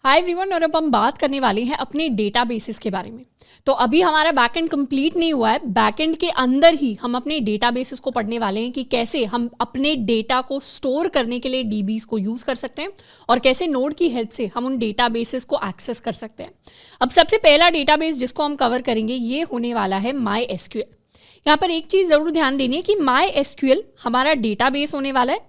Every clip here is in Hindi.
हाय एवरीवन, और अब हम बात करने वाले हैं अपने डेटाबेसेस के बारे में। तो अभी हमारा बैकएंड कंप्लीट नहीं हुआ है। बैकएंड के अंदर ही हम अपने डेटाबेसेस को पढ़ने वाले हैं कि कैसे हम अपने डेटा को स्टोर करने के लिए डीबीज को यूज़ कर सकते हैं और कैसे नोड की हेल्प से हम उन डेटाबेसेस को एक्सेस कर सकते हैं। अब सबसे पहला डेटाबेस जिसको हम कवर करेंगे ये होने वाला है माई एसक्यूएल। यहाँ पर एक चीज़ ज़रूर ध्यान देनी है कि माई एसक्यूएल हमारा डेटाबेस होने वाला है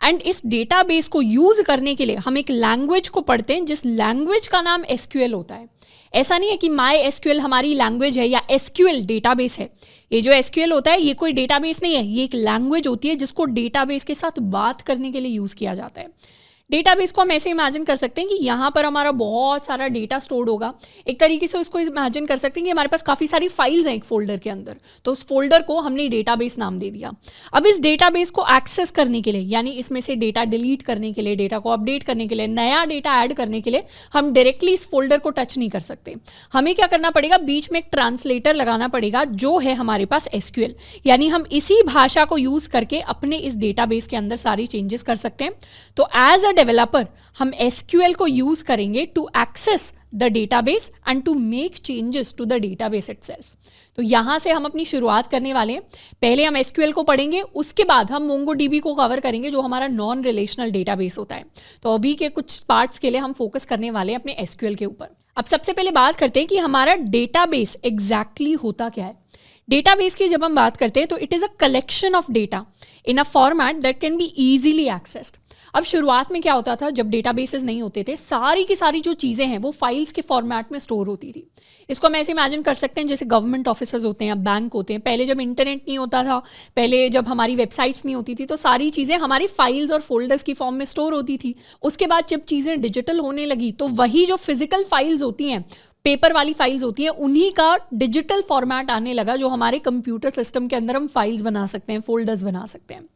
एंड इस डेटाबेस को यूज़ करने के लिए हम एक लैंग्वेज को पढ़ते हैं जिस लैंग्वेज का नाम एसक्यूएल होता है। ऐसा नहीं है कि माई एसक्यूएल हमारी लैंग्वेज है या एसक्यूएल डेटाबेस है। ये जो एसक्यूएल होता है ये कोई डेटाबेस नहीं है, ये एक लैंग्वेज होती है जिसको डेटाबेस के साथ बात करने के लिए यूज़ किया जाता है। डेटाबेस को हम ऐसे इमेजिन कर सकते हैं कि यहाँ पर हमारा बहुत सारा डेटा स्टोर्ड होगा। एक तरीके से उसको इमेजिन कर सकते हैं कि हमारे पास काफ़ी सारी फाइल्स हैं एक फोल्डर के अंदर, तो उस फोल्डर को हमने डेटाबेस नाम दे दिया। अब इस डेटाबेस को एक्सेस करने के लिए, यानी इसमें से डेटा डिलीट करने के लिए, डेटा को अपडेट करने के लिए, नया डेटा ऐड करने के लिए हम डायरेक्टली इस फोल्डर को टच नहीं कर सकते। हमें क्या करना पड़ेगा, बीच में एक ट्रांसलेटर लगाना पड़ेगा जो है हमारे पास एसक्यूएल। यानी हम इसी भाषा को यूज़ करके अपने इस डेटाबेस के अंदर सारी चेंजेस कर सकते हैं। तो एज अ डेवलपर हम एसक्यूएल को यूज करेंगे to access the database and to make changes to the database itself. तो यहां से हम अपनी शुरुआत करने वाले हैं। पहले हम एसक्यूएल को पढ़ेंगे, उसके बाद हम मोंगोडीबी को कवर करेंगे जो हमारा नॉन रिलेशनल डेटाबेस होता है। तो अभी के कुछ पार्ट्स के लिए हम फोकस करने वाले हैं अपने एसक्यूएल के ऊपर। अब सबसे पहले बात करते हैं कि हमारा डेटाबेस एग्जैक्टली होता क्या है। डेटाबेस की जब हम बात करते हैं तो it is a collection of data in a format that can be easily accessed. अब शुरुआत में क्या होता था, जब डेटाबेसेस नहीं होते थे, सारी की सारी जो चीज़ें हैं वो फाइल्स के फॉर्मेट में स्टोर होती थी। इसको हम ऐसे इमेजिन कर सकते हैं जैसे गवर्नमेंट ऑफिसर्स होते हैं, बैंक होते हैं। पहले जब इंटरनेट नहीं होता था, पहले जब हमारी वेबसाइट्स नहीं होती थी, तो सारी चीज़ें हमारी फाइल्स और फोल्डर्स की फॉर्म में स्टोर होती थी। उसके बाद जब चीज़ें डिजिटल होने लगी तो वही जो फिजिकल फाइल्स होती हैं, पेपर वाली फाइल्स होती हैं, उन्हीं का डिजिटल फॉर्मेट आने लगा जो हमारे कंप्यूटर सिस्टम के अंदर हम फाइल्स बना सकते हैं, फोल्डर्स बना सकते हैं।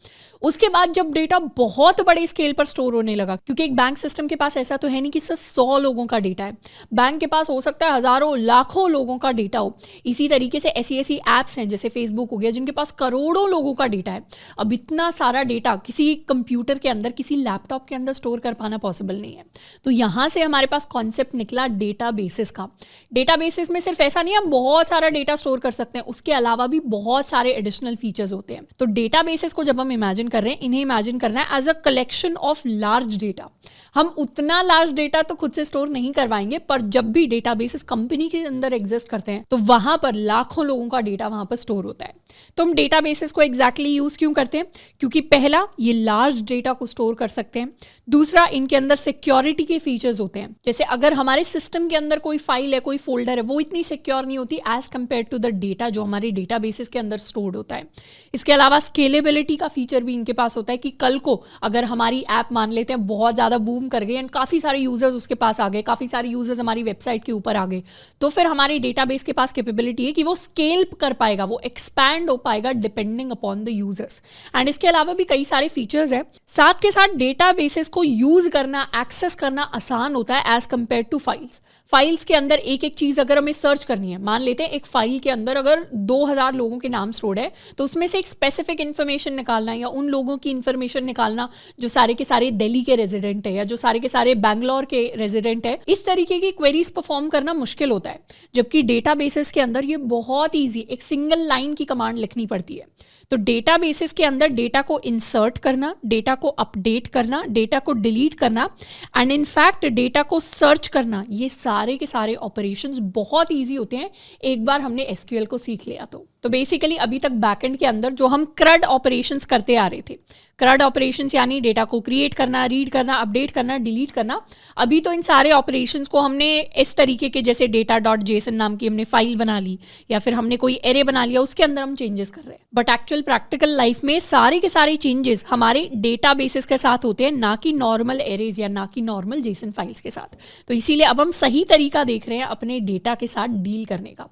उसके बाद जब डेटा बहुत बड़े स्केल पर स्टोर होने लगा, क्योंकि एक बैंक सिस्टम के पास ऐसा तो है नहीं कि सिर्फ 100 लोगों का डेटा है, बैंक के पास हो सकता है हजारों लाखों लोगों का डेटा हो। इसी तरीके से ऐसी ऐप्स हैं जैसे फेसबुक हो गया जिनके पास करोड़ों लोगों का डेटा है। अब इतना सारा डेटा किसी कंप्यूटर के अंदर, किसी लैपटॉप के अंदर स्टोर कर पाना पॉसिबल नहीं है। तो यहाँ से हमारे पास कॉन्सेप्ट निकला डेटाबेसेस का। डेटाबेसेस में सिर्फ ऐसा नहीं हम बहुत सारा डेटा स्टोर कर सकते हैं, उसके अलावा भी बहुत सारे एडिशनल फीचर्स होते हैं। तो डेटाबेसेस को जब हम इमेजिन कर रहे हैं, इन्हें इमेजिन करना है as a collection of large data. हम उतना लार्ज डेटा तो खुद से स्टोर नहीं करवाएंगे, पर जब भी डेटाबेसेस कंपनी के अंदर एग्जिस्ट करते हैं तो वहां पर लाखों लोगों का डेटा वहां पर स्टोर होता है। तो हम डेटाबेसेस को एग्जैक्टली यूज क्यों करते हैं, क्योंकि पहला ये लार्ज डेटा को स्टोर कर सकते हैं, दूसरा इनके अंदर सिक्योरिटी के फीचर्स होते हैं। जैसे अगर हमारे सिस्टम के अंदर कोई फाइल है, कोई फोल्डर है, वो इतनी सिक्योर नहीं होती as compare to the data जो हमारे डेटाबेसेस के अंदर स्टोर्ड होता है। इसके अलावा स्केलेबिलिटी का फीचर भी इनके पास होता है कि कल को अगर हमारी ऐप मान लेते हैं बहुत ज़्यादा बूम कर गई एंड काफ़ी सारे यूजर्स उसके पास आ गए, काफ़ी सारे यूजर्स हमारी वेबसाइट के ऊपर आ गए, तो फिर हमारे डेटाबेस के पास कैपेबिलिटी है कि वो स्केल कर पाएगा, वो एक्सपैंड हो पाएगा depending upon the users. And इसके अलावा भी कई सारे फीचर्स हैं। साथ के साथ डेटाबेसेस को यूज करना, एक्सेस करना आसान होता है as compare to files. Files के अंदर एक एक चीज़ अगर हमें सर्च करनी है, मान लेते हैं एक फाइल के अंदर अगर 2000 लोगों के नाम स्टोर्ड है, तो उसमें से एक स्पेसिफिक इन्फॉर्मेशन निकालना या उन लोगों की इन्फॉर्मेशन निकालना जो सारे के सारे दिल्ली के रेजिडेंट है या जो सारे के सारे बैंगलोर के रेजिडेंट है, इस तरीके की क्वेरीज परफॉर्म करना मुश्किल होता है। जबकि डेटाबेसेस के अंदर ये बहुत ईजी, एक सिंगल लाइन की कमांड लिखनी पड़ती है। तो डेटाबेसेस के अंदर डेटा को इंसर्ट करना, डेटा को अपडेट करना, डेटा को डिलीट करना एंड इनफैक्ट डेटा को सर्च करना, ये सारे के सारे ऑपरेशंस बहुत इजी होते हैं एक बार हमने एसक्यूएल को सीख लिया तो बेसिकली अभी तक बैकएंड के अंदर जो हम CRUD ऑपरेशंस करते आ रहे थे, CRUD ऑपरेशंस यानी डेटा को क्रिएट करना, रीड करना, अपडेट करना, डिलीट करना, अभी तो इन सारे ऑपरेशंस को हमने इस तरीके के जैसे data.json नाम की हमने फाइल बना ली या फिर हमने कोई एरे बना लिया, उसके अंदर हम चेंजेस कर रहे हैं। बट एक्चुअल प्रैक्टिकल लाइफ में सारे के सारे चेंजेस हमारे डेटाबेसेस के साथ होते हैं, ना कि नॉर्मल एरेज या ना कि नॉर्मल जेसन फाइल्स के साथ। तो इसीलिए अब हम सही तरीका देख रहे हैं अपने डेटा के साथ डील करने का।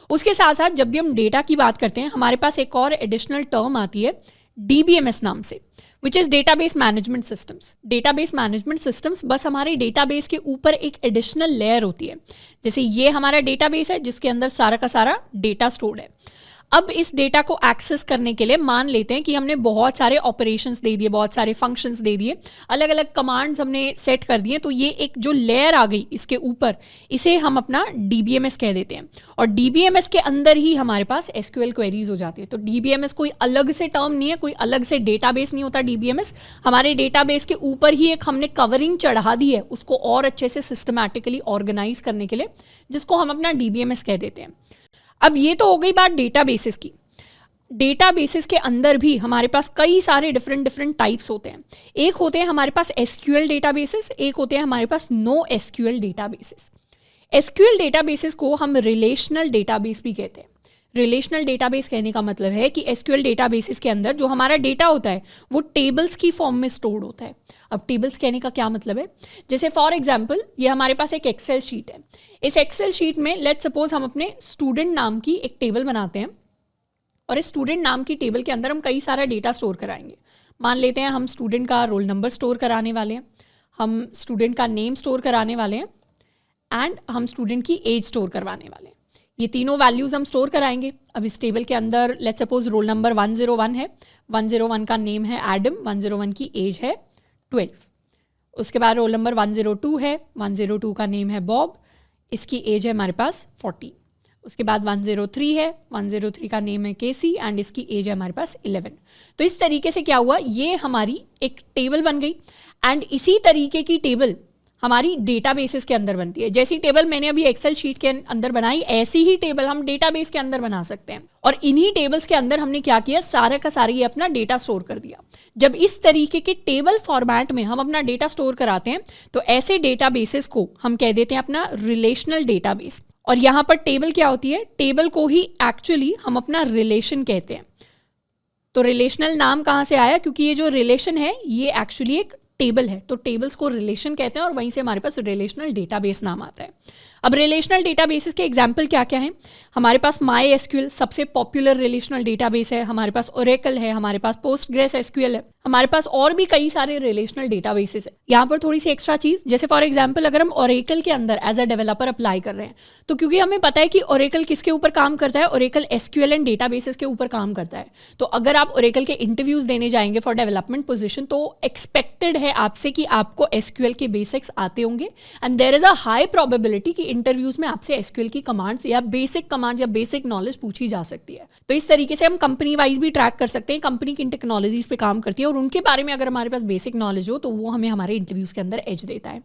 उसके साथ साथ जब भी हम डेटा की बात करते हैं, हमारे पास एक और एडिशनल टर्म आती है DBMS नाम से, which is database management systems. Database management systems बस हमारे डेटाबेस के ऊपर एक एडिशनल लेयर होती है। जैसे ये हमारा डेटाबेस है जिसके अंदर सारा का सारा डेटा स्टोर्ड है। अब इस डेटा को एक्सेस करने के लिए मान लेते हैं कि हमने बहुत सारे ऑपरेशंस दे दिए, बहुत सारे फंक्शंस दे दिए, अलग अलग कमांड्स हमने सेट कर दिए, तो ये एक जो लेयर आ गई इसके ऊपर, इसे हम अपना DBMS कह देते हैं। और DBMS के अंदर ही हमारे पास SQL क्वेरीज हो जाती है। तो DBMS कोई अलग से टर्म नहीं है, कोई अलग से डेटाबेस नहीं होता। DBMS हमारे डेटाबेस के ऊपर ही एक हमने कवरिंग चढ़ा दी है उसको और अच्छे से सिस्टमैटिकली ऑर्गेनाइज करने के लिए, जिसको हम अपना DBMS कह देते हैं। अब ये तो हो गई बात डेटाबेसेस की। डेटाबेसेस के अंदर भी हमारे पास कई सारे डिफरेंट टाइप्स होते हैं। एक होते हैं हमारे पास SQL डेटाबेसेस, एक होते हैं हमारे पास no SQL databases. SQL databases को हम रिलेशनल डेटाबेस भी कहते हैं। रिलेशनल डेटाबेस कहने का मतलब है कि SQL डेटाबेसेस के अंदर जो हमारा डेटा होता है वो टेबल्स की फॉर्म में स्टोर्ड होता है। अब टेबल्स कहने का क्या मतलब है, जैसे फॉर एग्जांपल ये हमारे पास एक एक्सेल शीट है। इस एक्सेल शीट में लेट्स सपोज हम अपने स्टूडेंट नाम की एक टेबल बनाते हैं और इस स्टूडेंट नाम की टेबल के अंदर हम कई सारा डेटा स्टोर कराएंगे। मान लेते हैं हम स्टूडेंट का रोल नंबर स्टोर कराने वाले हैं, हम स्टूडेंट का नेम स्टोर कराने वाले हैं एंड हम स्टूडेंट की एज स्टोर करवाने वाले हैं। ये तीनों वैल्यूज़ हम स्टोर कराएंगे। अब इस टेबल के अंदर लेट्स सपोज रोल नंबर 101 है, 101 का नेम है एडम, 101 की एज है 12। उसके बाद रोल नंबर 102 है, 102 का नेम है बॉब, इसकी एज है हमारे पास 40। उसके बाद 103 है, 103 का नेम है केसी एंड इसकी एज है हमारे पास 11। तो इस तरीके से क्या हुआ, ये हमारी एक टेबल बन गई एंड इसी तरीके की टेबल हमारी डेटाबेसेस के अंदर बनती है। जैसी टेबल मैंने अभी एक्सेल शीट के अंदर बनाई, ऐसी ही टेबल हम डेटाबेस के अंदर बना सकते हैं। और इन्हीं टेबल्स के अंदर हमने क्या किया, सारा का सारा ये अपना डेटा स्टोर कर दिया। जब इस तरीके के टेबल फॉर्मेट में हम अपना डेटा स्टोर कराते हैं तो ऐसे डेटाबेसेस को हम कह देते हैं अपना रिलेशनल डेटाबेस। और यहाँ पर टेबल क्या होती है, टेबल को ही एक्चुअली हम अपना रिलेशन कहते हैं। तो रिलेशनल नाम कहाँ से आया, क्योंकि ये जो रिलेशन है ये एक्चुअली एक टेबल है, तो टेबल्स को रिलेशन कहते हैं और वहीं से हमारे पास रिलेशनल डेटाबेस नाम आता है। अब रिलेशनल डेटाबेसेस के एग्जांपल क्या क्या हैं, हमारे पास MySQL सबसे पॉपुलर रिलेशनल डेटाबेस है, हमारे पास Oracle है, हमारे पास PostgreSQL है, हमारे पास और भी कई सारे रिलेशनल डेटाबेसेस है। यहाँ पर थोड़ी सी एक्स्ट्रा चीज, जैसे फॉर एग्जांपल अगर हम Oracle के अंदर एज अ डेवलपर अप्लाई कर रहे हैं तो क्योंकि हमें पता है कि Oracle किसके ऊपर काम करता है, Oracle SQL एंड डेटाबेसेस के ऊपर काम करता है। तो अगर आप Oracle के इंटरव्यूज देने जाएंगे फॉर डेवलपमेंट पोजीशन तो एक्सपेक्टेड है आपसे कि आपको SQL के बेसिक्स आते होंगे and there is a high probability कि इंटरव्यूज में आपसे SQL की कमांड्स या बेसिक कमांड्स या बेसिक नॉलेज पूछी जा सकती है। तो इस तरीके से हम कंपनी वाइज भी ट्रैक कर सकते हैं, कंपनी किन टेक्नोलॉजीज पे काम करती है और उनके बारे में अगर हमारे पास बेसिक नॉलेज हो तो वो हमें हमारे इंटरव्यूज के अंदर एज देता है।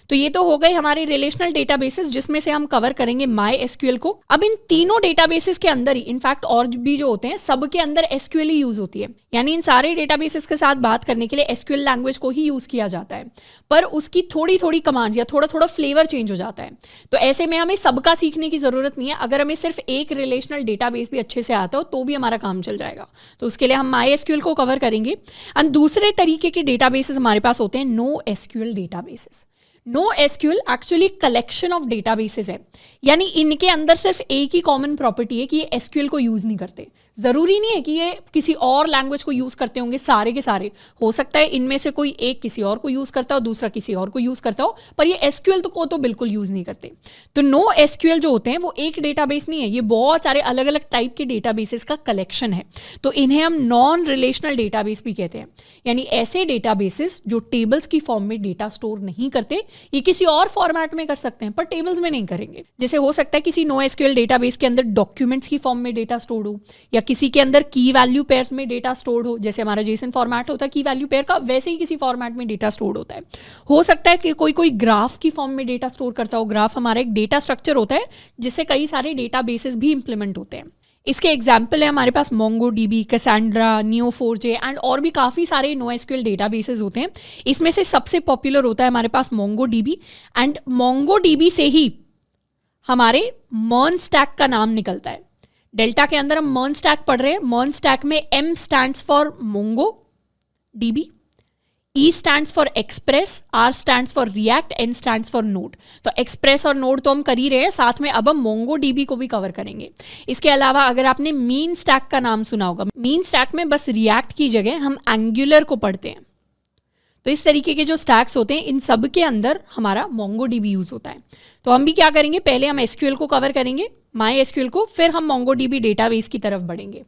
तो ये तो हो गए हमारे रिलेशनल डेटाबेसेस, जिसमें से हम कवर करेंगे MySQL को। अब इन तीनों डेटाबेसेस के अंदर ही इनफैक्ट और भी जो होते हैं सब के अंदर SQL ही यूज होती है, यानी इन सारे डेटाबेसेस के साथ बात करने के लिए SQL लैंग्वेज को ही यूज किया जाता है, पर उसकी थोड़ी थोड़ी कमांड या थोड़ा थोड़ा फ्लेवर चेंज हो जाता है। तो ऐसे में हमें सबका सीखने की जरूरत नहीं है, अगर हमें सिर्फ एक रिलेशनल डेटाबेस भी अच्छे से आता हो तो भी हमारा काम चल जाएगा। तो उसके लिए हम MySQL को कवर करेंगे। एंड दूसरे तरीके के डेटाबेसेस हमारे पास होते हैं NoSQL databases. NoSQL actually collection of databases है, यानी इनके अंदर सिर्फ एक ही कॉमन प्रॉपर्टी है कि ये SQL को यूज नहीं करते। जरूरी नहीं है कि ये किसी और लैंग्वेज को यूज करते होंगे, सारे के सारे हो सकता है इनमें से कोई एक किसी और को यूज करता हो, दूसरा किसी और को यूज करता हो, पर ये SQL को तो बिल्कुल यूज नहीं करते। तो NoSQL जो होते हैं वो एक डेटाबेस नहीं है, ये बहुत सारे अलग अलग टाइप के डेटाबेसेस का कलेक्शन है। तो इन्हें हम नॉन रिलेशनल डेटाबेस भी कहते हैं, यानी ऐसे डेटाबेसेस जो टेबल्स की फॉर्म में डेटा स्टोर नहीं करते, ये किसी और फॉर्मेट में कर सकते हैं पर टेबल्स में नहीं करेंगे। जैसे हो सकता है किसी NoSQL डेटाबेस के अंदर डॉक्यूमेंट्स की फॉर्म में डेटा स्टोर हो, या किसी के अंदर की वैल्यू पेयर्स में डेटा स्टोर हो, जैसे हमारा JSON फॉर्मेट होता है की वैल्यू पेयर का, वैसे ही किसी फॉर्मेट में डेटा स्टोर होता है। हो सकता है कि कोई ग्राफ की फॉर्म में डेटा स्टोर करता हो। ग्राफ हमारा एक डेटा स्ट्रक्चर होता है जिससे कई सारे डेटाबेसेस भी इंप्लीमेंट होते हैं। इसके एग्जाम्पल है हमारे पास MongoDB, Cassandra, Neo4j एंड और भी काफ़ी सारे NoSQL डेटाबेसेस होते हैं। इसमें से सबसे पॉपुलर होता है हमारे पास MongoDB एंड MongoDB से ही हमारे MERN स्टैक का नाम निकलता है। डेल्टा के अंदर हम MERN स्टैक पढ़ रहे हैं। MERN स्टैक में M stands for MongoDB, E stands for express, R stands for react, N stands for node. तो एक्सप्रेस और नोड तो हम कर ही रहे हैं, साथ में अब हम MongoDB को भी कवर करेंगे। इसके अलावा अगर आपने मीन स्टैक का नाम सुना होगा, मीन स्टैक में बस रिएक्ट की जगह हम एंगुलर को पढ़ते हैं। तो तो इस तरीके के जो स्टैक्स होते हैं इन सब के अंदर हमारा MongoDB यूज़ होता है। तो हम भी क्या करेंगे, पहले हम SQL को कवर करेंगे, MySQL को, फिर हम MongoDB डेटाबेस की तरफ बढ़ेंगे।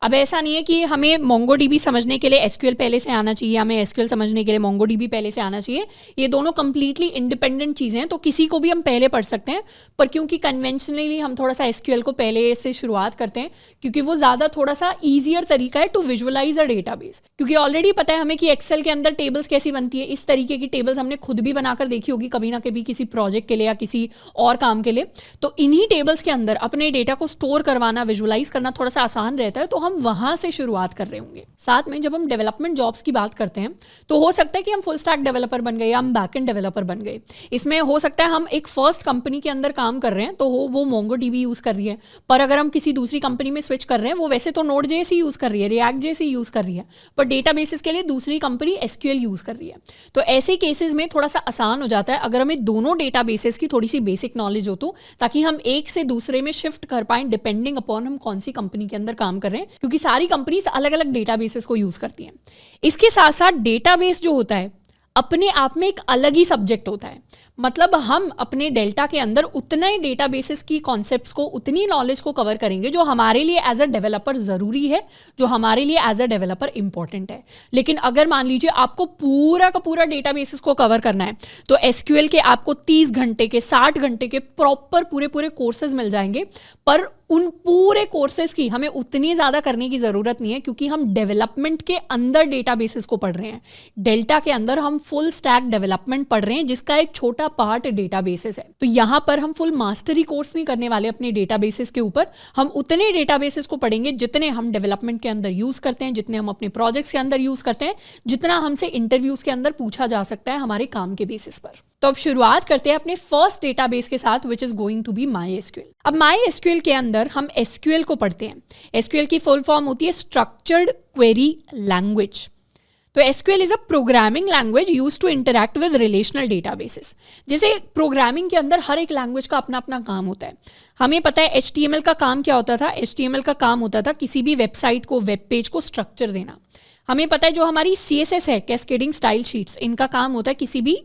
अब ऐसा नहीं है कि हमें MongoDB समझने के लिए SQL पहले से आना चाहिए, हमें SQL समझने के लिए MongoDB पहले से आना चाहिए। ये दोनों कंप्लीटली इंडिपेंडेंट चीज़ें हैं, तो किसी को भी हम पहले पढ़ सकते हैं, पर क्योंकि कन्वेंशनली हम थोड़ा सा SQL को पहले से शुरुआत करते हैं क्योंकि वो ज़्यादा थोड़ा सा ईजियर तरीका है टू विजुअलाइज अ डेटाबेस। क्योंकि ऑलरेडी पता है हमें कि एक्सेल के अंदर टेबल्स कैसी बनती है, इस तरीके की टेबल्स हमने खुद भी बनाकर देखी होगी कभी ना कभी किसी प्रोजेक्ट के लिए या किसी और काम के लिए। तो इन्हीं टेबल्स के अंदर अपने डेटा को स्टोर करवाना, विजुअलाइज करना थोड़ा सा आसान रहता है, तो हम वहाँ से शुरुआत कर रहे होंगे। साथ में जब हम डेवलपमेंट जॉब्स की बात करते हैं तो हो सकता है कि हम फुल स्टैक डेवलपर बन गए या हम बैकएंड डेवलपर बन गए। इसमें हो सकता है हम एक फर्स्ट कंपनी के अंदर काम कर रहे हैं तो वो MongoDB यूज़ कर रही है, पर अगर हम किसी दूसरी कंपनी में स्विच कर रहे हैं, वो वैसे तो Node.js ही यूज़ कर रही है, React.js ही यूज़ कर रही है, पर डेटाबेसेस के लिए दूसरी कंपनी SQL यूज़ कर रही है। तो ऐसे केसेस में थोड़ा सा आसान हो जाता है अगर हमें दोनों डेटाबेसेस की थोड़ी सी बेसिक नॉलेज हो, तो ताकि हम एक से दूसरे में शिफ्ट कर पाएं डिपेंडिंग अपॉन हम कौन सी कंपनी के अंदर काम कर रहे हैं, क्योंकि सारी कंपनीज अलग अलग डेटाबेसेस को यूज़ करती हैं। इसके साथ साथ डेटाबेस जो होता है अपने आप में एक अलग ही सब्जेक्ट होता है। मतलब हम अपने डेल्टा के अंदर उतना ही डेटाबेसेस की कॉन्सेप्ट्स को, उतनी नॉलेज को कवर करेंगे जो हमारे लिए एज अ डेवलपर ज़रूरी है, जो हमारे लिए एज अ डेवलपर इंपॉर्टेंट है। लेकिन अगर मान लीजिए आपको पूरा का पूरा डेटाबेसेस को कवर करना है तो SQL के आपको 30 घंटे के, 60 घंटे के प्रॉपर पूरे कोर्सेज मिल जाएंगे, पर उन पूरे कोर्सेज की हमें उतनी ज़्यादा करने की ज़रूरत नहीं है, क्योंकि हम डेवलपमेंट के अंदर डेटाबेसेस को पढ़ रहे हैं। डेल्टा के अंदर हम फुल स्टैक डेवलपमेंट पढ़ रहे हैं, जिसका एक छोटा पार्ट डेटाबेसेस है। तो यहाँ पर हम फुल मास्टरी कोर्स नहीं करने वाले अपने डेटाबेसेस के ऊपर। हम उतने डेटाबेसेस को पढ़ेंगे जितने हम डेवलपमेंट के अंदर यूज़ करते हैं, जितने हम अपने प्रोजेक्ट्स के अंदर यूज़ करते हैं, जितना हमसे इंटरव्यूज़ के अंदर पूछा जा सकता है हमारे काम के बेसिस पर। तो अब शुरुआत करते हैं अपने फर्स्ट डेटाबेस के साथ, which is going to be MySQL। अब MySQL के अंदर हम SQL को पढ़ते हैं। SQL की फुल फॉर्म होती है स्ट्रक्चर्ड क्वेरी लैंग्वेज। तो SQL is a programming language use to interact with relational databases. जैसे प्रोग्रामिंग के अंदर हर एक लैंग्वेज का अपना अपना काम होता है। हमें पता है HTML का काम क्या होता था। HTML का काम होता था किसी भी वेबसाइट को, वेब पेज को स्ट्रक्चर देना। हमें पता है जो हमारी CSS है, कैस्केडिंग स्टाइल शीट्स, इनका काम होता है किसी भी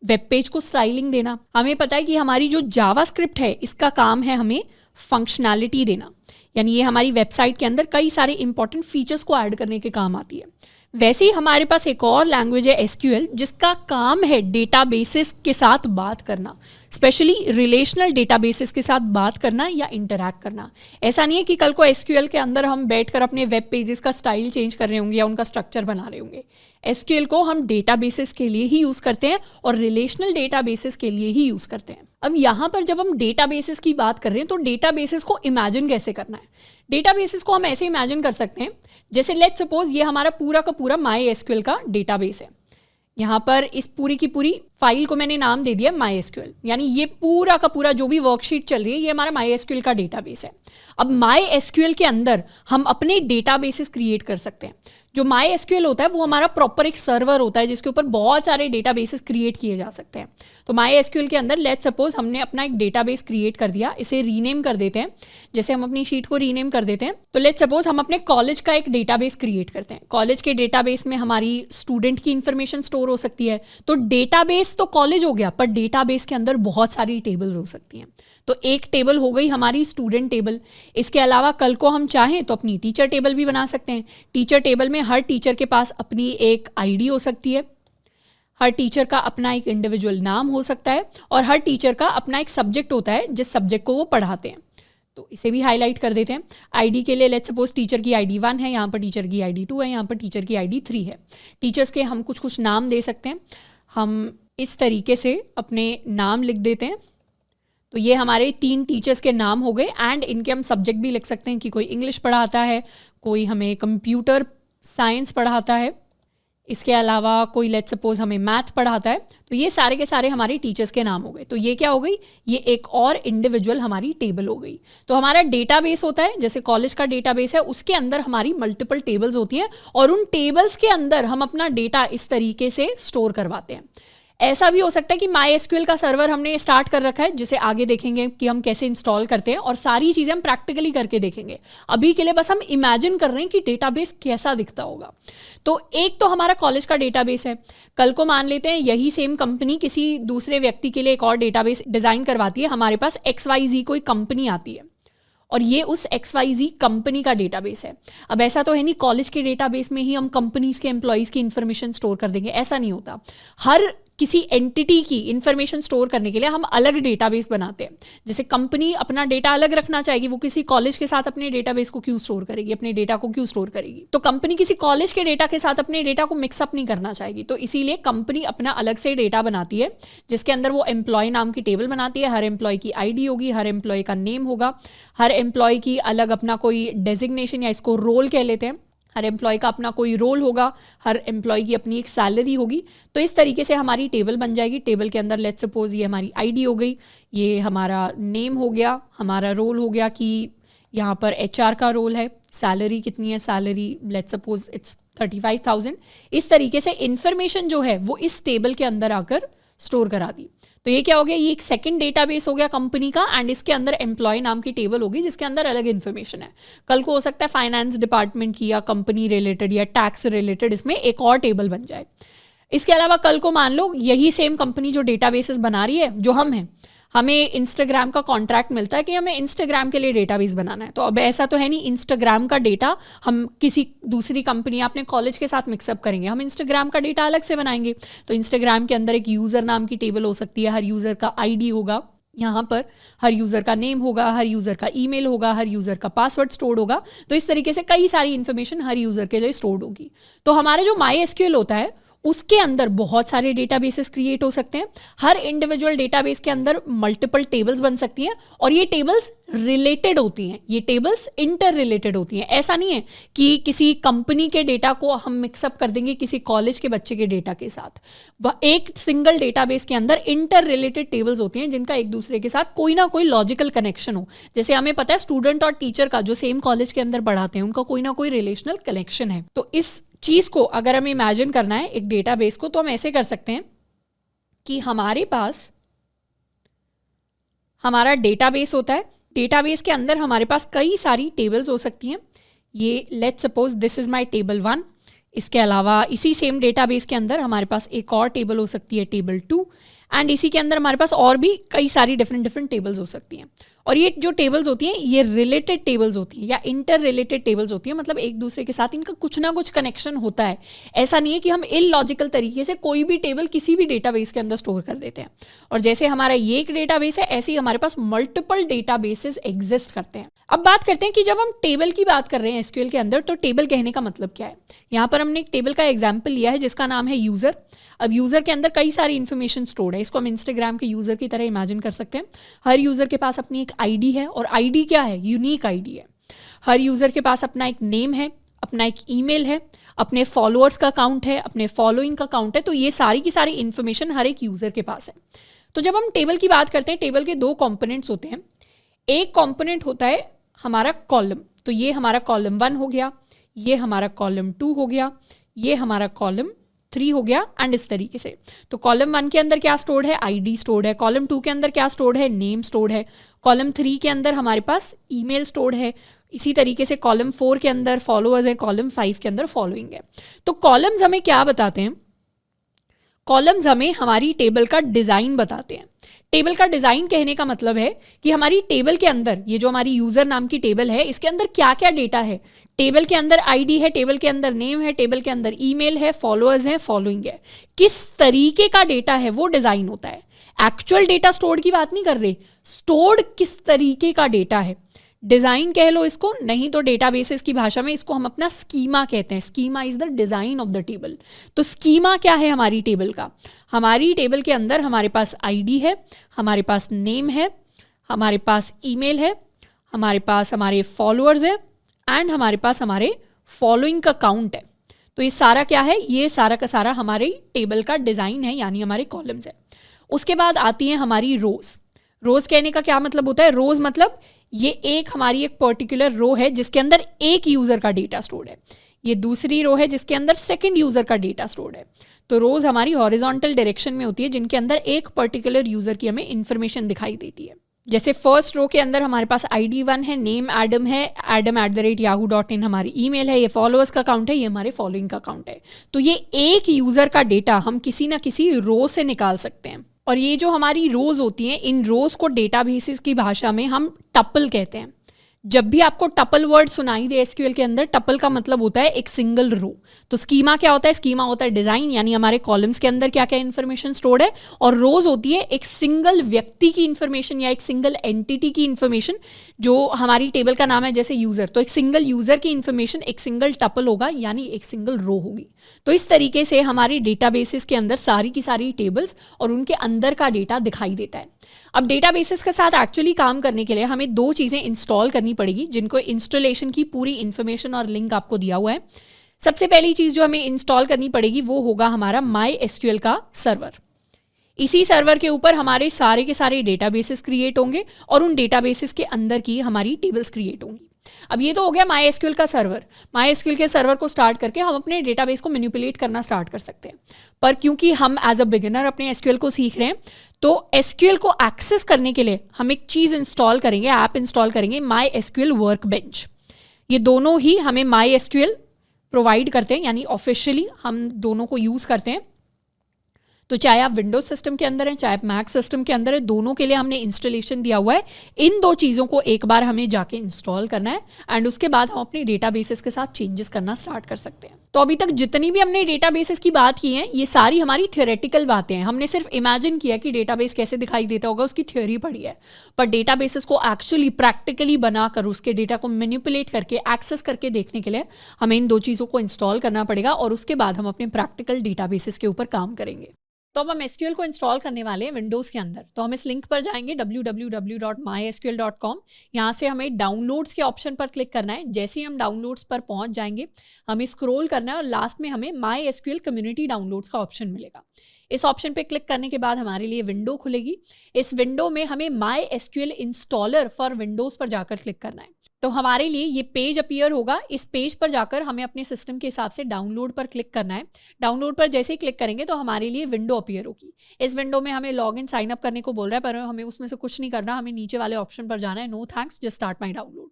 वेब पेज को स्टाइलिंग देना। हमें पता है कि हमारी जो जावास्क्रिप्ट है, इसका काम है हमें फंक्शनैलिटी देना, यानी ये हमारी वेबसाइट के अंदर कई सारे इंपॉर्टेंट फीचर्स को ऐड करने के काम आती है। वैसे ही हमारे पास एक और लैंग्वेज है SQL, जिसका काम है डेटाबेसेस के साथ बात करना, स्पेशली रिलेशनल डेटाबेसेस के साथ बात करना या इंटरैक्ट करना। ऐसा नहीं है कि कल को SQL के अंदर हम बैठकर अपने वेब पेजेस का स्टाइल चेंज कर रहे होंगे या उनका स्ट्रक्चर बना रहे होंगे। SQL को हम डेटाबेसेस के लिए ही यूज़ करते हैं और रिलेशनल डेटाबेसेस के लिए ही यूज़ करते हैं। अब यहाँ पर जब हम डेटाबेसेस की बात कर रहे हैं तो डेटाबेसेस को इमेजिन कैसे करना है। डेटाबेसेस को हम ऐसे इमेजिन कर सकते हैं, जैसे लेट्स सपोज ये हमारा पूरा का पूरा MySQL का डेटाबेस है। यहाँ पर इस पूरी की पूरी फाइल को मैंने नाम दे दिया MySQL, यानी ये पूरा का पूरा जो भी वर्कशीट चल रही है ये हमारा MySQL का डेटाबेस है। अब MySQL के अंदर हम अपने डेटाबेसेस क्रिएट कर सकते हैं। जो MySQL होता है वो हमारा प्रॉपर एक सर्वर होता है जिसके ऊपर बहुत सारे डेटाबेसेस क्रिएट किए जा सकते हैं। तो MySQL के अंदर लेट्स सपोज हमने अपना एक डेटाबेस क्रिएट कर दिया, इसे रीनेम कर देते हैं। जैसे हम अपनी शीट को रीनेम कर देते हैं, तो लेट्स सपोज हम अपने कॉलेज का एक डेटाबेस क्रिएट करते हैं। कॉलेज के डेटाबेस में हमारी स्टूडेंट की इंफॉर्मेशन स्टोर हो सकती है। तो डेटाबेस तो कॉलेज हो गया, पर डेटाबेस के अंदर बहुत सारी टेबल्स हो सकती हैं। तो एक टेबल हो गई हमारी स्टूडेंट टेबल। इसके अलावा कल को हम चाहें तो अपनी टीचर टेबल भी बना सकते हैं। टीचर टेबल में हर टीचर के पास अपनी एक आईडी हो सकती है, हर टीचर का अपना एक इंडिविजुअल नाम हो सकता है और हर टीचर का अपना एक सब्जेक्ट होता है जिस सब्जेक्ट को वो पढ़ाते हैं। तो इसे भी हाईलाइट कर देते हैं। आईडी के लिए लेट्स सपोज टीचर की ID 1 है, यहाँ पर टीचर की ID 2 है, यहाँ पर टीचर की ID 3 है। टीचर्स के हम कुछ कुछ नाम दे सकते हैं। हम इस तरीके से अपने नाम लिख देते हैं। तो ये हमारे 3 टीचर्स के नाम हो गए एंड इनके हम सब्जेक्ट भी लिख सकते हैं कि कोई इंग्लिश पढ़ाता है, कोई हमें कंप्यूटर साइंस पढ़ाता है, इसके अलावा कोई लेट्स सपोज हमें मैथ पढ़ाता है। तो ये सारे के सारे हमारे टीचर्स के नाम हो गए। तो ये क्या हो गई, ये एक और इंडिविजुअल हमारी टेबल हो गई। तो हमारा डेटाबेस होता है, जैसे कॉलेज का डेटाबेस है, उसके अंदर हमारी मल्टीपल टेबल्स होती हैं और उन टेबल्स के अंदर हम अपना डेटा इस तरीके से स्टोर करवाते हैं। ऐसा भी हो सकता है कि MySQL का सर्वर हमने स्टार्ट कर रखा है, जिसे आगे देखेंगे कि हम कैसे इंस्टॉल करते हैं और सारी चीज़ें हम प्रैक्टिकली करके देखेंगे। अभी के लिए बस हम इमेजिन कर रहे हैं कि डेटाबेस कैसा दिखता होगा। तो एक तो हमारा कॉलेज का डेटाबेस है। कल को मान लेते हैं यही सेम कंपनी किसी दूसरे व्यक्ति के लिए एक और डेटाबेस डिज़ाइन करवाती है, हमारे पास XYZ कोई कंपनी आती है और ये उस XYZ कंपनी का डेटाबेस है। अब ऐसा तो है नहीं कॉलेज के डेटाबेस में ही हम कंपनीज के एम्प्लॉयज़ की इन्फॉर्मेशन स्टोर कर देंगे, ऐसा नहीं होता। हर किसी एंटिटी की इंफॉर्मेशन स्टोर करने के लिए हम अलग डेटाबेस बनाते हैं। जैसे कंपनी अपना डेटा अलग रखना चाहेगी, वो किसी कॉलेज के साथ अपने डेटाबेस को क्यों स्टोर करेगी, अपने डेटा को क्यों स्टोर करेगी? तो कंपनी किसी कॉलेज के डेटा के साथ अपने डेटा को मिक्सअप नहीं करना चाहेगी, तो इसीलिए कंपनी अपना अलग से डेटा बनाती है, जिसके अंदर वो एम्प्लॉय नाम की टेबल बनाती है। हर एम्प्लॉय की ID होगी, हर एम्प्लॉय का नेम होगा, हर एम्प्लॉय की अलग अपना कोई डेजिग्नेशन या इसको रोल कह लेते हैं, हर एम्प्लॉय का अपना कोई रोल होगा, हर एम्प्लॉय की अपनी एक सैलरी होगी। तो इस तरीके से हमारी टेबल बन जाएगी। टेबल के अंदर लेट्स सपोज ये हमारी ID हो गई, ये हमारा नेम हो गया, हमारा रोल हो गया कि यहाँ पर HR का रोल है, सैलरी कितनी है, सैलरी लेट्स सपोज इट्स 35,000। इस तरीके से इन्फॉर्मेशन जो है वो इस टेबल के अंदर आकर स्टोर करा दी। तो ये क्या हो गया, ये एक सेकंड डेटाबेस हो गया कंपनी का, एंड इसके अंदर एम्प्लॉय नाम की टेबल होगी जिसके अंदर अलग इन्फॉर्मेशन है। कल को हो सकता है फाइनेंस डिपार्टमेंट की या कंपनी रिलेटेड या टैक्स रिलेटेड इसमें एक और टेबल बन जाए। इसके अलावा कल को मान लो यही सेम कंपनी जो डेटाबेसेस बना रही है, जो हम हैं, हमें इंस्टाग्राम का कॉन्ट्रैक्ट मिलता है कि हमें इंस्टाग्राम के लिए डेटाबेस बनाना है। तो अब ऐसा तो है नहीं इंस्टाग्राम का डेटा हम किसी दूसरी कंपनी या अपने कॉलेज के साथ मिक्सअप करेंगे, हम इंस्टाग्राम का डेटा अलग से बनाएंगे। तो इंस्टाग्राम के अंदर एक यूज़र नाम की टेबल हो सकती है, हर यूज़र का ID होगा, यहाँ पर हर यूज़र का नेम होगा, हर यूज़र का ईमेल होगा, हर यूज़र का पासवर्ड स्टोर्ड होगा। तो इस तरीके से कई सारी इन्फॉर्मेशन हर यूज़र के लिए स्टोर्ड होगी। तो हमारा जो MySQL होता है उसके अंदर बहुत सारे डेटाबेसेस क्रिएट हो सकते हैं। हर इंडिविजुअल डेटाबेस के अंदर मल्टीपल टेबल्स बन सकती हैं और ये टेबल्स रिलेटेड होती हैं, ये टेबल्स इंटर रिलेटेड होती हैं। ऐसा नहीं है कि किसी कंपनी के डेटा को हम मिक्सअप कर देंगे किसी कॉलेज के बच्चे के डेटा के साथ। वह एक सिंगल डेटाबेस के अंदर इंटर रिलेटेड टेबल्स होती हैं जिनका एक दूसरे के साथ कोई ना कोई लॉजिकल कनेक्शन हो। जैसे हमें पता है स्टूडेंट और टीचर का जो सेम कॉलेज के अंदर पढ़ाते हैं उनका कोई ना कोई रिलेशनल कनेक्शन है। तो इस चीज़ को अगर हमें इमेजिन करना है एक डेटाबेस को, तो हम ऐसे कर सकते हैं कि हमारे पास हमारा डेटाबेस होता है, डेटाबेस के अंदर हमारे पास कई सारी टेबल्स हो सकती हैं। ये let's suppose this is my table 1। इसके अलावा इसी सेम डेटाबेस के अंदर हमारे पास एक और टेबल हो सकती है टेबल 2, एंड इसी के अंदर हमारे पास और भी कई सारी डिफरेंट टेबल्स हो सकती हैं। और ये जो टेबल्स होती हैं ये रिलेटेड टेबल्स होती हैं या इंटर रिलेटेड टेबल्स होती हैं, मतलब एक दूसरे के साथ इनका कुछ ना कुछ कनेक्शन होता है। ऐसा नहीं है कि हम इलॉजिकल तरीके से कोई भी टेबल किसी भी डेटाबेस के अंदर स्टोर कर देते हैं। और जैसे हमारा ये एक डेटाबेस है, ऐसे ही हमारे पास मल्टीपल डेटाबेसेस एग्जिस्ट करते हैं। अब बात करते हैं कि जब हम टेबल की बात कर रहे हैं SQL के अंदर, तो टेबल कहने का मतलब क्या है। यहाँ पर हमने एक टेबल का एग्जाम्पल लिया है जिसका नाम है यूज़र। अब यूज़र के अंदर कई सारी इन्फॉर्मेशन स्टोर्ड है, इसको हम इंस्टाग्राम के यूज़र की तरह इमेजिन कर सकते हैं। हर यूज़र के पास अपनी एक ID है, और ID क्या है, यूनिक ID है। हर यूज़र के पास अपना एक नेम है, अपना एक ईमेल है, अपने फॉलोअर्स का काउंट है, अपने फॉलोइंग का काउंट है। तो ये सारी की सारी इन्फॉर्मेशन हर एक यूज़र के पास है। तो जब हम टेबल की बात करते हैं, टेबल के 2 कॉम्पोनेंट्स होते हैं। एक कॉम्पोनेंट होता है हमारा कॉलम, तो ये हमारा कॉलम 1 हो गया, ये हमारा कॉलम 2 हो गया, ये हमारा कॉलम 3 हो गया, एंड इस तरीके से। तो कॉलम 1 के अंदर क्या स्टोर्ड है, ID स्टोर्ड है। कॉलम 2 के अंदर क्या स्टोर्ड है, नेम स्टोर्ड है। कॉलम 3 के अंदर हमारे पास ईमेल स्टोर्ड है। इसी तरीके से कॉलम 4 के अंदर फॉलोअर्स है, कॉलम 5 के अंदर फॉलोइंग है। तो कॉलम्स हमें क्या बताते हैं, कॉलम्स हमें हमारी टेबल का डिज़ाइन बताते हैं। टेबल का डिज़ाइन कहने का मतलब है कि हमारी टेबल के अंदर, ये जो हमारी यूज़र नाम की टेबल है, इसके अंदर क्या क्या डेटा है। टेबल के अंदर ID है, टेबल के अंदर नेम है, टेबल के अंदर ईमेल है, फॉलोअर्स हैं, फॉलोइंग है। किस तरीके का डेटा है वो डिज़ाइन होता है। एक्चुअल डेटा स्टोर्ड की बात नहीं कर रहे, स्टोर्ड किस तरीके का डेटा है, डिज़ाइन कह लो इसको, नहीं तो डेटाबेसेस की भाषा में इसको हम अपना स्कीमा कहते हैं। Schema is the design of the table. तो स्कीमा क्या है हमारी टेबल का, हमारी टेबल के अंदर हमारे पास ID है, हमारे पास नेम है, हमारे पास ईमेल है, हमारे पास हमारे फॉलोअर्स है, एंड हमारे पास हमारे फॉलोइंग का काउंट है। तो ये सारा क्या है, ये सारा का सारा हमारे टेबल का डिज़ाइन है, यानी हमारे कॉलम्स है। उसके बाद आती हैं हमारी रोज़। रोज़ कहने का क्या मतलब होता है, रोज़ मतलब ये एक हमारी एक पर्टिकुलर रो है जिसके अंदर एक यूज़र का डेटा स्टोर्ड है, ये दूसरी रो है जिसके अंदर सेकंड यूज़र का डेटा स्टोर्ड है। तो रोज हमारी हॉरिजॉन्टल डायरेक्शन में होती है, जिनके अंदर एक पर्टिकुलर यूजर की हमें इंफॉर्मेशन दिखाई देती है। जैसे फर्स्ट रो के अंदर हमारे पास ID1 है, नेम एडम है, adam@yahoo.in हमारी ईमेल है, ये फॉलोअर्स का अकाउंट है, ये हमारे फॉलोइंग का अकाउंट है। तो ये एक यूजर का डेटा हम किसी ना किसी रो से निकाल सकते हैं। और ये जो हमारी रोज होती हैं, इन रोज को डेटाबेसेस की भाषा में हम टपल कहते हैं। जब भी आपको टपल वर्ड सुनाई दे एसक्यूएल के अंदर, टपल का मतलब होता है एक सिंगल रो। तो स्कीमा क्या होता है? स्कीमा होता है डिजाइन, यानी हमारे कॉलम्स के अंदर क्या क्या इन्फॉर्मेशन स्टोर्ड है, और रोज होती है एक सिंगल व्यक्ति की इन्फॉर्मेशन या एक सिंगल एंटिटी की इन्फॉर्मेशन, जो हमारी टेबल का नाम है जैसे यूजर। तो एक सिंगल यूजर की इन्फॉर्मेशन एक सिंगल टपल होगा, यानी एक सिंगल रो होगी। तो इस तरीके से हमारी डेटाबेसेस के अंदर सारी की सारी टेबल्स और उनके अंदर का डेटा दिखाई देता है। अब डेटाबेसेस के साथ एक्चुअली काम करने के लिए हमें दो चीज़ें इंस्टॉल करनी पड़ेगी, जिनको इंस्टॉलेशन की पूरी इन्फॉर्मेशन और लिंक आपको दिया हुआ है। सबसे पहली चीज़ जो हमें इंस्टॉल करनी पड़ेगी वो होगा हमारा MySQL का सर्वर। इसी सर्वर के ऊपर हमारे सारे के सारे डेटाबेसेस क्रिएट होंगे और उन डेटाबेसेस के अंदर की हमारी टेबल्स क्रिएट होंगी। अब ये तो हो गया MySQL का सर्वर। MySQL के सर्वर को स्टार्ट करके हम अपने डेटाबेस को मैनिपुलेट करना स्टार्ट कर सकते हैं। पर क्योंकि हम एज अ बिगिनर अपने SQL को सीख रहे हैं, तो SQL को एक्सेस करने के लिए हम एक चीज़ इंस्टॉल करेंगे, ऐप इंस्टॉल करेंगे, MySQL वर्कबेंच। ये दोनों ही हमें MySQL प्रोवाइड करते हैं, यानी ऑफिशियली हम दोनों को यूज़ करते हैं। तो चाहे आप विंडोज सिस्टम के अंदर हैं, चाहे आप मैक सिस्टम के अंदर है, दोनों के लिए हमने इंस्टॉलेशन दिया हुआ है। इन दो चीज़ों को एक बार हमें जाके इंस्टॉल करना है एंड उसके बाद हम अपने डेटाबेसेस के साथ चेंजेस करना स्टार्ट कर सकते हैं। तो अभी तक जितनी भी हमने डेटाबेसेस की बात की है, ये सारी हमारी थ्योरेटिकल बातें हैं। हमने सिर्फ इमेजिन किया कि डेटाबेस कैसे दिखाई देता होगा, उसकी थ्योरी पढ़ी है। पर डेटाबेसेस को एक्चुअली प्रैक्टिकली बनाकर उसके डेटा को मैनिपुलेट करके एक्सेस करके देखने के लिए हमें इन दो चीज़ों को इंस्टॉल करना पड़ेगा और उसके बाद हम अपने प्रैक्टिकल डेटाबेसेस के ऊपर काम करेंगे। तो अब हम SQL को इंस्टॉल करने वाले हैं विंडोज़ के अंदर। तो हम इस लिंक पर जाएंगे www.mysql.com। यहाँ से हमें डाउनलोड्स के ऑप्शन पर क्लिक करना है। जैसे ही हम डाउनलोड्स पर पहुँच जाएंगे, हमें स्क्रॉल करना है और लास्ट में हमें MySQL कम्युनिटी डाउनलोड्स का ऑप्शन मिलेगा। इस ऑप्शन पे क्लिक करने के बाद हमारे लिए विंडो खुलेगी। इस विंडो में हमें MySQL इंस्टॉलर फॉर विंडोज़ पर जाकर क्लिक करना है। तो हमारे लिए ये पेज अपीयर होगा। इस पेज पर जाकर हमें अपने सिस्टम के हिसाब से डाउनलोड पर क्लिक करना है। डाउनलोड पर जैसे ही क्लिक करेंगे तो हमारे लिए विंडो अपीयर होगी। इस विंडो में हमें लॉग इन साइन अप करने को बोल रहा है, पर हमें उसमें से कुछ नहीं करना। हमें नीचे वाले ऑप्शन पर जाना है, no thanks, just start my download.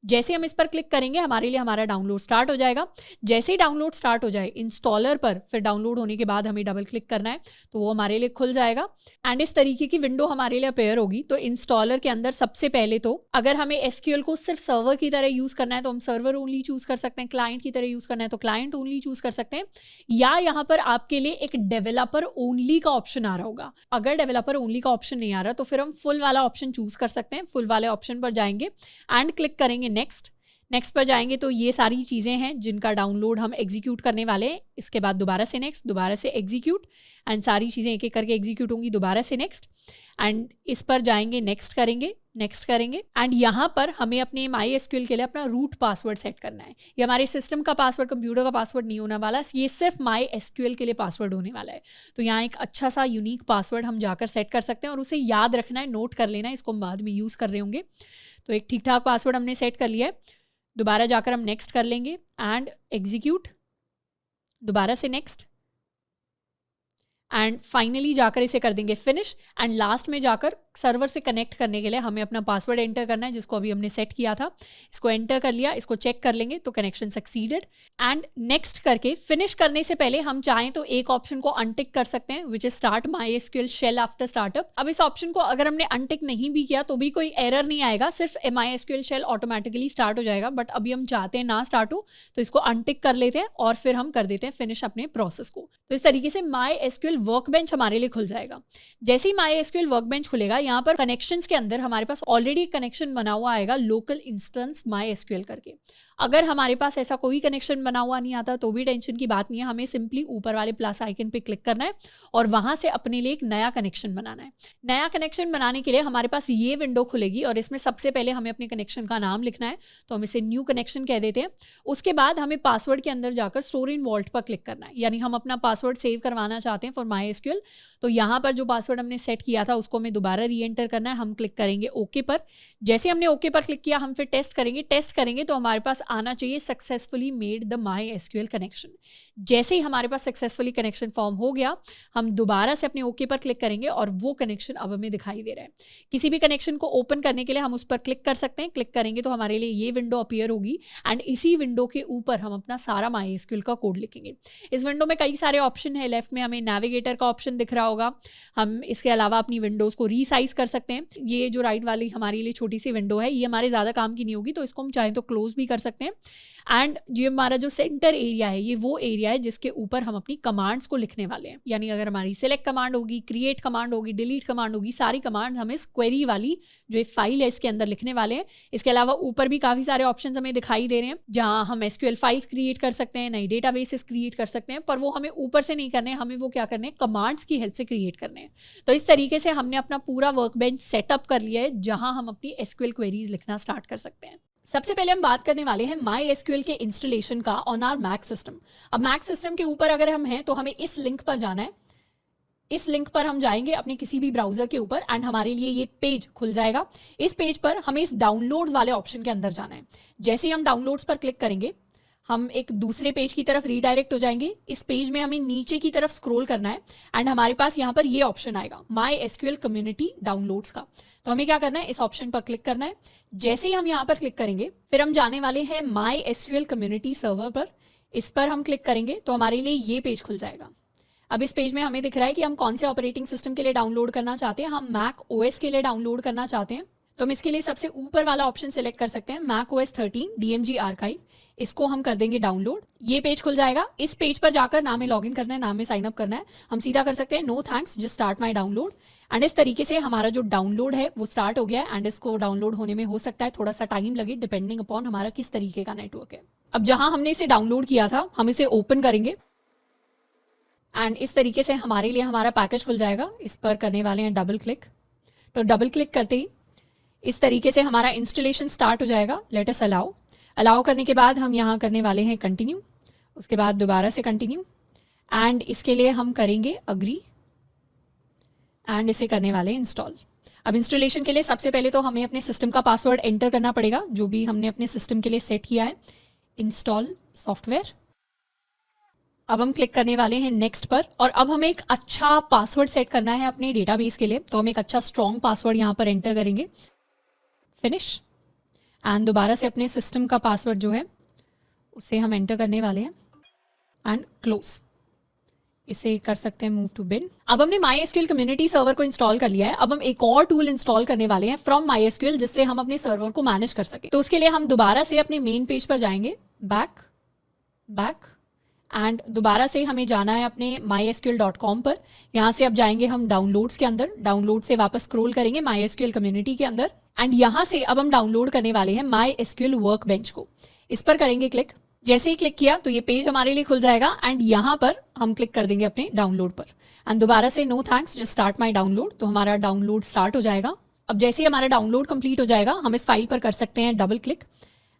जैसे हम इस पर क्लिक करेंगे हमारे लिए हमारा डाउनलोड स्टार्ट हो जाएगा। जैसे ही डाउनलोड स्टार्ट हो जाए इंस्टॉलर पर, फिर डाउनलोड होने के बाद हमें डबल क्लिक करना है तो वो हमारे लिए खुल जाएगा एंड इस तरीके की विंडो हमारे लिए अपेयर होगी। तो इंस्टॉलर के अंदर सबसे पहले तो अगर हमें SQL को सिर्फ सर्वर की तरह यूज़ करना है तो हम सर्वर ओनली चूज़ कर सकते हैं, क्लाइंट की तरह यूज़ करना है तो क्लाइंट ओनली चूज़ कर सकते हैं, या यहाँ पर आपके लिए एक डेवलपर ओनली का ऑप्शन आ रहा होगा। अगर डेवलपर ओनली का ऑप्शन नहीं आ रहा तो फिर हम फुल वाला ऑप्शन चूज़ कर सकते हैं। फुल वाले ऑप्शन पर जाएंगे एंड क्लिक करेंगे नेक्स्ट। नेक्स्ट पर जाएंगे तो ये सारी चीज़ें हैं जिनका डाउनलोड हम एग्जीक्यूट करने वाले हैं। इसके बाद दोबारा से नेक्स्ट, दोबारा से एग्जीक्यूट एंड सारी चीज़ें एक एक करके एग्जीक्यूट होंगी, दोबारा से नेक्स्ट एंड इस पर जाएंगे, नेक्स्ट करेंगे, नेक्स्ट करेंगे एंड यहाँ पर हमें अपने MySQL के लिए अपना रूट पासवर्ड सेट करना है। ये हमारे सिस्टम का पासवर्ड, कंप्यूटर का पासवर्ड नहीं होने वाला, ये सिर्फ MySQL के लिए पासवर्ड होने वाला है। तो यहाँ एक अच्छा सा यूनिक पासवर्ड हम जाकर सेट कर सकते हैं और उसे याद रखना है, नोट कर लेना है, इसको हम बाद में यूज़ कर रहे होंगे। तो एक ठीक ठाक पासवर्ड हमने सेट कर लिया है। दोबारा जाकर हम नेक्स्ट कर लेंगे एंड एग्जीक्यूट, दोबारा से नेक्स्ट एंड फाइनली जाकर इसे कर देंगे फिनिश एंड लास्ट में जाकर सर्वर से कनेक्ट करने के लिए हमें अपना पासवर्ड एंटर करना है जिसको अभी हमने सेट किया था। इसको एंटर कर लिया, इसको चेक कर लेंगे तो कनेक्शन सक्सीडेड एंड नेक्स्ट करके फिनिश करने से पहले हम चाहें तो एक ऑप्शन को अनटिक कर सकते हैं which is start MySQL shell after startup. अब इस ऑप्शन को अगर हमने अनटिक नहीं भी किया तो भी कोई एरर नहीं आएगा, सिर्फ MySQL शेल ऑटोमेटिकली स्टार्ट हो जाएगा। बट अभी हम चाहते हैं ना स्टार्ट हो तो इसको अनटिक कर लेते हैं और फिर हम कर देते हैं फिनिश अपने प्रोसेस को। तो इस तरीके से MySQL वर्कबेंच हमारे लिए खुल जाएगा। जैसे ही MySQL वर्कबेंच खुलेगा, यहाँ पर कनेक्शंस के अंदर हमारे पास ऑलरेडी कनेक्शन बना हुआ आएगा लोकल इंस्टेंस MySQL करके। अगर हमारे पास ऐसा कोई कनेक्शन बना हुआ नहीं आता तो भी टेंशन की बात नहीं है, हमें सिंपली ऊपर वाले प्लस आइकन पे क्लिक करना है और वहां से अपने लिए एक नया कनेक्शन बनाना है। नया कनेक्शन बनाने के लिए हमारे पास ये विंडो खुलेगी और इसमें सबसे पहले हमें अपने कनेक्शन का नाम लिखना है, तो हम इसे न्यू कनेक्शन कह देते हैं। उसके बाद हमें पासवर्ड के अंदर जाकर स्टोर इन वॉल्ट पर क्लिक करना है, यानी हम अपना पासवर्ड सेव करवाना चाहते हैं फॉर फॉर MySQL। तो यहाँ पर जो पासवर्ड हमने सेट किया था उसको हमें दोबारा री एंटर करना है। हम क्लिक करेंगे ओके पर। जैसे हमने ओके पर क्लिक किया हम फिर टेस्ट करेंगे तो हमारे पास आना चाहिए successfully made the MySQL connection. जैसे ही हमारे पास सक्सेसफुली कनेक्शन फॉर्म हो गया हम दोबारा से अपने ओके पर क्लिक करेंगे और वो कनेक्शन अब हमें दिखाई दे रहा है। किसी भी कनेक्शन को ओपन करने के लिए हम उस पर क्लिक कर सकते हैं। क्लिक करेंगे तो हमारे लिए ये विंडो अपीयर होगी एंड इसी विंडो के ऊपर हम अपना सारा MySQL का कोड लिखेंगे। इस विंडो में कई सारे ऑप्शन है। लेफ्ट में हमें नेविगेटर का ऑप्शन दिख रहा होगा। हम इसके अलावा अपनी विंडोज को रीसाइज कर सकते हैं। ये जो राइट वाली हमारे लिए छोटी सी विंडो है ये हमारे ज़्यादा काम की नहीं होगी, तो इसको हम चाहें तो क्लोज भी कर सकते हैं। एंड ये हमारा जो सेंटर एरिया है ये वो एरिया है जिसके ऊपर हम अपनी कमांड्स को लिखने वाले हैं। यानी अगर हमारी सिलेक्ट कमांड होगी, क्रिएट कमांड होगी, डिलीट कमांड होगी, सारी कमांड हम इस क्वेरी वाली जो फाइल है इसके अंदर लिखने वाले हैं। इसके अलावा ऊपर भी काफ़ी सारे ऑप्शन हमें दिखाई दे रहे हैं जहाँ हम SQL फाइल्स क्रिएट कर सकते हैं, नई डेटाबेसेस क्रिएट कर सकते हैं, पर वो हमें ऊपर से नहीं करने, हमें वो क्या करने हैं, कमांड्स की हेल्प से क्रिएट करने हैं। तो इस तरीके से हमने अपना पूरा वर्कबेंच सेटअप कर लिया है जहाँ हम अपनी SQL क्वेरीज लिखना स्टार्ट कर सकते हैं। सबसे पहले हम बात करने वाले हैं MySQL के इंस्टॉलेशन का ऑन आवर मैक सिस्टम। अब मैक सिस्टम के ऊपर अगर हम हैं तो हमें इस लिंक पर जाना है। इस लिंक पर हम जाएंगे अपने किसी भी ब्राउजर के ऊपर एंड हमारे लिए ये पेज खुल जाएगा। इस पेज पर हमें इस डाउनलोड्स वाले ऑप्शन के अंदर जाना है। जैसे ही हम डाउनलोड्स पर क्लिक करेंगे हम एक दूसरे पेज की तरफ रीडायरेक्ट हो जाएंगे। इस पेज में हमें नीचे की तरफ स्क्रॉल करना है एंड हमारे पास यहाँ पर ये ऑप्शन आएगा MySQL कम्युनिटी डाउनलोड्स का। तो हमें क्या करना है, इस ऑप्शन पर क्लिक करना है। जैसे ही हम यहाँ पर क्लिक करेंगे फिर हम जाने वाले हैं MySQL कम्युनिटी सर्वर पर। इस पर हम क्लिक करेंगे तो हमारे लिए ये पेज खुल जाएगा। अब इस पेज में हमें दिख रहा है कि हम कौन से ऑपरेटिंग सिस्टम के लिए डाउनलोड करना चाहते हैं। हम मैक OS के लिए डाउनलोड करना चाहते हैं तो हम इसके लिए सबसे ऊपर वाला ऑप्शन सेलेक्ट कर सकते हैं मैक OS 13 DMG आर्काइव। इसको हम कर देंगे डाउनलोड। ये पेज खुल जाएगा। इस पेज पर जाकर ना में लॉगिन करना है ना में साइन अप करना है। हम सीधा कर सकते हैं no thanks just start my download and इस तरीके से हमारा जो डाउनलोड है वो स्टार्ट हो गया है। एंड इसको डाउनलोड होने में हो सकता है थोड़ा सा टाइम लगे डिपेंडिंग अपॉन हमारा किस तरीके का नेटवर्क है। अब जहां हमने इसे डाउनलोड किया था हम इसे ओपन करेंगे एंड इस तरीके से हमारे लिए हमारा पैकेज खुल जाएगा। इस पर करने वाले हैं डबल क्लिक। तो डबल क्लिक करते ही इस तरीके से हमारा इंस्टॉलेशन स्टार्ट हो जाएगा। लेट अस अलाउ करने के बाद हम यहाँ करने वाले हैं कंटिन्यू। उसके बाद दोबारा से कंटिन्यू एंड इसके लिए हम करेंगे अग्री एंड इसे करने वाले हैं इंस्टॉल। अब इंस्टॉलेशन के लिए सबसे पहले तो हमें अपने सिस्टम का पासवर्ड एंटर करना पड़ेगा जो भी हमने अपने सिस्टम के लिए सेट किया है। Install software. अब हम क्लिक करने वाले हैं नेक्स्ट पर और अब हमें एक अच्छा पासवर्ड सेट करना है अपने डेटाबेस के लिए। तो हम एक अच्छा स्ट्रॉन्ग पासवर्ड यहाँ पर एंटर करेंगे। फिनिश एंड दोबारा से अपने सिस्टम का पासवर्ड जो है उसे हम एंटर करने वाले हैं एंड क्लोज। इसे कर सकते हैं मूव टू बिन। अब हमने MySQL कम्युनिटी सर्वर को इंस्टॉल कर लिया है। अब हम एक और टूल इंस्टॉल करने वाले हैं फ्रॉम MySQL जिससे हम अपने सर्वर को मैनेज कर सके। तो उसके लिए हम दोबारा से अपने मेन पेज पर जाएंगे, बैक एंड दोबारा से हमें जाना है अपने mysql.com पर। यहाँ से अब जाएंगे हम डाउनलोड्स के अंदर। डाउनलोड से वापस स्क्रॉल करेंगे MySQL कम्युनिटी के अंदर एंड यहाँ से अब हम डाउनलोड करने वाले हैं MySQL वर्कबेंच को। इस पर करेंगे क्लिक। जैसे ही क्लिक किया तो ये पेज हमारे लिए खुल जाएगा एंड यहाँ पर हम क्लिक कर देंगे अपने डाउनलोड पर एंड दोबारा से no thanks just start my download. तो हमारा डाउनलोड स्टार्ट हो जाएगा। अब जैसे ही हमारा डाउनलोड कंप्लीट हो जाएगा हम इस फाइल पर कर सकते हैं डबल क्लिक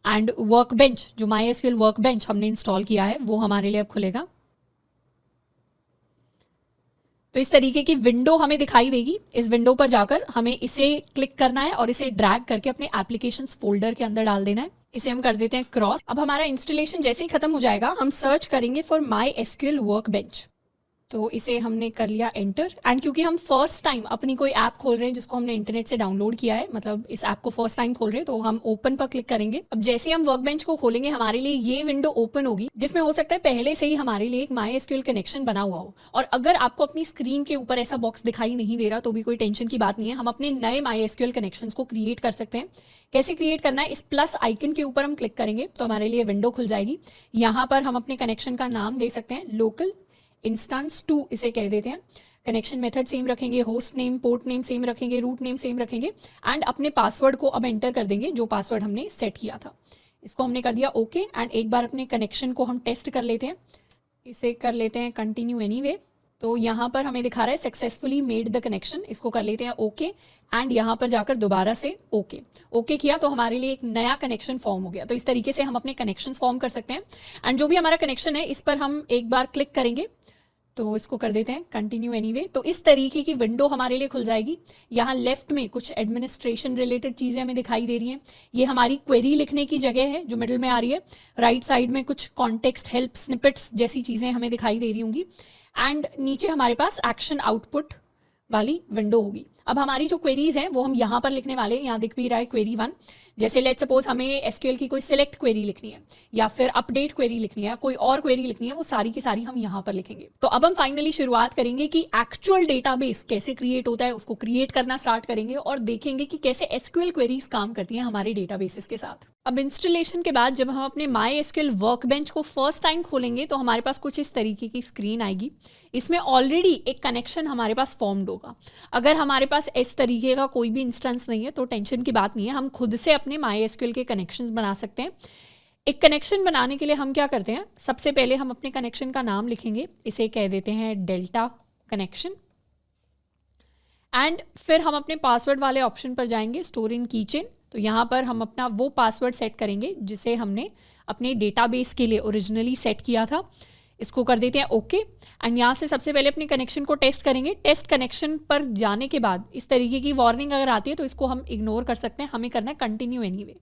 एंड वर्कबेंच जो MySQL वर्कबेंच हमने इंस्टॉल किया है वो हमारे लिए अब खुलेगा। तो इस तरीके की विंडो हमें दिखाई देगी। इस विंडो पर जाकर हमें इसे क्लिक करना है और इसे ड्रैग करके अपने एप्लीकेशंस फोल्डर के अंदर डाल देना है। इसे हम कर देते हैं क्रॉस। अब हमारा इंस्टॉलेशन जैसे ही खत्म हो जाएगा हम सर्च करेंगे फॉर MySQL वर्कबेंच। तो इसे हमने कर लिया एंटर एंड क्योंकि हम फर्स्ट टाइम अपनी कोई ऐप खोल रहे हैं जिसको हमने इंटरनेट से डाउनलोड किया है, मतलब इस ऐप को फर्स्ट टाइम खोल रहे हैं, तो हम ओपन पर क्लिक करेंगे। अब जैसे हम वर्कबेंच को खोलेंगे हमारे लिए ये विंडो ओपन होगी जिसमें हो सकता है पहले से ही हमारे लिए एक MySQL कनेक्शन बना हुआ हो। और अगर आपको अपनी स्क्रीन के ऊपर ऐसा बॉक्स दिखाई नहीं दे रहा तो भी कोई टेंशन की बात नहीं है। हम अपने नए MySQL कनेक्शंस को क्रिएट कर सकते हैं। कैसे क्रिएट करना है, इस प्लस आइकन के ऊपर हम क्लिक करेंगे तो हमारे लिए विंडो खुल जाएगी। यहाँ पर हम अपने कनेक्शन का नाम दे सकते हैं लोकल इंस्टेंस 2 इसे कह देते हैं। कनेक्शन मेथड सेम रखेंगे, host name port name same रखेंगे, रूट नेम सेम रखेंगे एंड अपने पासवर्ड को अब एंटर कर देंगे जो पासवर्ड हमने सेट किया था। इसको हमने कर दिया ओके एंड एक बार अपने कनेक्शन को हम टेस्ट कर लेते हैं। इसे कर लेते हैं कंटिन्यू एनीवे। तो यहाँ पर हमें दिखा रहा है सक्सेसफुली मेड द कनेक्शन। इसको कर लेते हैं ओके एंड यहाँ पर जाकर दोबारा से ओके किया तो हमारे लिए एक नया कनेक्शन फॉर्म हो गया। तो इस तरीके से हम अपने कनेक्शंस फॉर्म कर सकते हैं एंड जो भी हमारा कनेक्शन है इस पर हम एक बार क्लिक करेंगे तो इसको कर देते हैं कंटिन्यू एनीवे। तो इस तरीके की विंडो हमारे लिए खुल जाएगी। यहाँ लेफ्ट में कुछ एडमिनिस्ट्रेशन रिलेटेड चीज़ें हमें दिखाई दे रही हैं। ये हमारी क्वेरी लिखने की जगह है जो मिडिल में आ रही है। राइट साइड में कुछ कॉन्टेक्स्ट, हेल्प, स्निपेट्स जैसी चीज़ें हमें दिखाई दे रही होंगी। एंड नीचे हमारे पास एक्शन आउटपुट वाली विंडो होगी। अब हमारी जो क्वेरीज हैं वो हम यहाँ पर लिखने वाले हैं। यहाँ दिख भी रहा है क्वेरी 1। जैसे लेट्स सपोज हमें एसक्यूएल की कोई सिलेक्ट क्वेरी लिखनी है या फिर अपडेट क्वेरी लिखनी है, कोई और क्वेरी लिखनी है, वो सारी की सारी हम यहाँ पर लिखेंगे। तो अब हम फाइनली शुरुआत करेंगे कि एक्चुअल डेटाबेस कैसे क्रिएट होता है, उसको क्रिएट करना स्टार्ट करेंगे और देखेंगे कि कैसे एसक्यूएल क्वेरीज काम करती हैं हमारे डेटाबेसेस के साथ। अब इंस्टॉलेशन के बाद जब हम अपने माई एसक्यूएल वर्कबेंच को फर्स्ट टाइम खोलेंगे तो हमारे पास कुछ इस तरीके की स्क्रीन आएगी। इसमें ऑलरेडी एक कनेक्शन हमारे पास फॉर्म्ड होगा। अगर हमारे पास इस तरीके का कोई भी इंस्टेंस नहीं है तो टेंशन की बात नहीं है, हम खुद से अपने माई एसक्यूएल के कनेक्शंस बना सकते हैं। एक कनेक्शन बनाने के लिए हम क्या करते हैं, सबसे पहले हम अपने कनेक्शन का नाम लिखेंगे, इसे कह देते हैं डेल्टा कनेक्शन। एंड फिर हम अपने पासवर्ड वाले ऑप्शन पर जाएंगे, स्टोर इन कीचेन। तो यहाँ पर हम अपना वो पासवर्ड सेट करेंगे जिसे हमने अपने डेटाबेस के लिए ओरिजिनली सेट किया था। इसको कर देते हैं ओके। एंड यहाँ से सबसे पहले अपने कनेक्शन को टेस्ट करेंगे। टेस्ट कनेक्शन पर जाने के बाद इस तरीके की वार्निंग अगर आती है तो इसको हम इग्नोर कर सकते हैं। हमें करना है कंटिन्यू एनीवे।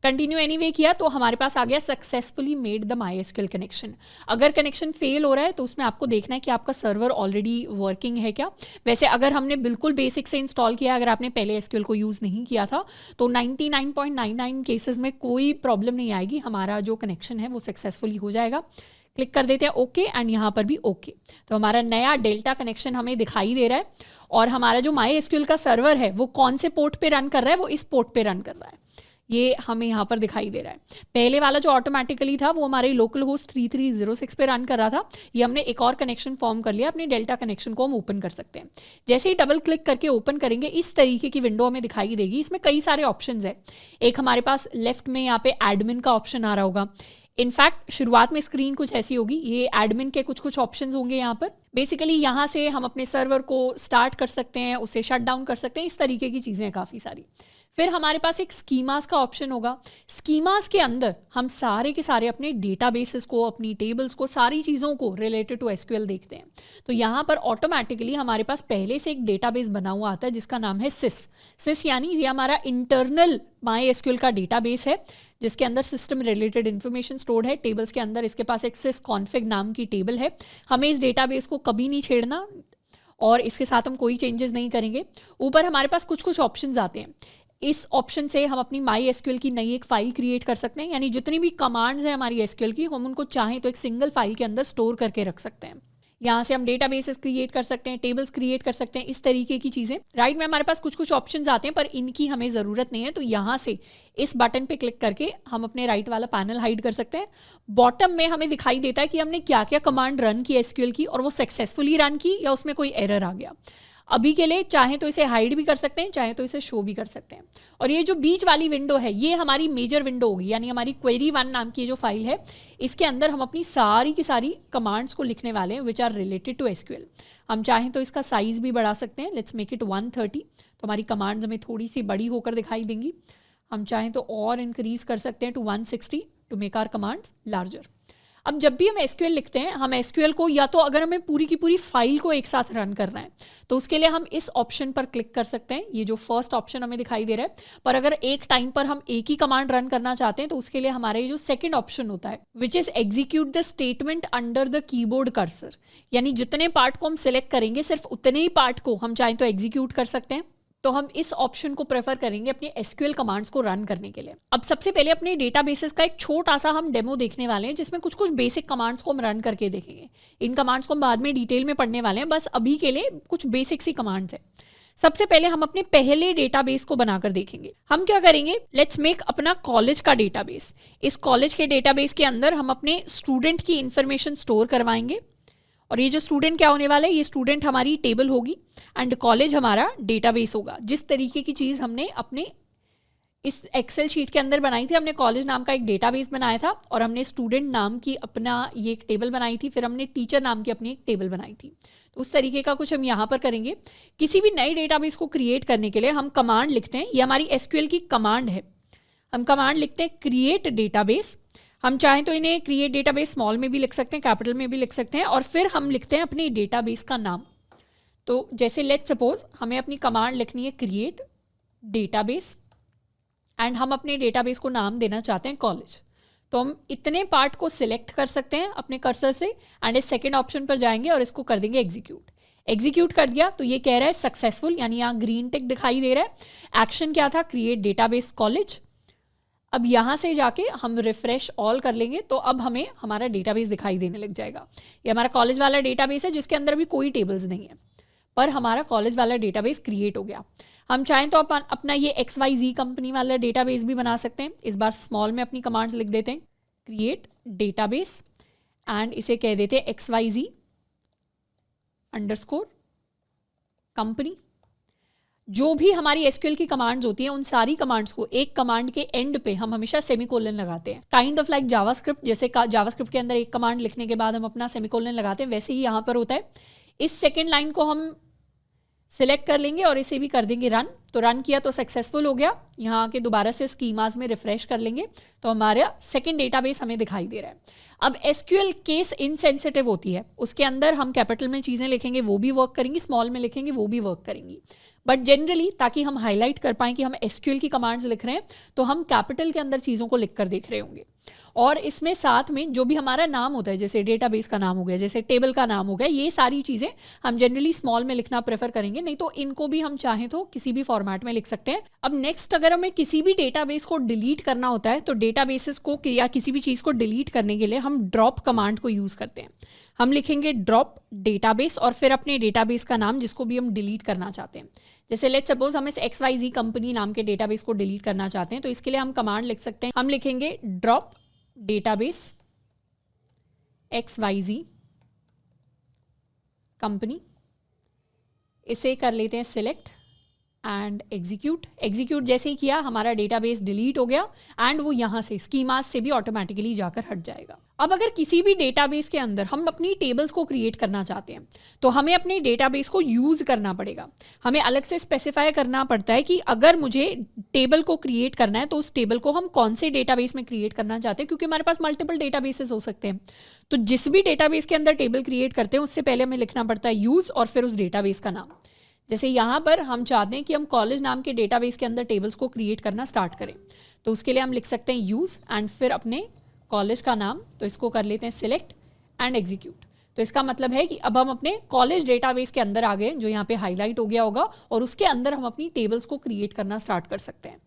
कंटिन्यू एनीवे किया तो हमारे पास आ गया successfully made the my SQL connection. अगर कनेक्शन फेल हो रहा है तो उसमें आपको देखना है कि आपका सर्वर ऑलरेडी वर्किंग है क्या। वैसे अगर हमने बिल्कुल बेसिक से इंस्टॉल किया, अगर आपने पहले एसक्यूएल को यूज़ नहीं किया था तो 99.99 केसेस में कोई प्रॉब्लम नहीं आएगी, हमारा जो कनेक्शन है वो सक्सेसफुली हो जाएगा। क्लिक कर देते हैं ओके एंड यहाँ पर भी ओके। तो हमारा नया डेल्टा कनेक्शन हमें दिखाई दे रहा है और हमारा जो माई एसक्यूएल का सर्वर है वो कौन से पोर्ट पे रन कर रहा है, वो इस पोर्ट पे रन कर रहा है, ये हमें यहाँ पर दिखाई दे रहा है। पहले वाला जो ऑटोमेटिकली था वो हमारे लोकल होस्ट 3306 पे रन कर रहा था। ये हमने एक और कनेक्शन फॉर्म कर लिया, अपने डेल्टा कनेक्शन को हम ओपन कर सकते हैं। जैसे ही डबल क्लिक करके ओपन करेंगे इस तरीके की विंडो हमें दिखाई देगी। इसमें कई सारे ऑप्शंस है। एक हमारे पास लेफ्ट में यहाँ पे एडमिन का ऑप्शन आ रहा होगा। इनफैक्ट शुरुआत में स्क्रीन कुछ ऐसी होगी, ये एडमिन के कुछ कुछ ऑप्शंस होंगे यहाँ पर। बेसिकली यहाँ से हम अपने सर्वर को स्टार्ट कर सकते हैं, उसे शट डाउन कर सकते हैं, इस तरीके की चीज़ें हैं काफ़ी सारी। फिर हमारे पास एक स्कीमास का ऑप्शन होगा। स्कीमास के अंदर हम सारे के सारे अपने डेटाबेसेस को, अपनी टेबल्स को, सारी चीज़ों को रिलेटेड टू एसक्यूएल देखते हैं। तो यहाँ पर ऑटोमेटिकली हमारे पास पहले से एक डेटाबेस बना हुआ आता है जिसका नाम है सिस यानी ये हमारा इंटरनल माई एसक्यूएल का डेटाबेस है जिसके अंदर सिस्टम रिलेटेड इन्फॉर्मेशन स्टोर्ड है। टेबल्स के अंदर इसके पास एक सिस कॉन्फिग नाम की टेबल है। हमें इस डेटाबेस को कभी नहीं छेड़ना और इसके साथ हम कोई चेंजेस नहीं करेंगे। ऊपर हमारे पास कुछ कुछ ऑप्शंस आते हैं। इस ऑप्शन से हम अपनी माई एसक्यूएल की नई एक फाइल क्रिएट कर सकते हैं, यानी जितनी भी कमांड्स हैं हमारी एसक्यूएल की हम उनको चाहें तो एक सिंगल फाइल के अंदर स्टोर करके रख सकते हैं। यहाँ से हम डेटाबेसेस क्रिएट कर सकते हैं, टेबल्स क्रिएट कर सकते हैं, इस तरीके की चीज़ें। राइट में हमारे पास कुछ कुछ ऑप्शंस आते हैं पर इनकी हमें ज़रूरत नहीं है। तो यहाँ से इस बटन पे क्लिक करके हम अपने राइट वाला पैनल हाइड कर सकते हैं। बॉटम में हमें दिखाई देता है कि हमने क्या क्या कमांड रन की एसक्यूएल की और वो सक्सेसफुली रन की या उसमें कोई एरर आ गया। अभी के लिए चाहे तो इसे हाइड भी कर सकते हैं, चाहे तो इसे शो भी कर सकते हैं। और ये जो बीच वाली विंडो है ये हमारी मेजर विंडो होगी, यानी हमारी क्वेरी 1 नाम की जो फाइल है इसके अंदर हम अपनी सारी की सारी कमांड्स को लिखने वाले हैं which are related to SQL. हम चाहें तो इसका साइज भी बढ़ा सकते हैं। Let's make it 130। तो हमारी कमांड्स हमें थोड़ी सी बड़ी होकर दिखाई देंगी। हम चाहें तो और इंक्रीज कर सकते हैं to 160 to make our commands larger. अब जब भी हम एसक्यूएल लिखते हैं हम एसक्यूएल को या तो अगर हमें पूरी की पूरी फाइल को एक साथ रन करना है तो उसके लिए हम इस ऑप्शन पर क्लिक कर सकते हैं, ये जो फर्स्ट ऑप्शन हमें दिखाई दे रहा है। पर अगर एक टाइम पर हम एक ही कमांड रन करना चाहते हैं तो उसके लिए हमारा ये जो सेकंड ऑप्शन होता है which is execute the statement under the keyboard cursor, यानी जितने पार्ट को हम सिलेक्ट करेंगे सिर्फ उतने ही पार्ट को हम चाहें तो एग्जीक्यूट कर सकते हैं। तो हम इस ऑप्शन को प्रेफर करेंगे अपने एसक्यूएल कमांड्स को रन करने के लिए। अब सबसे पहले अपने डेटाबेसेस का एक छोटा सा हम डेमो देखने वाले हैं जिसमें कुछ कुछ बेसिक कमांड्स को हम रन करके देखेंगे। इन कमांड्स को हम बाद में डिटेल में पढ़ने वाले हैं, बस अभी के लिए कुछ बेसिक सी कमांड्स हैं। सबसे पहले हम अपने पहले डेटाबेस को बनाकर देखेंगे। हम क्या करेंगे, लेट्स मेक अपना कॉलेज का डेटाबेस। इस कॉलेज के डेटाबेस के अंदर हम अपने स्टूडेंट की इंफॉर्मेशन स्टोर करवाएंगे और ये जो स्टूडेंट क्या होने वाला है, ये स्टूडेंट हमारी टेबल होगी एंड कॉलेज हमारा डेटाबेस होगा। जिस तरीके की चीज़ हमने अपने इस एक्सेल शीट के अंदर बनाई थी, हमने कॉलेज नाम का एक डेटाबेस बनाया था और हमने स्टूडेंट नाम की अपना ये एक टेबल बनाई थी, फिर हमने टीचर नाम की अपनी एक टेबल बनाई थी। तो उस तरीके का कुछ हम यहाँ पर करेंगे। किसी भी नए डेटाबेस को क्रिएट करने के लिए हम कमांड लिखते हैं, ये हमारी एसक्यूएल की कमांड है। हम कमांड लिखते हैं क्रिएट डेटाबेस। हम चाहें तो इन्हें क्रिएट डेटाबेस स्मॉल में भी लिख सकते हैं, कैपिटल में भी लिख सकते हैं, और फिर हम लिखते हैं अपने डेटाबेस का नाम। तो जैसे लेट्स सपोज हमें अपनी कमांड लिखनी है क्रिएट डेटाबेस एंड हम अपने डेटाबेस को नाम देना चाहते हैं कॉलेज। तो हम इतने पार्ट को सिलेक्ट कर सकते हैं अपने कर्सर से एंड इस सेकेंड ऑप्शन पर जाएंगे और इसको कर देंगे एग्जीक्यूट। एग्जीक्यूट कर दिया तो ये कह रहा है सक्सेसफुल, यानी यहाँ ग्रीन टिक दिखाई दे रहा है। एक्शन क्या था? Create database college. अब यहाँ से जाके हम रिफ्रेश ऑल कर लेंगे तो अब हमें हमारा डेटाबेस दिखाई देने लग जाएगा। ये हमारा कॉलेज वाला डेटाबेस है जिसके अंदर भी कोई टेबल्स नहीं है, पर हमारा कॉलेज वाला डेटाबेस क्रिएट हो गया। हम चाहें तो अपना ये XYZ कंपनी वाला डेटाबेस भी बना सकते हैं। इस बार स्मॉल में अपनी कमांड्स लिख देते हैं, क्रिएट डेटाबेस एंड इसे कह देते हैं XYZ _ कंपनी। जो भी हमारी SQL की कमांड्स होती हैं उन सारी कमांड्स को एक कमांड के एंड पे हम हमेशा सेमीकोलन लगाते हैं, काइंड ऑफ लाइक जावास्क्रिप्ट। जैसे जावास्क्रिप्ट के अंदर एक कमांड लिखने के बाद हम अपना सेमीकोलन लगाते हैं, वैसे ही यहाँ पर होता है। इस सेकेंड लाइन को हम सिलेक्ट कर लेंगे और इसे भी कर देंगे रन। तो रन किया तो सक्सेसफुल हो गया। यहाँ आके दोबारा से स्कीमाज में रिफ्रेश कर लेंगे तो हमारा सेकंड डेटाबेस हमें दिखाई दे रहा है। अब SQL केस इनसेंसिटिव होती है, उसके अंदर हम कैपिटल में चीज़ें लिखेंगे वो भी वर्क करेंगी, स्मॉल में लिखेंगे वो भी वर्क करेंगी, बट जनरली ताकि हम हाईलाइट कर पाएँ कि हम SQL की कमांड्स लिख रहे हैं तो हम कैपिटल के अंदर चीज़ों को लिख कर देख रहे होंगे। और इसमें साथ में जो भी हमारा नाम होता है, जैसे डेटाबेस का नाम हो गया, जैसे टेबल का नाम हो गया, ये सारी चीज़ें हम जनरली स्मॉल में लिखना प्रेफर करेंगे, नहीं तो इनको भी हम चाहें तो किसी भी फॉर्मेट में लिख सकते हैं। अब नेक्स्ट, अगर हमें किसी भी डेटाबेस को डिलीट करना होता है तो डेटाबेसेस को या किसी भी चीज़ को डिलीट करने के लिए हम ड्रॉप कमांड को यूज़ करते हैं। हम लिखेंगे ड्रॉप डेटाबेस और फिर अपने डेटाबेस का नाम जिसको भी हम डिलीट करना चाहते हैं। जैसे लेट्स सपोज हम इस XYZ कंपनी नाम के डेटाबेस को डिलीट करना चाहते हैं तो इसके लिए हम कमांड लिख सकते हैं, हम लिखेंगे ड्रॉप डेटाबेस XYZ कंपनी। इसे कर लेते हैं सिलेक्ट एंड एग्जीक्यूट। एग्जीक्यूट जैसे ही किया हमारा डेटाबेस डिलीट हो गया एंड वो यहाँ से स्कीमास से भी ऑटोमेटिकली जाकर हट जाएगा। अब अगर किसी भी डेटाबेस के अंदर हम अपनी टेबल्स को क्रिएट करना चाहते हैं तो हमें अपने डेटाबेस को यूज़ करना पड़ेगा। हमें अलग से स्पेसिफाई करना पड़ता है कि अगर मुझे टेबल को क्रिएट करना है तो उस टेबल को हम कौन से डेटाबेस में क्रिएट करना चाहते हैं, क्योंकि हमारे पास मल्टीपल डेटाबेसेस हो सकते हैं। तो जिस भी डेटाबेस के अंदर टेबल क्रिएट करते हैं उससे पहले हमें लिखना पड़ता है यूज़ और फिर उस डेटाबेस का नाम। जैसे यहाँ पर हम चाहते हैं कि हम कॉलेज नाम के डेटाबेस के अंदर टेबल्स को क्रिएट करना स्टार्ट करें, तो उसके लिए हम लिख सकते हैं यूज़ एंड फिर अपने कॉलेज का नाम। तो इसको कर लेते हैं सिलेक्ट एंड एग्जीक्यूट। तो इसका मतलब है कि अब हम अपने कॉलेज डेटाबेस के अंदर आ गए, जो यहाँ पे हाईलाइट हो गया होगा, और उसके अंदर हम अपनी टेबल्स को क्रिएट करना स्टार्ट कर सकते हैं।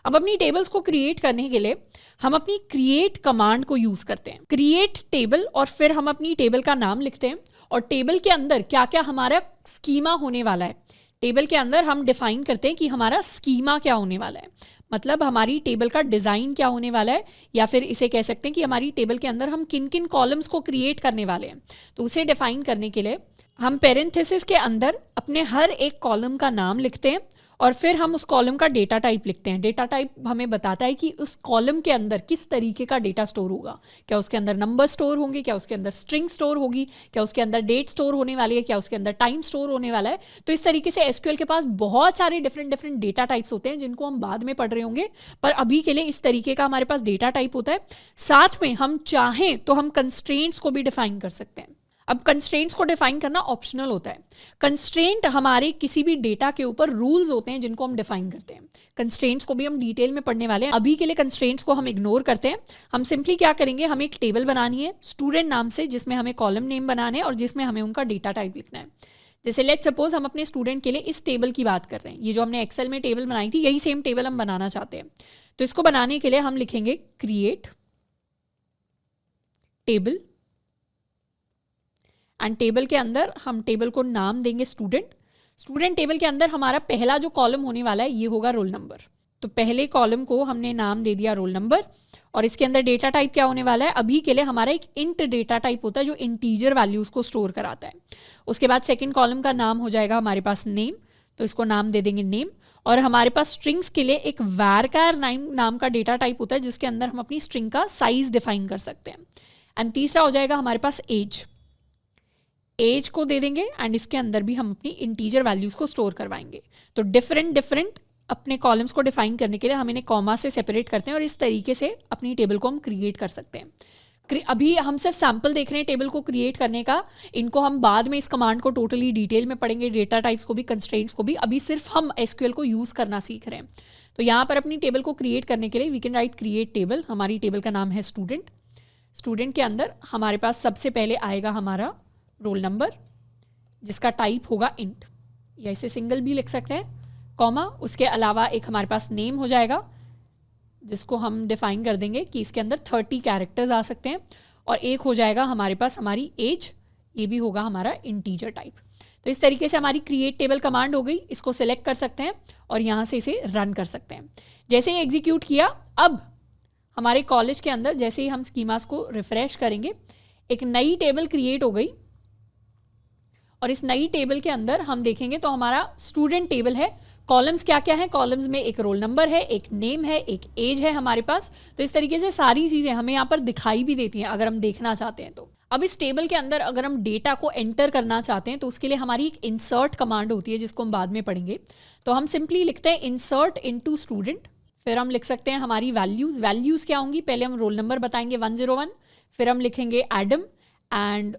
अब अपनी टेबल्स को क्रिएट करने के लिए हम अपनी क्रिएट कमांड को यूज़ करते हैं, क्रिएट टेबल, और फिर हम अपनी टेबल का नाम लिखते हैं और टेबल के अंदर क्या क्या हमारा स्कीमा होने वाला है, टेबल के अंदर हम डिफाइन करते हैं कि हमारा स्कीमा क्या होने वाला है, मतलब हमारी टेबल का डिज़ाइन क्या होने वाला है, या फिर इसे कह सकते हैं कि हमारी टेबल के अंदर हम किन किन कॉलम्स को क्रिएट करने वाले हैं। तो उसे डिफाइन करने के लिए हम पेरेंथेसिस के अंदर अपने हर एक कॉलम का नाम लिखते हैं और फिर हम उस कॉलम का डेटा टाइप लिखते हैं। डेटा टाइप हमें बताता है कि उस कॉलम के अंदर किस तरीके का डेटा स्टोर होगा, क्या उसके अंदर नंबर स्टोर होंगे, क्या उसके अंदर स्ट्रिंग स्टोर होगी, क्या उसके अंदर डेट स्टोर होने वाली है, क्या उसके अंदर टाइम स्टोर होने वाला है। तो इस तरीके से SQL के पास बहुत सारे डिफरेंट डेटा टाइप्स होते हैं जिनको हम बाद में पढ़ रहे होंगे, पर अभी के लिए इस तरीके का हमारे पास डेटा टाइप होता है। साथ में हम चाहें तो हम कंस्ट्रेंट्स को भी डिफाइन कर सकते हैं। अब कंस्ट्रेंट्स को डिफाइन करना ऑप्शनल होता है। कंस्ट्रेंट हमारे किसी भी डेटा के ऊपर रूल्स होते हैं जिनको हम डिफाइन करते हैं। कंस्ट्रेंट्स को भी हम डिटेल में पढ़ने वाले हैं, अभी के लिए कंस्ट्रेंट्स को हम इग्नोर करते हैं। हम सिंपली क्या करेंगे, हमें एक टेबल बनानी है स्टूडेंट नाम से, जिसमें हमें कॉलम नेम बनाने हैं और जिसमें हमें उनका डेटा टाइप लिखना है। जैसे लेट्स सपोज हम अपने स्टूडेंट के लिए इस टेबल की बात कर रहे हैं, ये जो हमने एक्सेल में टेबल बनाई थी यही सेम टेबल हम बनाना चाहते हैं। तो इसको बनाने के लिए हम लिखेंगे क्रिएट टेबल एंड टेबल के अंदर हम टेबल को नाम देंगे स्टूडेंट। स्टूडेंट टेबल के अंदर हमारा पहला जो कॉलम होने वाला है ये होगा रोल नंबर। तो पहले कॉलम को हमने नाम दे दिया रोल नंबर और इसके अंदर डेटा टाइप क्या होने वाला है, अभी के लिए हमारा एक इंट डेटा टाइप होता है जो इंटीजर वैल्यूज को स्टोर कराता है। उसके बाद सेकंड कॉलम का नाम हो जाएगा हमारे पास नेम, तो इसको नाम दे देंगे नेम। और हमारे पास स्ट्रिंग्स के लिए एक varchar नाम का डेटा टाइप होता है जिसके अंदर हम अपनी स्ट्रिंग का साइज डिफाइन कर सकते हैं। एंड तीसरा हो जाएगा हमारे पास एज को दे देंगे एंड इसके अंदर भी हम अपनी इंटीजर वैल्यूज को स्टोर करवाएंगे। तो डिफरेंट अपने कॉलम्स को डिफाइन करने के लिए हम इन्हें कॉमा से सेपरेट करते हैं और इस तरीके से अपनी टेबल को हम क्रिएट कर सकते हैं। अभी हम सिर्फ सैम्पल देख रहे हैं टेबल को क्रिएट करने का, इनको हम बाद में इस कमांड को टोटली डिटेल में पढ़ेंगे, डेटा टाइप्स को भी, कंस्ट्रेंट्स को भी। अभी सिर्फ हम एसक्यूएल को यूज़ करना सीख रहे हैं। तो यहाँ पर अपनी टेबल को क्रिएट करने के लिए we can write create table. हमारी टेबल का नाम है स्टूडेंट। स्टूडेंट के अंदर हमारे पास सबसे पहले आएगा हमारा रोल नंबर, जिसका टाइप होगा इंट, या इसे सिंगल भी लिख सकते हैं, कॉमा। उसके अलावा एक हमारे पास नेम हो जाएगा, जिसको हम डिफाइन कर देंगे कि इसके अंदर 30 कैरेक्टर्स आ सकते हैं, और एक हो जाएगा हमारे पास हमारी एज, ये भी होगा हमारा इंटीजर टाइप। तो इस तरीके से हमारी क्रिएट टेबल कमांड हो गई। इसको सिलेक्ट कर सकते हैं और यहाँ से इसे रन कर सकते हैं। जैसे ही एग्जीक्यूट किया, अब हमारे कॉलेज के अंदर जैसे ही हम स्कीमास को रिफ्रेश करेंगे, एक नई टेबल क्रिएट हो गई, और इस नई टेबल के अंदर हम देखेंगे तो हमारा स्टूडेंट टेबल है। कॉलम्स क्या क्या है? कॉलम्स में एक रोल नंबर है, एक नेम है, एक एज है हमारे पास। तो इस तरीके से सारी चीज़ें हमें यहाँ पर दिखाई भी देती हैं अगर हम देखना चाहते हैं तो। अब इस टेबल के अंदर अगर हम डेटा को एंटर करना चाहते हैं तो उसके लिए हमारी एक इंसर्ट कमांड होती है, जिसको हम बाद में पढ़ेंगे। तो हम सिंपली लिखते हैं इंसर्ट इनटू स्टूडेंट, फिर हम लिख सकते हैं हमारी वैल्यूज़। वैल्यूज़ क्या होंगी? पहले हम रोल नंबर बताएंगे 101, फिर हम लिखेंगे एडम, एंड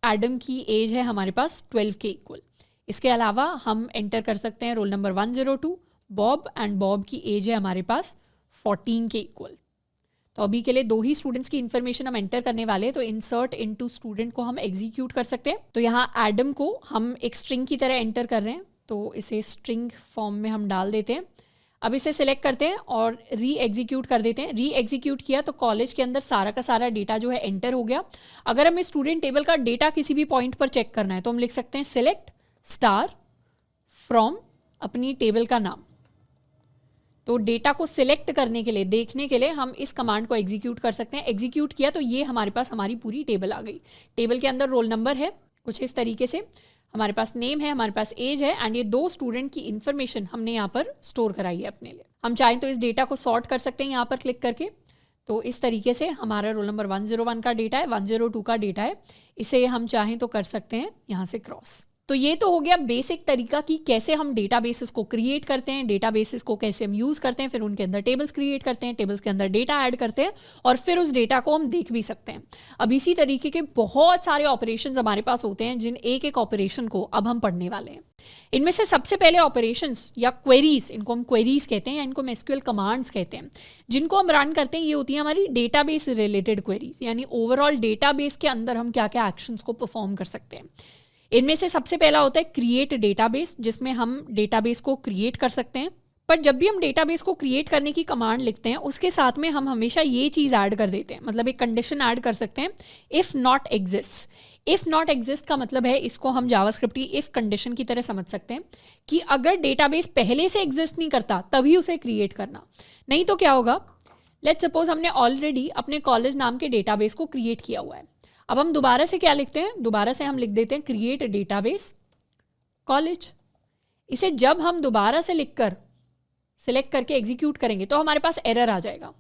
एडम की एज है हमारे पास 12 के इक्वल। इसके अलावा हम एंटर कर सकते हैं roll number 102 Bob, and Bob की एज है हमारे पास 14 के इक्वल। तो अभी के लिए 2 ही स्टूडेंट्स की इन्फॉर्मेशन हम एंटर करने वाले हैं, तो इंसर्ट इनटू स्टूडेंट को हम एग्जीक्यूट कर सकते हैं। तो यहाँ एडम को हम एक स्ट्रिंग की तरह एंटर कर रहे हैं, तो इसे स्ट्रिंग फॉर्म में हम डाल देते हैं। अब इसे सिलेक्ट करते हैं और री एग्जीक्यूट कर देते हैं। री एग्जीक्यूट किया तो कॉलेज के अंदर सारा का सारा डेटा जो है एंटर हो गया। अगर हमें स्टूडेंट टेबल का डेटा किसी भी पॉइंट पर चेक करना है तो हम लिख सकते हैं सिलेक्ट स्टार फ्रॉम अपनी टेबल का नाम। तो डेटा को सिलेक्ट करने के लिए, देखने के लिए हम इस कमांड को एग्जीक्यूट कर सकते हैं। एग्जीक्यूट किया तो ये हमारे पास हमारी पूरी टेबल आ गई। टेबल के अंदर रोल नंबर है कुछ इस तरीके से, हमारे पास नेम है, हमारे पास एज है, एंड ये 2 स्टूडेंट की इन्फॉर्मेशन हमने यहाँ पर स्टोर कराई है अपने लिए। हम चाहें तो इस डेटा को सॉर्ट कर सकते हैं यहाँ पर क्लिक करके। तो इस तरीके से हमारा रोल नंबर 101 का डेटा है, 102 का डेटा है, इसे हम चाहें तो कर सकते हैं यहाँ से क्रॉस। तो ये तो हो गया बेसिक तरीका कि कैसे हम डेटाबेसेस को क्रिएट करते हैं, डेटाबेसेस को कैसे हम यूज़ करते हैं, फिर उनके अंदर टेबल्स क्रिएट करते हैं, टेबल्स के अंदर डेटा ऐड करते हैं, और फिर उस डेटा को हम देख भी सकते हैं। अब इसी तरीके के बहुत सारे ऑपरेशंस हमारे पास होते हैं, जिन एक एक ऑपरेशन को अब हम पढ़ने वाले हैं। इनमें से सबसे पहले ऑपरेशंस या क्वेरीज, इनको हम क्वेरीज कहते हैं या इनको हम एसक्यूएल कमांड्स कहते हैं, जिनको हम रन करते हैं, ये होती है हमारी डेटाबेस रिलेटेड क्वेरीज, यानी ओवरऑल डेटाबेस के अंदर हम क्या क्या एक्शंस को परफॉर्म कर सकते हैं। इनमें से सबसे पहला होता है क्रिएट डेटाबेस, जिसमें हम डेटाबेस को क्रिएट कर सकते हैं। पर जब भी हम डेटाबेस को क्रिएट करने की कमांड लिखते हैं, उसके साथ में हम हमेशा ये चीज़ ऐड कर देते हैं, मतलब एक कंडीशन ऐड कर सकते हैं, if not exist. If not exist का मतलब है, इसको हम जावास्क्रिप्ट की इफ़ कंडीशन की तरह समझ सकते हैं कि अगर डेटाबेस पहले से एग्जिस्ट नहीं करता तभी उसे क्रिएट करना। नहीं तो क्या होगा, लेट्स सपोज हमने ऑलरेडी अपने कॉलेज नाम के डेटाबेस को क्रिएट किया हुआ है। अब हम दोबारा से क्या लिखते हैं, दोबारा से हम लिख देते हैं क्रिएट डेटाबेस कॉलेज। इसे जब हम दोबारा से लिखकर सिलेक्ट करके एग्जीक्यूट करेंगे तो हमारे पास एरर आ जाएगा।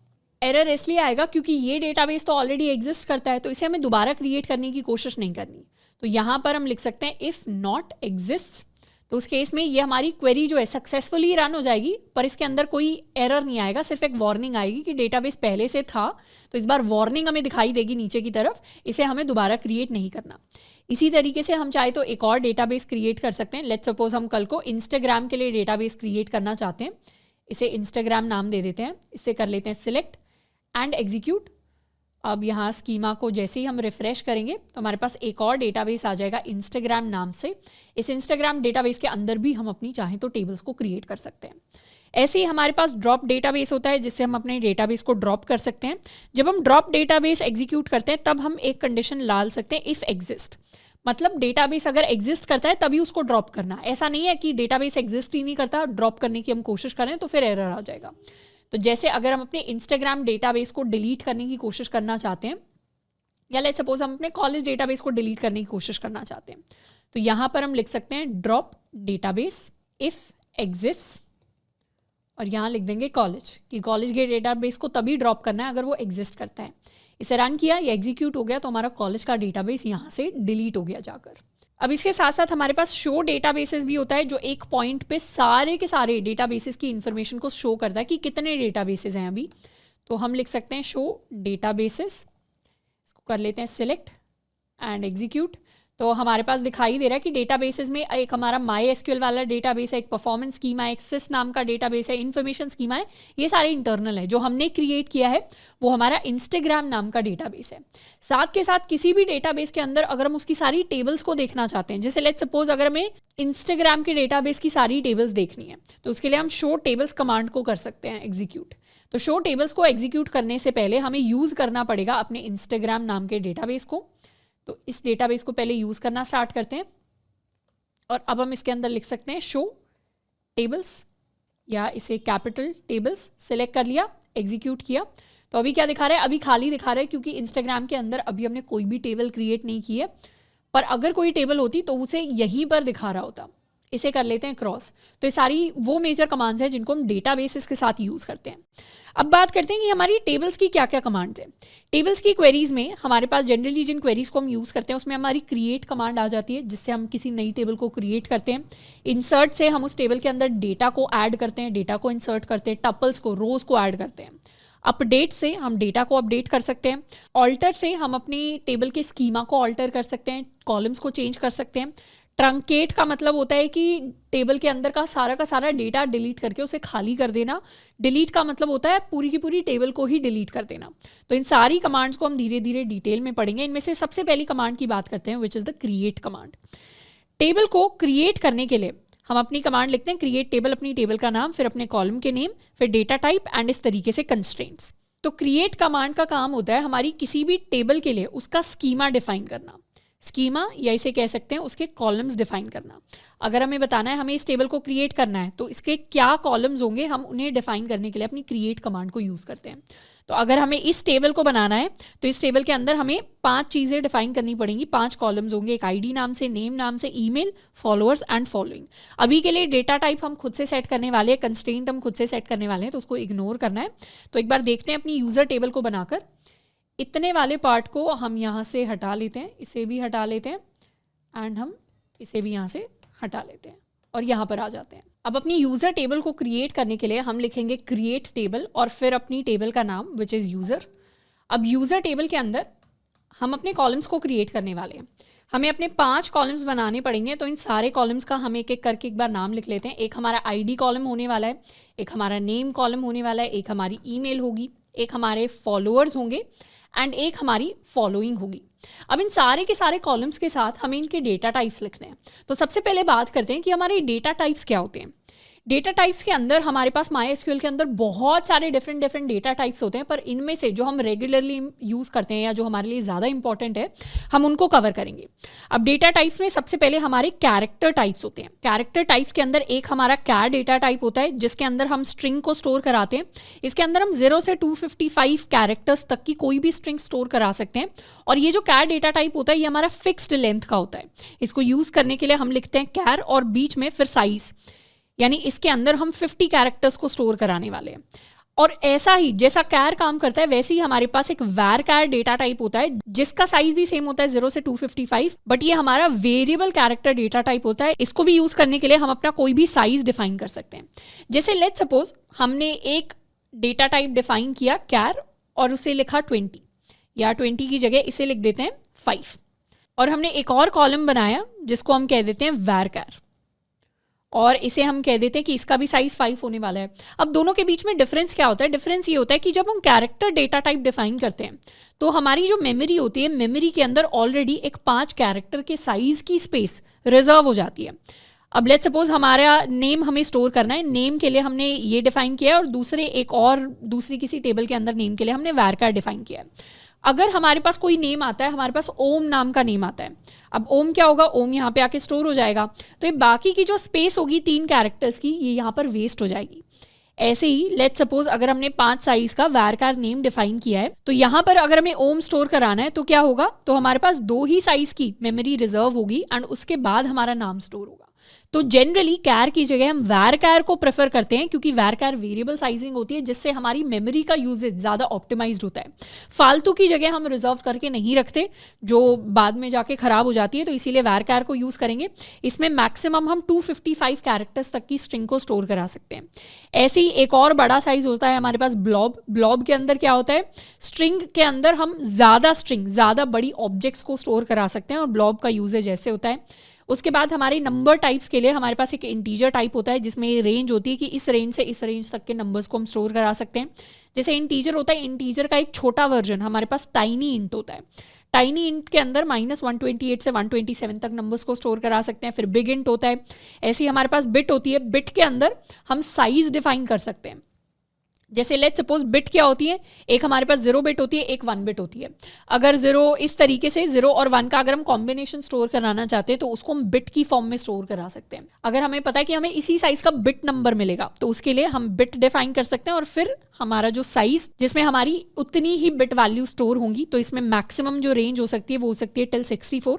एरर इसलिए आएगा क्योंकि ये डेटाबेस तो ऑलरेडी एग्जिस्ट करता है, तो इसे हमें दोबारा क्रिएट करने की कोशिश नहीं करनी। तो यहाँ पर हम लिख सकते हैं इफ़ नॉट एग्जिस्ट, तो उस केस में ये हमारी क्वेरी जो है सक्सेसफुली रन हो जाएगी, पर इसके अंदर कोई एरर नहीं आएगा, सिर्फ एक वार्निंग आएगी कि डेटाबेस पहले से था। तो इस बार वार्निंग हमें दिखाई देगी नीचे की तरफ, इसे हमें दोबारा क्रिएट नहीं करना। इसी तरीके से हम चाहे तो एक और डेटाबेस क्रिएट कर सकते हैं। लेट्स सपोज हम कल को इंस्टाग्राम के लिए डेटाबेस क्रिएट करना चाहते हैं, इसे इंस्टाग्राम नाम दे देते हैं, इससे कर लेते हैं सिलेक्ट एंड एग्जीक्यूट। अब यहाँ स्कीमा को जैसे ही हम रिफ्रेश करेंगे तो हमारे पास एक और डेटाबेस आ जाएगा इंस्टाग्राम नाम से। इस इंस्टाग्राम डेटाबेस के अंदर भी हम अपनी चाहें तो टेबल्स को क्रिएट कर सकते हैं। ऐसे ही हमारे पास ड्रॉप डेटाबेस होता है, जिससे हम अपने डेटाबेस को ड्रॉप कर सकते हैं। जब हम ड्रॉप डेटाबेस एग्जीक्यूट करते हैं तब हम एक कंडीशन डाल सकते हैं, इफ़ एग्जिस्ट, मतलब डेटाबेस अगर एग्जिस्ट करता है तभी उसको ड्रॉप करना। ऐसा नहीं है कि डेटाबेस एग्जिस्ट ही नहीं करता, ड्रॉप करने की हम कोशिश करें तो फिर एरर आ जाएगा। तो जैसे अगर हम अपने इंस्टाग्राम डेटाबेस को डिलीट करने की कोशिश करना चाहते हैं, या लेट्स सपोज हम अपने कॉलेज डेटाबेस को डिलीट करने की कोशिश करना चाहते हैं, तो यहाँ पर हम लिख सकते हैं ड्रॉप डेटाबेस इफ़ एग्जिस्ट, और यहाँ लिख देंगे कॉलेज, कि कॉलेज के डेटाबेस को तभी ड्रॉप करना है अगर वो एग्जिस्ट करता है। इसे रन किया, ये एग्जीक्यूट हो गया, तो हमारा कॉलेज का डेटाबेस यहाँ से डिलीट हो गया जाकर। अब इसके साथ साथ हमारे पास शो डेटाबेसेस भी होता है, जो एक पॉइंट पे सारे के सारे डेटाबेसेस की इंफॉर्मेशन को शो करता है कि कितने डेटाबेसेस हैं अभी। तो हम लिख सकते हैं शो डेटाबेसेस, इसको कर लेते हैं सिलेक्ट एंड एग्जीक्यूट। तो हमारे पास दिखाई दे रहा है कि डेटाबेसेस में एक हमारा MySQL वाला डेटाबेस है, एक परफॉर्मेंस स्कीमा है, एक सिस नाम का डेटाबेस है, इन्फॉर्मेशन स्कीमा है, ये सारे इंटरनल है। जो हमने क्रिएट किया है वो हमारा इंस्टाग्राम नाम का डेटाबेस है। साथ के साथ किसी भी डेटाबेस के अंदर अगर हम उसकी सारी टेबल्स को देखना चाहते हैं, जैसे लेट्स सपोज अगर हमें इंस्टाग्राम के डेटाबेस की सारी टेबल्स देखनी है, तो उसके लिए हम शो टेबल्स कमांड को कर सकते हैं एग्जीक्यूट। तो शो टेबल्स को एग्जीक्यूट करने से पहले हमें यूज़ करना पड़ेगा अपने इंस्टाग्राम नाम के डेटाबेस को। तो इस डेटाबेस को पहले यूज़ करना स्टार्ट करते हैं और अब हम इसके अंदर लिख सकते हैं शो टेबल्स या इसे कैपिटल टेबल्स। सेलेक्ट कर लिया, एग्जीक्यूट किया। तो अभी क्या दिखा रहा है? अभी खाली दिखा रहा है क्योंकि इंस्टाग्राम के अंदर अभी हमने कोई भी टेबल क्रिएट नहीं की है, पर अगर कोई टेबल होती तो उसे यहीं पर दिखा रहा होता। इसे कर लेते हैं क्रॉस। तो ये सारी वो मेजर कमांड्स हैं जिनको हम डेटाबेसेस के साथ यूज़ करते हैं। अब बात करते हैं कि हमारी टेबल्स की क्या क्या कमांड्स हैं। टेबल्स की क्वेरीज में हमारे पास जनरली जिन क्वेरीज को हम यूज़ करते हैं उसमें हमारी क्रिएट कमांड आ जाती है, जिससे हम किसी नई टेबल को क्रिएट करते हैं। इंसर्ट से हम उस टेबल के अंदर डेटा को ऐड करते हैं, डेटा को इंसर्ट करते हैं, टपल्स को, रोज को ऐड करते हैं। अपडेट से हम डेटा को अपडेट कर सकते हैं। ऑल्टर से हम अपनी टेबल के स्कीमा को ऑल्टर कर सकते हैं, कॉलम्स को चेंज कर सकते हैं। ट्रंकेट का मतलब होता है कि टेबल के अंदर का सारा डेटा डिलीट करके उसे खाली कर देना। डिलीट का मतलब होता है पूरी की पूरी टेबल को ही डिलीट कर देना। तो इन सारी कमांड्स को हम धीरे धीरे डिटेल में पढ़ेंगे। इनमें से सबसे पहली कमांड की बात करते हैं, which is the create command. Table को क्रिएट करने के लिए हम अपनी कमांड लिखते हैं क्रिएट टेबल, अपनी टेबल का नाम, फिर अपने कॉलम के नेम, फिर डेटा टाइप एंड इस तरीके से कंस्ट्रेंट्स। तो क्रिएट कमांड का काम होता है हमारी किसी भी टेबल के लिए उसका स्कीमा डिफाइन करना। स्कीमा या इसे कह सकते हैं उसके कॉलम्स डिफाइन करना। अगर हमें बताना है हमें इस टेबल को क्रिएट करना है तो इसके क्या कॉलम्स होंगे, हम उन्हें डिफाइन करने के लिए अपनी क्रिएट कमांड को यूज़ करते हैं। तो अगर हमें इस टेबल को बनाना है तो इस टेबल के अंदर हमें 5 चीज़ें डिफाइन करनी पड़ेंगी। 5 कॉलम्स होंगे, एक आईडी नाम से, नेम नाम से, ईमेल, फॉलोअर्स एंड फॉलोइंग। अभी के लिए डेटा टाइप हम खुद से सेट करने वाले हैं, कंस्ट्रेंट हम खुद से सेट करने वाले हैं, तो उसको इग्नोर करना है। तो एक बार देखते हैं अपनी यूज़र टेबल को बनाकर। इतने वाले पार्ट को हम यहाँ से हटा लेते हैं, इसे भी हटा लेते हैं एंड हम इसे भी यहाँ से हटा लेते हैं और यहाँ पर आ जाते हैं। अब अपनी यूज़र टेबल को क्रिएट करने के लिए हम लिखेंगे क्रिएट टेबल और फिर अपनी टेबल का नाम विच इज़ यूज़र। अब यूज़र टेबल के अंदर हम अपने कॉलम्स को क्रिएट करने वाले हैं। हमें अपने 5 कॉलम्स बनाने पड़ेंगे, तो इन सारे कॉलम्स का हम एक एक करके एक बार नाम लिख लेते हैं। एक हमारा आईडी कॉलम होने वाला है, एक हमारा नेम कॉलम होने वाला है, एक हमारी ईमेल होगी, एक हमारे फॉलोअर्स होंगे एंड एक हमारी फॉलोइंग होगी। अब इन सारे के सारे कॉलम्स के साथ हमें इनके डेटा टाइप्स लिखने हैं। तो सबसे पहले बात करते हैं कि हमारे डेटा टाइप्स क्या होते हैं। डेटा टाइप्स के अंदर हमारे पास MySQL के अंदर बहुत सारे डिफरेंट डेटा टाइप्स होते हैं, पर इनमें से जो हम रेगुलरली यूज़ करते हैं या जो हमारे लिए ज़्यादा इंपॉर्टेंट है हम उनको कवर करेंगे। अब डेटा टाइप्स में सबसे पहले हमारे कैरेक्टर टाइप्स होते हैं। कैरेक्टर टाइप्स के अंदर एक हमारा कैर डेटा टाइप होता है जिसके अंदर हम स्ट्रिंग को स्टोर कराते हैं। इसके अंदर हम 0 से 255 कैरेक्टर्स तक की कोई भी स्ट्रिंग स्टोर करा सकते हैं। और ये जो कैर डेटा टाइप होता है ये हमारा फिक्स्ड लेंथ का होता है। इसको यूज़ करने के लिए हम लिखते हैं कैर और बीच में फिर साइज, यानी इसके अंदर हम 50 कैरेक्टर्स को स्टोर कराने वाले हैं। और ऐसा ही जैसा कैर काम करता है वैसे ही हमारे पास एक var कैर डेटा टाइप होता है जिसका साइज भी सेम होता है 0 से 255, बट ये हमारा वेरिएबल कैरेक्टर डेटा टाइप होता है। इसको भी यूज करने के लिए हम अपना कोई भी साइज डिफाइन कर सकते हैं। जैसे लेट्स सपोज हमने एक डेटा टाइप डिफाइन किया कैर और उसे लिखा 20, या 20 की जगह इसे लिख देते हैं 5, और हमने एक और कॉलम बनाया जिसको हम कह देते हैं var कैर और इसे हम कह देते हैं कि इसका भी साइज 5 होने वाला है। अब दोनों के बीच में डिफरेंस क्या होता है? डिफरेंस ये होता है कि जब हम कैरेक्टर डेटा टाइप डिफाइन करते हैं तो हमारी जो मेमोरी होती है, मेमोरी के अंदर ऑलरेडी एक 5 कैरेक्टर के साइज की स्पेस रिजर्व हो जाती है। अब लेट्स सपोज हमारा नेम हमें स्टोर करना है, नेम के लिए हमने ये डिफाइन किया है और दूसरी किसी टेबल के अंदर नेम के लिए हमने var कैर डिफाइन किया है। अगर हमारे पास कोई नेम आता है, हमारे पास ओम नाम का नेम आता है, अब ओम क्या होगा? ओम यहाँ पे आके स्टोर हो जाएगा, तो ये बाकी की जो स्पेस होगी 3 कैरेक्टर्स की ये यहाँ पर वेस्ट हो जाएगी। ऐसे ही लेट्स सपोज अगर हमने 5 साइज का var कैर नेम डिफाइन किया है तो यहाँ पर अगर हमें ओम स्टोर कराना है तो क्या होगा? तो हमारे पास 2 ही साइज की मेमोरी रिजर्व होगी एंड उसके बाद हमारा नाम स्टोर होगा। तो जनरली कैर की जगह हम वैर कैर को प्रेफर करते हैं, क्योंकि वैर कैर वेरिएबल साइजिंग होती है जिससे हमारी मेमोरी का यूजेज ज़्यादा ऑप्टिमाइज्ड होता है। फालतू की जगह हम रिजर्व करके नहीं रखते जो बाद में जाके ख़राब हो जाती है, तो इसीलिए वैर कैर को यूज़ करेंगे। इसमें मैक्सिमम हम 255 कैरेक्टर्स तक की स्ट्रिंग को स्टोर करा सकते हैं। ऐसे ही एक और बड़ा साइज होता है हमारे पास ब्लॉब। ब्लॉब के अंदर क्या होता है, स्ट्रिंग के अंदर हम ज़्यादा बड़ी ऑब्जेक्ट्स को स्टोर करा सकते हैं, और ब्लॉब का यूजेज ऐसे होता है। उसके बाद हमारे नंबर टाइप्स के लिए हमारे पास एक इंटीजर टाइप होता है जिसमें ये रेंज होती है कि इस रेंज से इस रेंज तक के नंबर्स को हम स्टोर करा सकते हैं। जैसे इंटीजर होता है, इंटीजर का एक छोटा वर्जन हमारे पास टाइनी इंट होता है। टाइनी इंट के अंदर -128 से 127 तक नंबर्स को स्टोर करा सकते हैं। फिर बिग इंट होता है। ऐसे ही हमारे पास बिट होती है। बिट के अंदर हम साइज डिफाइन कर सकते हैं। जैसे लेट्स सपोज बिट क्या होती है, एक हमारे पास 0 बिट होती है, एक 1 बिट होती है। अगर 0 इस तरीके से 0 और 1 का अगर हम कॉम्बिनेशन स्टोर कराना चाहते हैं तो उसको हम बिट की फॉर्म में स्टोर करा सकते हैं। अगर हमें पता है कि हमें इसी साइज का बिट नंबर मिलेगा तो उसके लिए हम बिट डिफाइन कर सकते हैं, और फिर हमारा जो साइज जिसमें हमारी उतनी ही बिट वैल्यू स्टोर होंगी, तो इसमें मैक्सिमम जो रेंज हो सकती है वो हो सकती है टिल 64।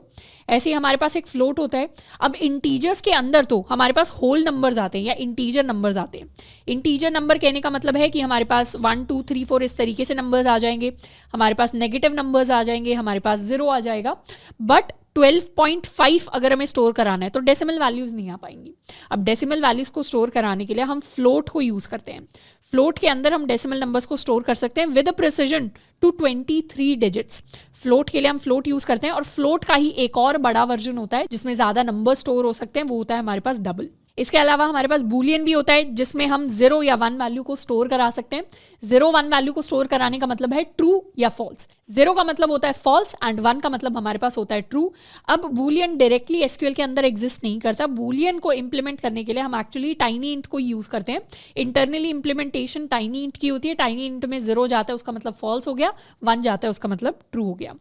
ऐसे ही हमारे पास एक फ्लोट होता है। अब इंटीजर्स के अंदर तो हमारे पास होल नंबर्स आते हैं या इंटीजर नंबर्स आते हैं। इंटीजर नंबर कहने का मतलब है कि हमारे पास 1 2 3 4 इस तरीके से नंबर्स आ जाएंगे, हमारे पास नेगेटिव नंबर्स आ जाएंगे, हमारे पास 0 आ जाएगा। बट 12.5 अगर हमें स्टोर कराना है तो डेसिमल वैल्यूज नहीं आ पाएंगी। अब डेसिमल वैल्यूज को स्टोर कराने के लिए हम फ्लोट को यूज करते हैं। फ्लोट के अंदर हम डेसिमल नंबर्स को स्टोर कर सकते हैं with precision to 23 digits. Float के लिए हम फ्लोट यूज करते हैं, और फ्लोट का ही एक और बड़ा वर्जन होता है जिसमें ज्यादा नंबर स्टोर हो सकते हैं, वो होता है हमारे पास डबल। इसके अलावा हमारे पास बूलियन भी होता है जिसमें हम 0 या 1 वैल्यू को स्टोर करा सकते हैं। 0 1 वैल्यू को स्टोर कराने का मतलब है ट्रू या फॉल्स। 0 का मतलब होता है फॉल्स एंड 1 का मतलब हमारे पास होता है ट्रू। अब बूलियन डायरेक्टली एसक्यूएल के अंदर एग्जिस्ट नहीं करता। बूलियन को इंप्लीमेंट करने के लिए हम एक्चुअली टाइनी इंट को यूज करते हैं। इंटरनली इंप्लीमेंटेशन टाइनी इंट की होती है। टाइनी इंट में 0 जाता है उसका मतलब फॉल्स हो गया, 1 जाता है उसका मतलब ट्रू हो गया।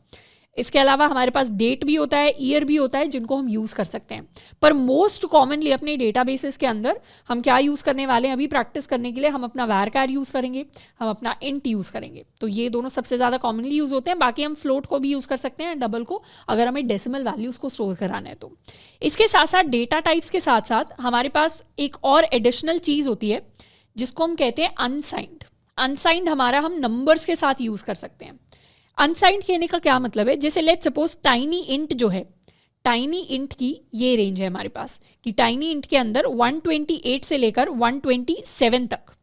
इसके अलावा हमारे पास डेट भी होता है, ईयर भी होता है, जिनको हम यूज़ कर सकते हैं। पर मोस्ट कॉमनली अपने डेटाबेसेस के अंदर हम क्या यूज़ करने वाले हैं, अभी प्रैक्टिस करने के लिए हम अपना varchar यूज़ करेंगे, हम अपना int यूज़ करेंगे। तो ये दोनों सबसे ज़्यादा कॉमनली यूज़ होते हैं। बाकी हम फ्लोट को भी यूज़ कर सकते हैं, डबल को, अगर हमें डेसिमल वैल्यूज़ को स्टोर कराना है तो। इसके साथ साथ डेटा टाइप्स के साथ साथ हमारे पास एक और एडिशनल चीज़ होती है जिसको हम कहते हैं अनसाइंड। अनसाइंड हमारा हम नंबर्स के साथ यूज़ कर सकते हैं। अनसाइंड कहने का क्या मतलब है, जैसे लेट्स सपोज टाइनी इंट जो है, टाइनी इंट की ये रेंज है हमारे पास कि टाइनी इंट के अंदर 128 से लेकर 127 तक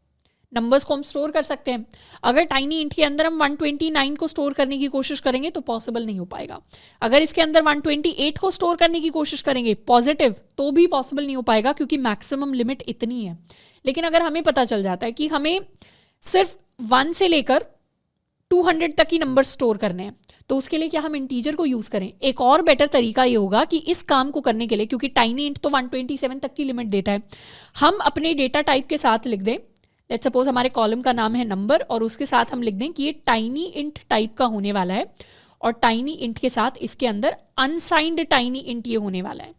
नंबर्स को हम स्टोर कर सकते हैं। अगर टाइनी इंट के अंदर हम 129 को स्टोर करने की कोशिश करेंगे तो पॉसिबल नहीं हो पाएगा। अगर इसके अंदर 128 को स्टोर करने की कोशिश करेंगे पॉजिटिव, तो भी पॉसिबल नहीं हो पाएगा क्योंकि मैक्सिमम लिमिट इतनी है। लेकिन अगर हमें पता चल जाता है कि हमें सिर्फ 1 से लेकर 200 तक ही नंबर स्टोर करने हैं, तो उसके लिए क्या हम इंटीजर को यूज करें। एक और बेटर तरीका ये होगा कि इस काम को करने के लिए, क्योंकि टाइनी इंट तो 127 तक की लिमिट देता है, हम अपने डेटा टाइप के साथ लिख दें, लेट्स सपोज हमारे कॉलम का नाम है नंबर, और उसके साथ हम लिख दें कि ये टाइनी इंट टाइप का होने वाला है, और टाइनी इंट के साथ इसके अंदर अनसाइंड टाइनी इंट ये होने वाला है।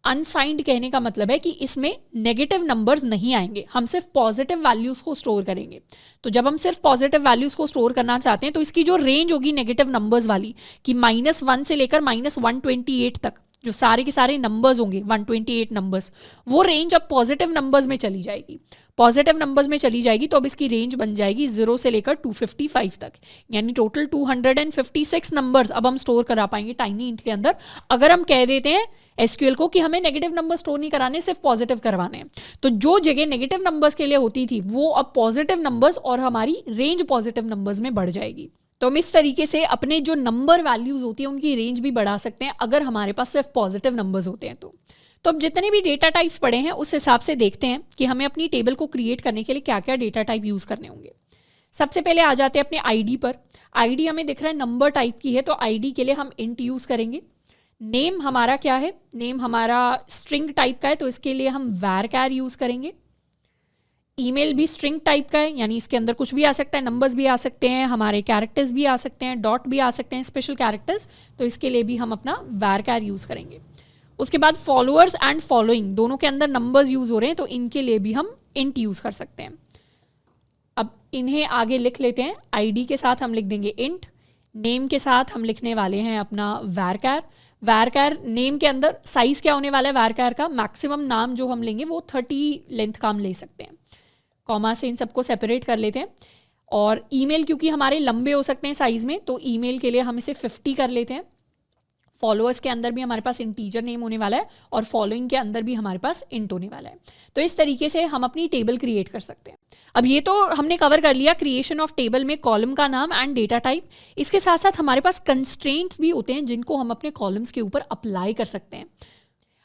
अनसाइंड कहने का मतलब है कि इसमें नेगेटिव नंबर्स नहीं आएंगे, हम सिर्फ पॉजिटिव वैल्यूज को स्टोर करेंगे। तो जब हम सिर्फ पॉजिटिव वैल्यूज को स्टोर करना चाहते हैं तो इसकी जो रेंज होगी नेगेटिव नंबर्स वाली, कि -1 से लेकर -128 तक जो सारे के सारे नंबर्स होंगे, 128 नंबर्स, वो रेंज अब पॉजिटिव नंबर्स में चली जाएगी। पॉजिटिव नंबर्स में चली जाएगी तो अब इसकी रेंज बन जाएगी 0 से लेकर 255 तक, यानी टोटल 256 नंबर्स अब हम स्टोर करा पाएंगे टाइनी इंट के अंदर। अगर हम कह देते हैं एसक्यूएल को कि हमें नेगेटिव नंबर स्टोर नहीं कराने, सिर्फ पॉजिटिव करवाने हैं, तो जो जगह नेगेटिव नंबर्स के लिए होती थी वो अब पॉजिटिव नंबर्स और हमारी रेंज पॉजिटिव नंबर्स में बढ़ जाएगी। तो हम इस तरीके से अपने जो नंबर वैल्यूज होती है उनकी रेंज भी बढ़ा सकते हैं अगर हमारे पास सिर्फ पॉजिटिव नंबर्स होते हैं तो। अब जितने भी डेटा टाइप्स पढ़े हैं उस हिसाब से देखते हैं कि हमें अपनी टेबल को क्रिएट करने के लिए क्या क्या डेटा टाइप यूज करने होंगे। सबसे पहले आ जाते हैं अपने आईडी पर। आईडी हमें दिख रहा है नंबर टाइप की है, तो आईडी के लिए हम इंट यूज करेंगे। नेम हमारा क्या है, नेम हमारा स्ट्रिंग टाइप का है, तो इसके लिए हम varchar यूज करेंगे। ईमेल भी स्ट्रिंग टाइप का है, यानी इसके अंदर कुछ भी आ सकता है, नंबर्स भी आ सकते हैं, हमारे कैरेक्टर्स भी आ सकते हैं, डॉट भी आ सकते हैं, स्पेशल कैरेक्टर्स, तो इसके लिए भी हम अपना varchar यूज करेंगे। उसके बाद फॉलोअर्स एंड फॉलोइंग दोनों के अंदर नंबर्स यूज हो रहे हैं, तो इनके लिए भी हम इंट यूज कर सकते हैं। अब इन्हें आगे लिख लेते हैं। आईडी के साथ हम लिख देंगे इंट, नेम के साथ हम लिखने वाले हैं अपना varchar, varchar नेम के अंदर साइज क्या होने वाला है varchar का, मैक्सिमम नाम जो हम लेंगे वो 30 लेंथ का हम ले सकते हैं। कॉमा से इन सबको सेपरेट कर लेते हैं। और ईमेल क्योंकि हमारे लंबे हो सकते हैं साइज में, तो ईमेल के लिए हम इसे 50 कर लेते हैं। फॉलोअर्स के अंदर भी हमारे पास इंटीजर नेम होने वाला है और फॉलोइंग के अंदर भी हमारे पास इंट होने वाला है। तो इस तरीके से हम अपनी टेबल क्रिएट कर सकते हैं। अब ये तो हमने कवर कर लिया क्रिएशन ऑफ टेबल में कॉलम का नाम एंड डेटा टाइप। इसके साथ साथ हमारे पास कंस्ट्रेंट्स भी होते हैं जिनको हम अपने कॉलम्स के ऊपर अप्लाई कर सकते हैं।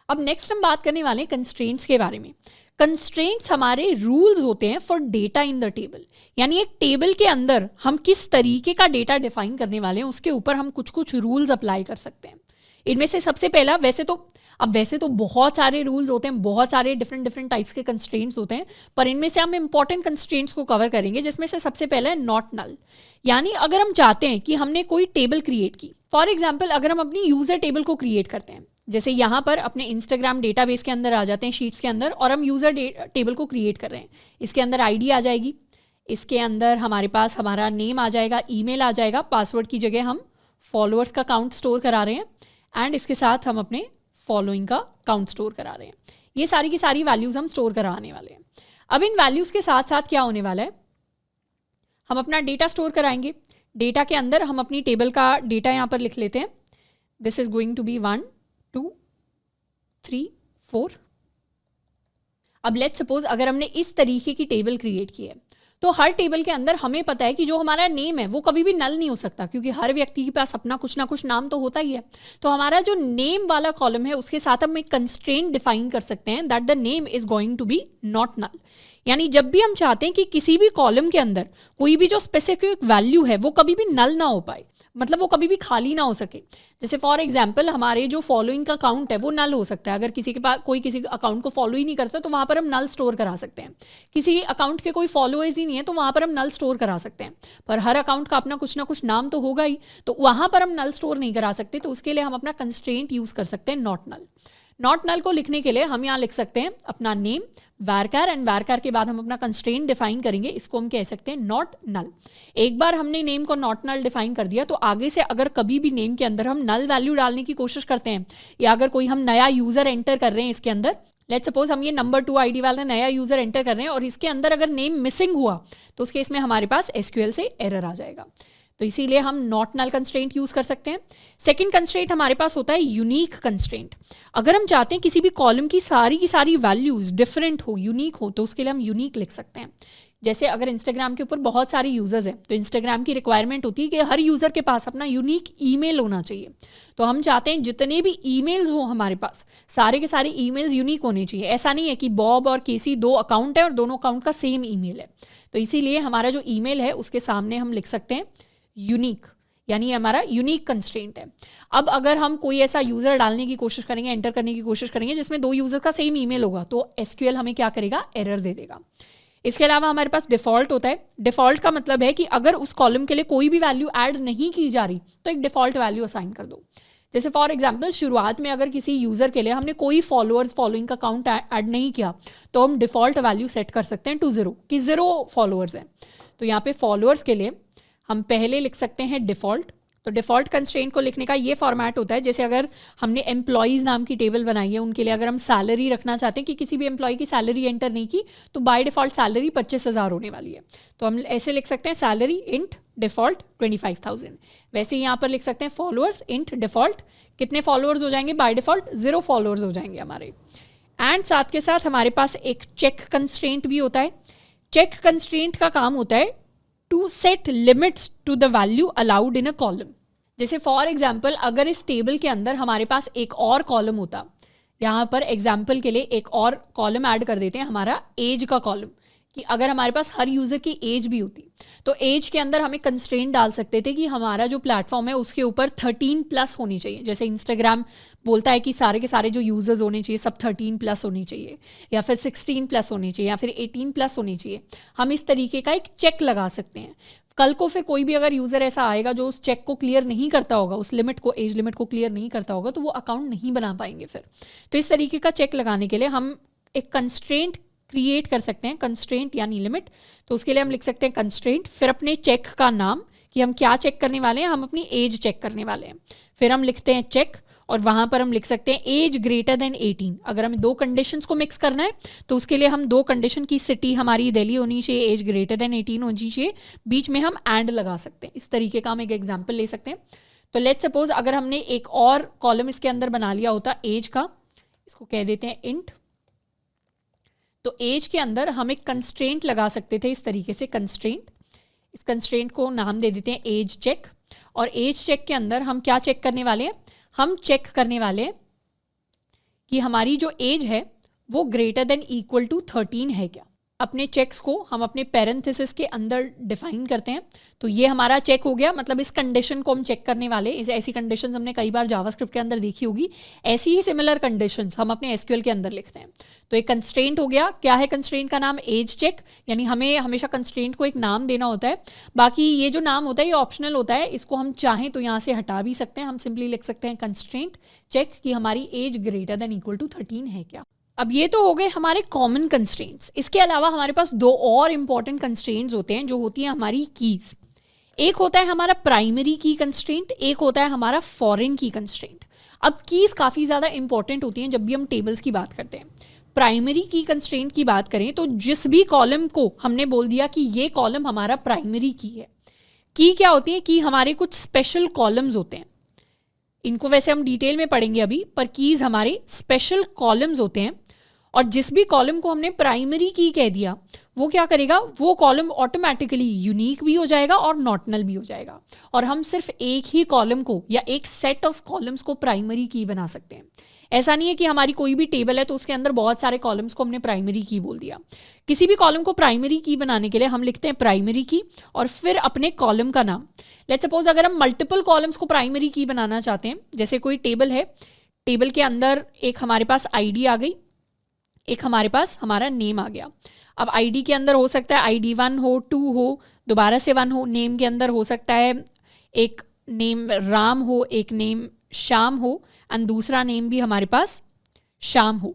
अब नेक्स्ट हम बात करने वाले हैं कंस्ट्रेंट्स के बारे में। कंस्ट्रेंट्स हमारे रूल्स होते हैं for data in the table, यानी एक टेबल के अंदर हम किस तरीके का डेटा डिफाइन करने वाले हैं उसके ऊपर हम कुछ कुछ रूल्स अप्लाई कर सकते हैं। इनमें से सबसे पहला, वैसे तो बहुत सारे रूल्स होते हैं, बहुत सारे डिफरेंट टाइप्स के कंस्ट्रेंट्स होते हैं, पर इनमें से हम इंपॉर्टेंट कंस्ट्रेंट्स को कवर करेंगे, जिसमें से सबसे पहला है नॉट नल। यानी अगर हम चाहते हैं कि हमने कोई टेबल क्रिएट की, फॉर एग्जाम्पल अगर हम अपनी यूजर टेबल को क्रिएट करते हैं, जैसे यहाँ पर अपने इंस्टाग्राम डेटाबेस के अंदर आ जाते हैं शीट्स के अंदर, और हम यूजर टेबल को क्रिएट कर रहे हैं। इसके अंदर आईडी आ जाएगी, इसके अंदर हमारे पास हमारा नेम आ जाएगा, ईमेल आ जाएगा, पासवर्ड की जगह हम फॉलोअर्स का काउंट स्टोर करा रहे हैं, एंड इसके साथ हम अपने फॉलोइंग का काउंट स्टोर करा रहे हैं। ये सारी की सारी वैल्यूज हम स्टोर कराने वाले हैं। अब इन वैल्यूज के साथ साथ क्या होने वाला है, हम अपना डेटा स्टोर कराएंगे। डेटा के अंदर हम अपनी टेबल का डेटा यहाँ पर लिख लेते हैं। This is going to be 1 2 3 4। अब लेट्स सपोज अगर हमने इस तरीके की टेबल क्रिएट की है, तो हर टेबल के अंदर हमें पता है कि जो हमारा नेम है वो कभी भी नल नहीं हो सकता, क्योंकि हर व्यक्ति के पास अपना कुछ ना कुछ नाम तो होता ही है। तो हमारा जो नेम वाला कॉलम है उसके साथ हम एक कंस्ट्रेंट डिफाइन कर सकते हैं that the name is going to be not null. यानी जब भी हम चाहते हैं कि किसी भी कॉलम के अंदर कोई भी जो स्पेसिफिक वैल्यू है वो कभी भी नल ना हो पाए, मतलब वो कभी भी खाली ना हो सके। जैसे फॉर एग्जाम्पल हमारे जो फॉलोइंग का अकाउंट है वो नल हो सकता है। अगर किसी के पास कोई किसी अकाउंट को फॉलो ही नहीं करता तो वहाँ पर हम नल स्टोर करा सकते हैं। किसी अकाउंट के कोई फॉलोअर्स ही नहीं है तो वहाँ पर हम नल स्टोर करा सकते हैं। पर हर अकाउंट का अपना कुछ ना कुछ नाम तो होगा ही, तो वहाँ पर हम नल स्टोर नहीं करा सकते। तो उसके लिए हम अपना कंस्ट्रेंट यूज कर सकते हैं नॉट नल। नॉट नल को लिखने के लिए हम यहाँ लिख सकते हैं अपना नेम varchar, एंड varchar के बाद हम अपना कंस्ट्रेंट डिफाइन करेंगे, इसको हम कह सकते हैं नॉट नल। एक बार हमने नेम को नॉट नल डिफाइन कर दिया तो आगे से अगर कभी भी नेम के अंदर हम नल वैल्यू डालने की कोशिश करते हैं, या अगर कोई हम नया यूजर एंटर कर रहे हैं इसके अंदर, लेट्स सपोज हम ये नंबर 2 आईडी वाला नया यूजर एंटर कर रहे हैं और इसके अंदर अगर नेम मिसिंग हुआ तो उस केस में हमारे पास SQL से एरर आ जाएगा। तो इसीलिए हम नॉट नल कंस्ट्रेंट यूज कर सकते हैं। सेकंड कंस्ट्रेंट हमारे पास होता है यूनिक कंस्ट्रेंट। अगर हम चाहते हैं किसी भी कॉलम की सारी वैल्यूज डिफरेंट हो, यूनिक हो, तो उसके लिए हम यूनिक लिख सकते हैं। जैसे अगर इंस्टाग्राम के ऊपर बहुत सारे यूजर्स हैं तो इंस्टाग्राम की रिक्वायरमेंट होती है कि हर यूजर के पास अपना यूनिक ईमेल होना चाहिए। तो हम चाहते हैं जितने भी ईमेल्स हो हमारे पास, सारे के सारे ईमेल्स यूनिक होने चाहिए। ऐसा नहीं है कि बॉब और केसी 2 अकाउंट है और दोनों अकाउंट का सेम ईमेल है। तो इसीलिए हमारा जो ईमेल है उसके सामने हम लिख सकते हैं यूनिक, यानी हमारा यूनिक कंस्ट्रेंट है। अब अगर हम कोई ऐसा यूजर डालने की कोशिश करेंगे, एंटर करने की कोशिश करेंगे जिसमें 2 यूजर का सेम ईमेल होगा, तो SQL हमें क्या करेगा, एरर दे देगा। इसके अलावा हमारे पास डिफॉल्ट होता है। डिफॉल्ट का मतलब है कि अगर उस कॉलम के लिए कोई भी वैल्यू ऐड नहीं की जा रही तो एक डिफॉल्ट वैल्यू असाइन कर दो। जैसे फॉर एग्जाम्पल शुरुआत में अगर किसी यूजर के लिए हमने कोई फॉलोइंग का काउंट ऐड नहीं किया तो हम डिफॉल्ट वैल्यू सेट कर सकते हैं 2 0 कि 0 फॉलोअर्स हैं। तो यहाँ पे फॉलोअर्स के लिए हम पहले लिख सकते हैं डिफॉल्ट। तो डिफॉल्ट कंस्ट्रेंट को लिखने का ये फॉर्मेट होता है, जैसे अगर हमने एम्प्लॉयज़ नाम की टेबल बनाई है, उनके लिए अगर हम सैलरी रखना चाहते हैं कि किसी भी एम्प्लॉय की सैलरी एंटर नहीं की तो बाय डिफॉल्ट सैलरी 25,000 होने वाली है, तो हम ऐसे लिख सकते हैं सैलरी इंट डिफॉल्ट 25,000। वैसे ही यहाँ पर लिख सकते हैं फॉलोअर्स इंट डिफॉल्ट, कितने फॉलोअर्स हो जाएंगे, बाय डिफॉल्ट 0 फॉलोअर्स हो जाएंगे हमारे। एंड साथ के साथ हमारे पास एक चेक कंस्ट्रेंट भी होता है। चेक कंस्ट्रेंट का काम होता है to set limits to the value allowed in a column. जैसे फॉर एग्जाम्पल अगर इस टेबल के अंदर हमारे पास एक और कॉलम होता, यहाँ पर एग्जाम्पल के लिए एक और कॉलम ऐड कर देते हैं हमारा एज का कॉलम, कि अगर हमारे पास हर यूज़र की एज भी होती तो एज के अंदर हमें कंस्ट्रेंट डाल सकते थे कि हमारा जो प्लेटफॉर्म है उसके ऊपर 13+ होनी चाहिए। जैसे इंस्टाग्राम बोलता है कि सारे के सारे जो यूज़र्स होने चाहिए सब 13+ होनी चाहिए, या फिर 16+ होनी चाहिए, या फिर 18+ होनी चाहिए। हम इस तरीके का एक चेक लगा सकते हैं। कल को फिर कोई भी अगर यूज़र ऐसा आएगा जो उस चेक को क्लियर नहीं करता होगा, उस लिमिट को, एज लिमिट को क्लियर नहीं करता होगा, तो वो अकाउंट नहीं बना पाएंगे फिर। तो इस तरीके का चेक लगाने के लिए हम एक कंस्ट्रेंट क्रिएट कर सकते हैं, कंस्ट्रेंट यानी लिमिट। तो उसके लिए हम लिख सकते हैं कंस्ट्रेंट, फिर अपने चेक का नाम कि हम क्या चेक करने वाले हैं, हम अपनी एज चेक करने वाले हैं। फिर हम लिखते हैं चेक, और वहाँ पर हम लिख सकते हैं एज ग्रेटर देन 18। अगर हमें दो कंडीशंस को मिक्स करना है तो उसके लिए हम दो कंडीशन की सिटी हमारी दिल्ली होनी चाहिए, एज ग्रेटर देन 18 होनी चाहिए, बीच में हम एंड लगा सकते हैं। इस तरीके का हम एक एग्जाम्पल ले सकते हैं। तो लेट्स सपोज अगर हमने एक और कॉलम इसके अंदर बना लिया होता एज का, इसको कह देते हैं इंट, तो एज के अंदर हम एक कंस्ट्रेंट लगा सकते थे इस तरीके से, कंस्ट्रेंट। इस कंस्ट्रेंट को नाम दे देते हैं एज चेक, और एज चेक के अंदर हम क्या चेक करने वाले हैं, हम चेक करने वाले हैं कि हमारी जो एज है वो ग्रेटर देन इक्वल टू 13 है क्या। अपने चेक्स को हम अपने पैरेंथेसिस के अंदर डिफाइन करते हैं। तो ये हमारा चेक हो गया, मतलब इस कंडीशन को हम चेक करने वाले। इस ऐसी कंडीशंस हमने कई बार जावास्क्रिप्ट के अंदर देखी होगी, ऐसी ही सिमिलर कंडीशंस हम अपने एसक्यूएल के अंदर लिखते हैं। तो एक कंस्ट्रेंट हो गया, क्या है कंस्ट्रेंट का नाम, एज चेक, यानी हमें हमेशा कंस्ट्रेंट को एक नाम देना होता है। बाकी ये जो नाम होता है ये ऑप्शनल होता है, इसको हम चाहें तो यहाँ से हटा भी सकते हैं। हम सिंपली लिख सकते हैं कंस्ट्रेंट चेक कि हमारी age greater than equal to 13 है क्या। अब ये तो हो गए हमारे कॉमन कंस्ट्रेंट्स। इसके अलावा हमारे पास दो और इंपॉर्टेंट कंस्ट्रेंट्स होते हैं जो होती हैं हमारी कीज। एक होता है हमारा प्राइमरी की कंस्ट्रेंट, एक होता है हमारा फॉरेन की कंस्ट्रेंट। अब कीज काफ़ी ज़्यादा इंपॉर्टेंट होती हैं जब भी हम टेबल्स की बात करते हैं। प्राइमरी की कंस्ट्रेंट की बात करें तो जिस भी कॉलम को हमने बोल दिया कि ये कॉलम हमारा प्राइमरी की है, की क्या होती है कि हमारे कुछ स्पेशल कॉलम्स होते हैं, इनको वैसे हम डिटेल में पढ़ेंगे अभी, पर कीज हमारे स्पेशल कॉलम्स होते हैं। और जिस भी कॉलम को हमने प्राइमरी की कह दिया वो क्या करेगा, वो कॉलम ऑटोमेटिकली यूनिक भी हो जाएगा और नॉटनल भी हो जाएगा, और हम सिर्फ एक ही कॉलम को या एक सेट ऑफ कॉलम्स को प्राइमरी की बना सकते हैं। ऐसा नहीं है कि हमारी कोई भी टेबल है तो उसके अंदर बहुत सारे कॉलम्स को हमने प्राइमरी की बोल दिया। किसी भी कॉलम को प्राइमरी की बनाने के लिए हम लिखते हैं प्राइमरी की और फिर अपने कॉलम का नाम। लेट्स सपोज अगर हम मल्टीपल कॉलम्स को प्राइमरी की बनाना चाहते हैं, जैसे कोई टेबल है, टेबल के अंदर एक हमारे पास आईडी आ गई, एक हमारे पास हमारा नेम आ गया। अब आईडी के अंदर हो सकता है आईडी 1 हो, 2 हो, दोबारा से 1 हो। नेम के अंदर हो सकता है एक नेम राम हो, एक नेम श्याम हो, एंड दूसरा नेम भी हमारे पास श्याम हो।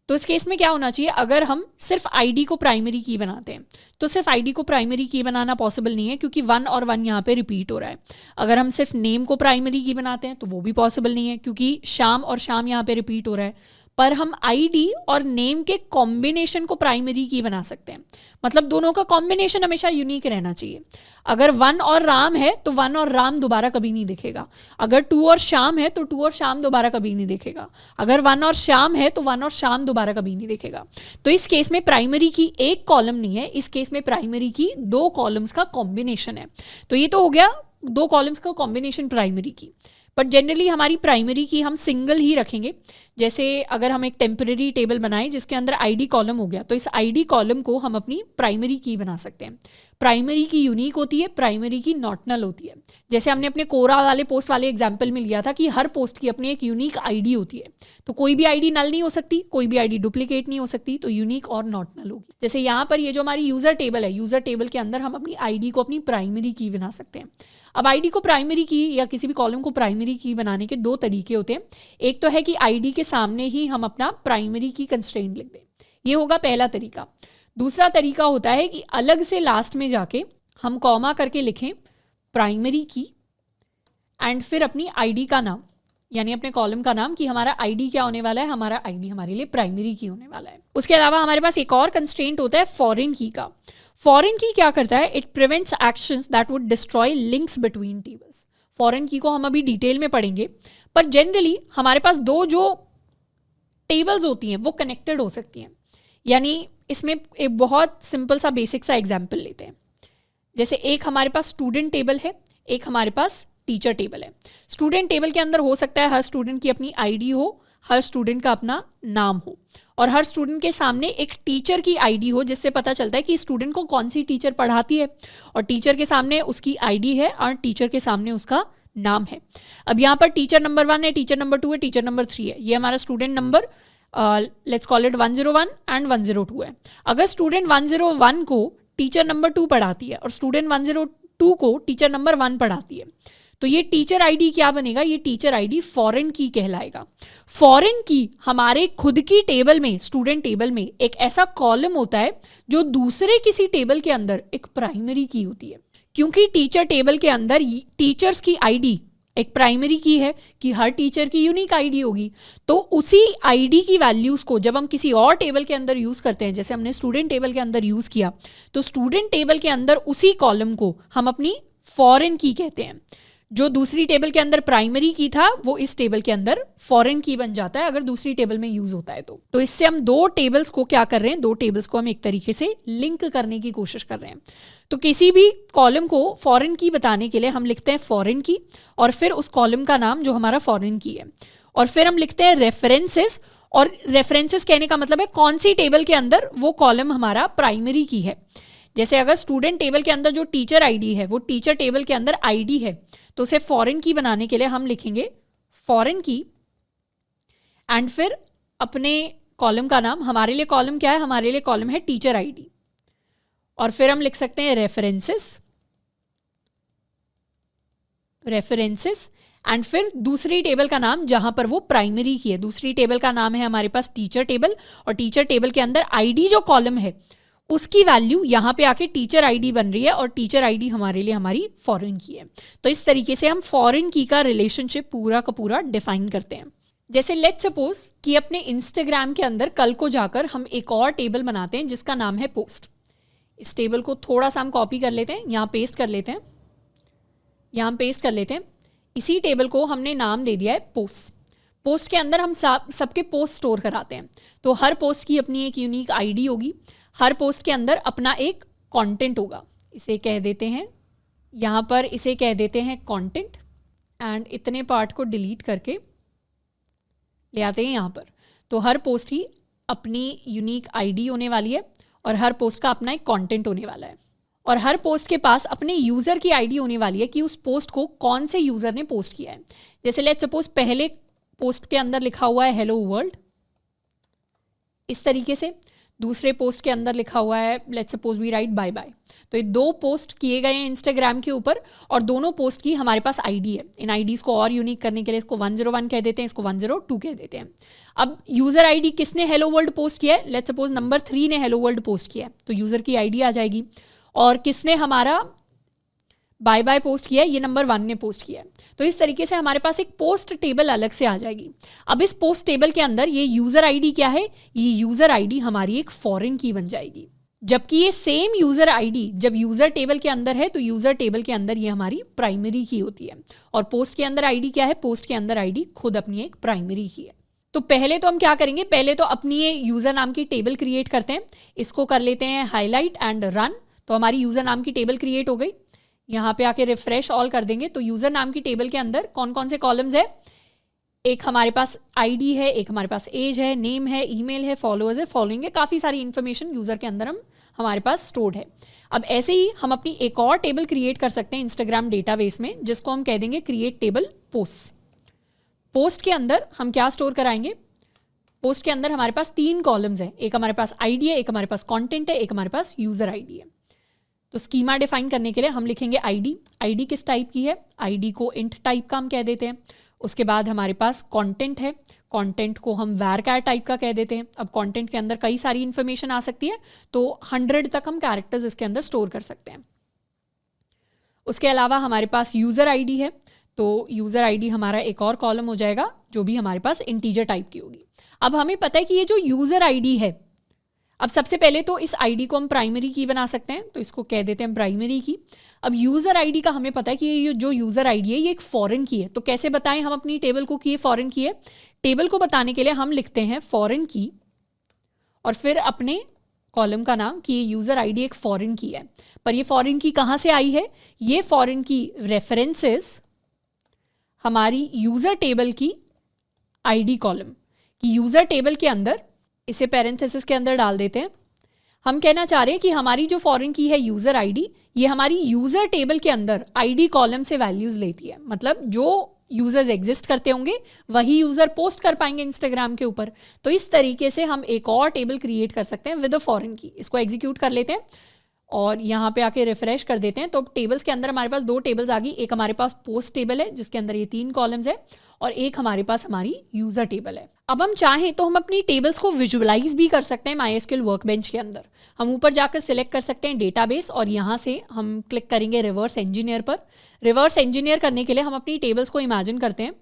तो इस केस में क्या होना चाहिए, अगर हम सिर्फ आईडी को प्राइमरी की बनाते हैं तो सिर्फ आईडी को प्राइमरी की बनाना पॉसिबल नहीं है क्योंकि 1 और 1 यहाँ पे रिपीट हो रहा है। अगर हम सिर्फ नेम को प्राइमरी की बनाते हैं तो वो भी पॉसिबल नहीं है क्योंकि श्याम और श्याम यहाँ पे रिपीट हो रहा है। पर हम आईडी और नेम के कॉम्बिनेशन को प्राइमरी की बना सकते हैं, मतलब दोनों का कॉम्बिनेशन हमेशा यूनिक रहना चाहिए। अगर 1 और राम है तो 1 और राम दोबारा कभी नहीं दिखेगा। अगर 2 और श्याम है तो 2 और श्याम दोबारा कभी नहीं दिखेगा। अगर 1 और श्याम है तो 1 और श्याम दोबारा कभी नहीं दिखेगा। तो इस केस में प्राइमरी की एक कॉलम नहीं है, इस केस में प्राइमरी की 2 कॉलम्स का कॉम्बिनेशन है। तो ये तो हो गया 2 कॉलम्स का कॉम्बिनेशन प्राइमरी की। बट जनरली हमारी प्राइमरी की हम सिंगल ही रखेंगे। जैसे अगर हम एक टेम्परेरी टेबल बनाएं जिसके अंदर आईडी कॉलम हो गया तो इस आईडी कॉलम को हम अपनी प्राइमरी की बना सकते हैं। प्राइमरी की यूनिक होती है, प्राइमरी की नॉटनल होती है। जैसे हमने अपने कोरा वाले पोस्ट वाले एग्जाम्पल में लिया था कि हर पोस्ट की अपनी एक यूनिक आईडी होती है, तो कोई भी आईडी नल नहीं हो सकती, कोई भी आईडी डुप्लीकेट नहीं हो सकती, तो यूनिक और नॉटनल होगी। जैसे यहाँ पर ये जो हमारी यूजर टेबल है, यूजर टेबल के अंदर हम अपनी आईडी को अपनी प्राइमरी की बना सकते हैं। अब आईडी को प्राइमरी की या किसी भी कॉलम को प्राइमरी की बनाने के 2 तरीके होते हैं। एक तो है कि आईडी के सामने ही हम अपना प्राइमरी की कंस्ट्रेंट लिख दें, ये होगा पहला तरीका। दूसरा तरीका होता है कि अलग से लास्ट में जाके हम कॉमा करके लिखें प्राइमरी की एंड फिर अपनी आईडी का नाम, यानी अपने कॉलम का नाम कि हमारा आईडी क्या होने वाला है, हमारा आईडी हमारे लिए प्राइमरी की होने वाला है। उसके अलावा हमारे पास एक और कंस्ट्रेंट होता है फॉरेन की का। फॉरेन की क्या करता है, it prevents actions that would destroy links between tables. Foreign की को हम अभी डिटेल में पढ़ेंगे, पर जनरली हमारे पास 2 जो टेबल्स होती हैं वो कनेक्टेड हो सकती हैं। यानी इसमें एक बहुत सिंपल सा बेसिक सा एग्जाम्पल लेते हैं। जैसे एक हमारे पास स्टूडेंट टेबल है, एक हमारे पास टीचर टेबल है। स्टूडेंट टेबल के अंदर हो सकता है हर स्टूडेंट की अपनी आईडी हो, हर स्टूडेंट का अपना नाम हो, और हर स्टूडेंट के सामने एक टीचर की आईडी हो जिससे पता चलता है कि स्टूडेंट को कौन सी टीचर पढ़ाती है, और टीचर के सामने उसकी आईडी है और टीचर के सामने उसका नाम है। अब यहाँ पर टीचर नंबर 1 है, टीचर नंबर 2 है, टीचर नंबर 3 है। ये हमारा student number let's call it 101 and 102 है। अगर स्टूडेंट 101 को टीचर नंबर 2 पढ़ाती है और स्टूडेंट 102 को टीचर नंबर 1 पढ़ाती है, तो ये टीचर आईडी क्या बनेगा, ये टीचर आईडी फॉरेन की कहलाएगा। फॉरेन की हमारे खुद की टेबल में, स्टूडेंट टेबल में एक ऐसा कॉलम होता है जो दूसरे किसी टेबल के अंदर एक प्राइमरी की होती है। क्योंकि टीचर टेबल के अंदर टीचर्स की आईडी एक प्राइमरी की है कि हर टीचर की यूनिक आईडी होगी, तो उसी आईडी की वैल्यूज को जब हम किसी और टेबल के अंदर यूज करते हैं, जैसे हमने स्टूडेंट टेबल के अंदर यूज किया, तो स्टूडेंट टेबल के अंदर उसी कॉलम को हम अपनी फॉरेन की कहते हैं। जो दूसरी टेबल के अंदर प्राइमरी की था वो इस टेबल के अंदर फॉरेन की बन जाता है अगर दूसरी टेबल में यूज होता है तो इससे हम दो टेबल्स को क्या कर रहे हैं, दो टेबल्स को हम एक तरीके से लिंक करने की कोशिश कर रहे हैं। तो किसी भी कॉलम को फॉरेन की बताने के लिए हम लिखते हैं फॉरेन की और फिर उस कॉलम का नाम जो हमारा फॉरेन की है, और फिर हम लिखते हैं रेफरेंसेस। और रेफरेंसेस कहने का मतलब है कौन सी टेबल के अंदर वो कॉलम हमारा प्राइमरी की है। जैसे अगर स्टूडेंट टेबल के अंदर जो टीचर आईडी है वो टीचर टेबल के अंदर आईडी है, तो उसे फॉरेन की बनाने के लिए हम लिखेंगे फॉरेन की एंड फिर अपने कॉलम का नाम, हमारे लिए कॉलम क्या है, हमारे लिए कॉलम है टीचर आईडी, और फिर हम लिख सकते हैं रेफरेंसेस एंड फिर दूसरी टेबल का नाम जहां पर वो प्राइमरी की है। दूसरी टेबल का नाम है हमारे पास टीचर टेबल, और टीचर टेबल के अंदर आईडी जो कॉलम है उसकी वैल्यू यहाँ पे आके टीचर आईडी बन रही है, और टीचर आईडी हमारे लिए हमारी फॉरेन की है। तो इस तरीके से हम फॉरेन की का रिलेशनशिप पूरा का पूरा डिफाइन करते हैं। जैसे लेट्स सपोज कि अपने इंस्टाग्राम के अंदर कल को जाकर हम एक और टेबल बनाते हैं जिसका नाम है पोस्ट। इस टेबल को थोड़ा सा हम कॉपी कर लेते हैं, यहाँ पेस्ट कर लेते हैं, यहाँ पेस्ट कर लेते हैं। इसी टेबल को हमने नाम दे दिया है पोस्ट। पोस्ट के अंदर हम सबके पोस्ट स्टोर कराते हैं, तो हर पोस्ट की अपनी एक यूनिक आईडी होगी, हर पोस्ट के अंदर अपना एक कंटेंट होगा। इसे कह देते हैं, यहाँ पर इसे कह देते हैं कंटेंट, एंड इतने पार्ट को डिलीट करके ले आते हैं यहाँ पर। तो हर पोस्ट की अपनी यूनिक आईडी होने वाली है और हर पोस्ट का अपना एक कंटेंट होने वाला है, और हर पोस्ट के पास अपने यूज़र की आईडी होने वाली है कि उस पोस्ट को कौन से यूज़र ने पोस्ट किया है। जैसे लेट्स सपोज पहले पोस्ट के अंदर लिखा हुआ है हेलो वर्ल्ड, इस तरीके से दूसरे पोस्ट के अंदर लिखा हुआ है let's suppose we write bye bye. तो ये दो पोस्ट किए गए हैं इंस्टाग्राम के ऊपर, और दोनों पोस्ट की हमारे पास आईडी है। इन आईडीज़ को और यूनिक करने के लिए इसको 101 कह देते हैं, इसको 102 कह देते हैं। अब यूज़र आईडी किसने हेलो वर्ल्ड पोस्ट किया है, लेट्स सपोज नंबर 3 ने हेलो वर्ल्ड पोस्ट किया है, तो यूज़र की आईडी आ जाएगी। और किसने हमारा बाय बाय पोस्ट किया है, ये नंबर 1 ने पोस्ट किया है। तो इस तरीके से हमारे पास एक पोस्ट टेबल अलग से आ जाएगी। अब इस पोस्ट टेबल के अंदर ये यूज़र आईडी क्या है, ये यूज़र आईडी हमारी एक फॉरेन की बन जाएगी। जबकि ये सेम यूज़र आईडी जब यूज़र टेबल के अंदर है तो यूज़र टेबल के अंदर ये हमारी प्राइमरी की होती है, और पोस्ट के अंदर आईडी क्या है, पोस्ट के अंदर आईडी खुद अपनी एक प्राइमरी की है। तो पहले तो हम क्या करेंगे, पहले तो अपनी ये यूज़र नाम की टेबल क्रिएट करते हैं। इसको कर लेते हैं हाईलाइट एंड रन, तो हमारी यूज़र नाम की टेबल क्रिएट हो गई। यहाँ पे आके रिफ्रेश ऑल कर देंगे तो यूज़र नाम की टेबल के अंदर कौन कौन से कॉलम्स है, एक हमारे पास आईडी है, एक हमारे पास एज है, नेम है, ईमेल है, फॉलोअर्स है, फॉलोइंग है, काफ़ी सारी इन्फॉर्मेशन यूज़र के अंदर हमारे पास स्टोर्ड है। अब ऐसे ही हम अपनी एक और टेबल क्रिएट कर सकते हैं इंस्टाग्राम डेटाबेस में, जिसको हम कह देंगे क्रिएट टेबल पोस्ट। पोस्ट के अंदर हम क्या स्टोर कराएंगे, पोस्ट के अंदर हमारे पास 3 कॉलम्स हैं, एक हमारे पास आईडी है, एक हमारे पास कंटेंट है, एक हमारे पास यूज़र आईडी है। तो स्कीमा डिफाइन करने के लिए हम लिखेंगे आईडी। आईडी किस टाइप की है, आईडी को इंट टाइप का हम कह देते हैं। उसके बाद हमारे पास कंटेंट है, कंटेंट को हम varchar टाइप का कह देते हैं। अब कंटेंट के अंदर कई सारी इन्फॉर्मेशन आ सकती है, तो 100 तक हम कैरेक्टर्स इसके अंदर स्टोर कर सकते हैं। उसके अलावा हमारे पास यूज़र आईडी है, तो यूज़र आईडी हमारा एक और कॉलम हो जाएगा जो भी हमारे पास इंटीजर टाइप की होगी। अब हमें पता है कि ये जो यूज़र आईडी है, अब सबसे पहले तो इस आईडी को हम प्राइमरी की बना सकते हैं, तो इसको कह देते हैं प्राइमरी की। अब यूज़र आईडी का हमें पता है कि ये जो यूज़र आईडी है ये एक फॉरेन की है, तो कैसे बताएं हम अपनी टेबल को कि ये फॉरेन की है। टेबल को बताने के लिए हम लिखते हैं फॉरेन की और फिर अपने कॉलम का नाम कि ये यूज़र आईडी एक फॉरेन की है। पर ये फॉरेन की कहाँ से आई है, ये फॉरेन की रेफरेंसेस हमारी यूज़र टेबल की आईडी कॉलम कि यूज़र टेबल के अंदर, इसे पैरेंथेसिस के अंदर डाल देते हैं। हम कहना चाह रहे हैं कि हमारी जो फॉरेन की है यूज़र आईडी, ये हमारी यूज़र टेबल के अंदर आईडी कॉलम से वैल्यूज़ लेती है। मतलब जो यूज़र्स एग्जिस्ट करते होंगे वही यूज़र पोस्ट कर पाएंगे इंस्टाग्राम के ऊपर। तो इस तरीके से हम एक और टेबल क्रिएट कर सकते हैं विद अ फॉरेन की। इसको एग्जीक्यूट कर लेते हैं और यहाँ पे आके रिफ्रेश कर देते हैं तो टेबल्स के अंदर हमारे पास 2 टेबल्स आ गई। एक हमारे पास पोस्ट टेबल है जिसके अंदर ये 3 कॉलम्स है और एक हमारे पास हमारी यूजर टेबल है। अब हम चाहें तो हम अपनी टेबल्स को विजुअलाइज भी कर सकते हैं MySQL वर्कबेंच के अंदर। हम ऊपर जाकर सिलेक्ट कर सकते हैं डेटाबेस और यहाँ से हम क्लिक करेंगे रिवर्स इंजीनियर पर। रिवर्स इंजीनियर करने के लिए हम अपनी टेबल्स को इमेजिन करते हैं,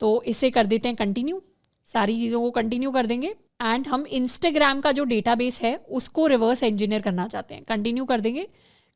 तो इसे कर देते हैं कंटिन्यू, सारी चीज़ों को कंटिन्यू कर देंगे। एंड हम इंस्टाग्राम का जो डेटाबेस है उसको रिवर्स इंजीनियर करना चाहते हैं, कंटिन्यू कर देंगे,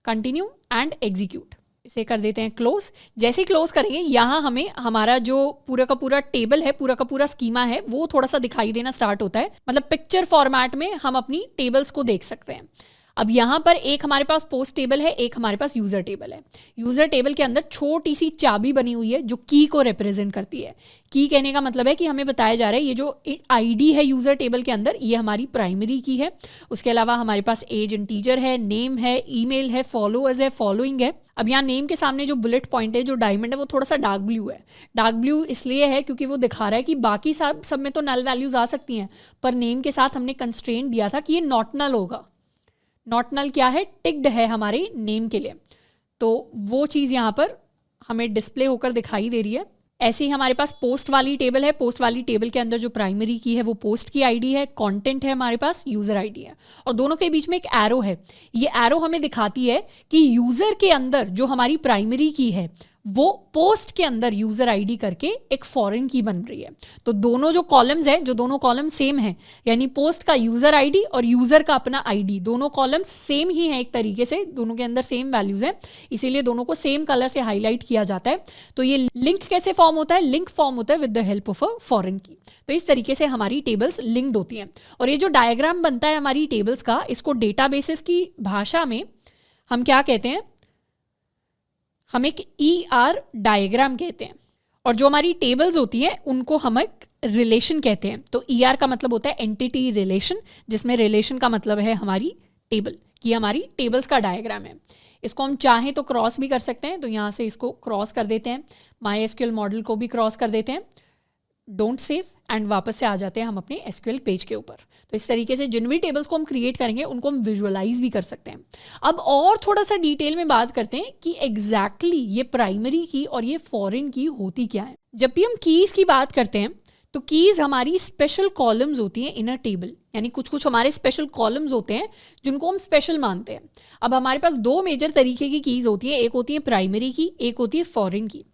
कंटिन्यू एंड एग्जीक्यूट, इसे कर देते हैं क्लोज। जैसे ही क्लोज करेंगे यहाँ हमें हमारा जो पूरा का पूरा टेबल है, पूरा का पूरा स्कीमा है, वो थोड़ा सा दिखाई देना स्टार्ट होता है। मतलब पिक्चर फॉर्मेट में हम अपनी टेबल्स को देख सकते हैं। अब यहाँ पर एक हमारे पास पोस्ट टेबल है, एक हमारे पास यूजर टेबल है। यूजर टेबल के अंदर छोटी सी चाबी बनी हुई है जो की को रिप्रेजेंट करती है। की कहने का मतलब है कि हमें बताया जा रहा है ये जो आईडी है यूजर टेबल के अंदर, ये हमारी प्राइमरी की है। उसके अलावा हमारे पास एज इंटीजर है, नेम है, ईमेल है, फॉलोअर्स है, फॉलोइंग है। अब यहाँ नेम के सामने जो बुलेट पॉइंट है, जो डायमंड है, वो थोड़ा सा डार्क ब्लू है। डार्क ब्लू इसलिए है क्योंकि वो दिखा रहा है कि बाकी सब में तो नल वैल्यूज आ सकती हैं, पर नेम के साथ हमने कंस्ट्रेंट दिया था कि ये नॉट नल होगा। नॉट नल क्या है? टिक्ड है हमारे नेम के लिए, तो वो चीज़ यहाँ पर हमें डिस्प्ले होकर दिखाई दे रही है। ऐसे ही हमारे पास पोस्ट वाली टेबल है। पोस्ट वाली टेबल के अंदर जो प्राइमरी की है वो पोस्ट की आईडी है, कंटेंट है हमारे पास, यूजर आईडी है, और दोनों के बीच में एक एरो है। ये एरो हमें दिखाती है कि यूजर के अंदर जो हमारी प्राइमरी की है वो पोस्ट के अंदर यूजर आईडी करके एक फॉरेन की बन रही है। तो दोनों जो कॉलम्स है, जो दोनों कॉलम सेम है, यानी पोस्ट का यूजर आईडी और यूजर का अपना आईडी, दोनों कॉलम्स सेम ही है एक तरीके से, दोनों के अंदर सेम वैल्यूज है, इसीलिए दोनों को सेम कलर से हाईलाइट किया जाता है। तो ये लिंक कैसे फॉर्म होता है? लिंक फॉर्म होता है with the help of a foreign की। तो इस तरीके से हमारी टेबल्स लिंक्ड होती हैं। और ये जो डायग्राम बनता है हमारी टेबल्स का, इसको डेटाबेसेस की भाषा में हम क्या कहते हैं? हम एक ER डायग्राम कहते हैं। और जो हमारी टेबल्स होती है उनको हम एक रिलेशन कहते हैं। तो ER का मतलब होता है एंटिटी रिलेशन, जिसमें रिलेशन का मतलब है हमारी टेबल, कि हमारी टेबल्स का डायग्राम है। इसको हम चाहें तो क्रॉस भी कर सकते हैं, तो यहाँ से इसको क्रॉस कर देते हैं, MySQL मॉडल को भी क्रॉस कर देते हैं, डोंट सेव, एंड वापस से आ जाते हैं हम अपने SQL पेज के ऊपर। तो इस तरीके से जिन भी टेबल्स को हम क्रिएट करेंगे उनको हम विजुअलाइज भी कर सकते हैं। अब और थोड़ा सा डिटेल में बात करते हैं कि एग्जैक्टली ये प्राइमरी की और ये फॉरेन की होती क्या है। जब भी हम कीज की बात करते हैं तो कीज हमारी स्पेशल कॉलम्स होती हैं इन अ टेबल, यानी कुछ कुछ हमारे स्पेशल कॉलम्स होते हैं जिनको हम स्पेशल मानते हैं। अब हमारे पास 2 मेजर तरीके की कीज होती है, एक होती है प्राइमरी की, एक होती है फॉरेन की।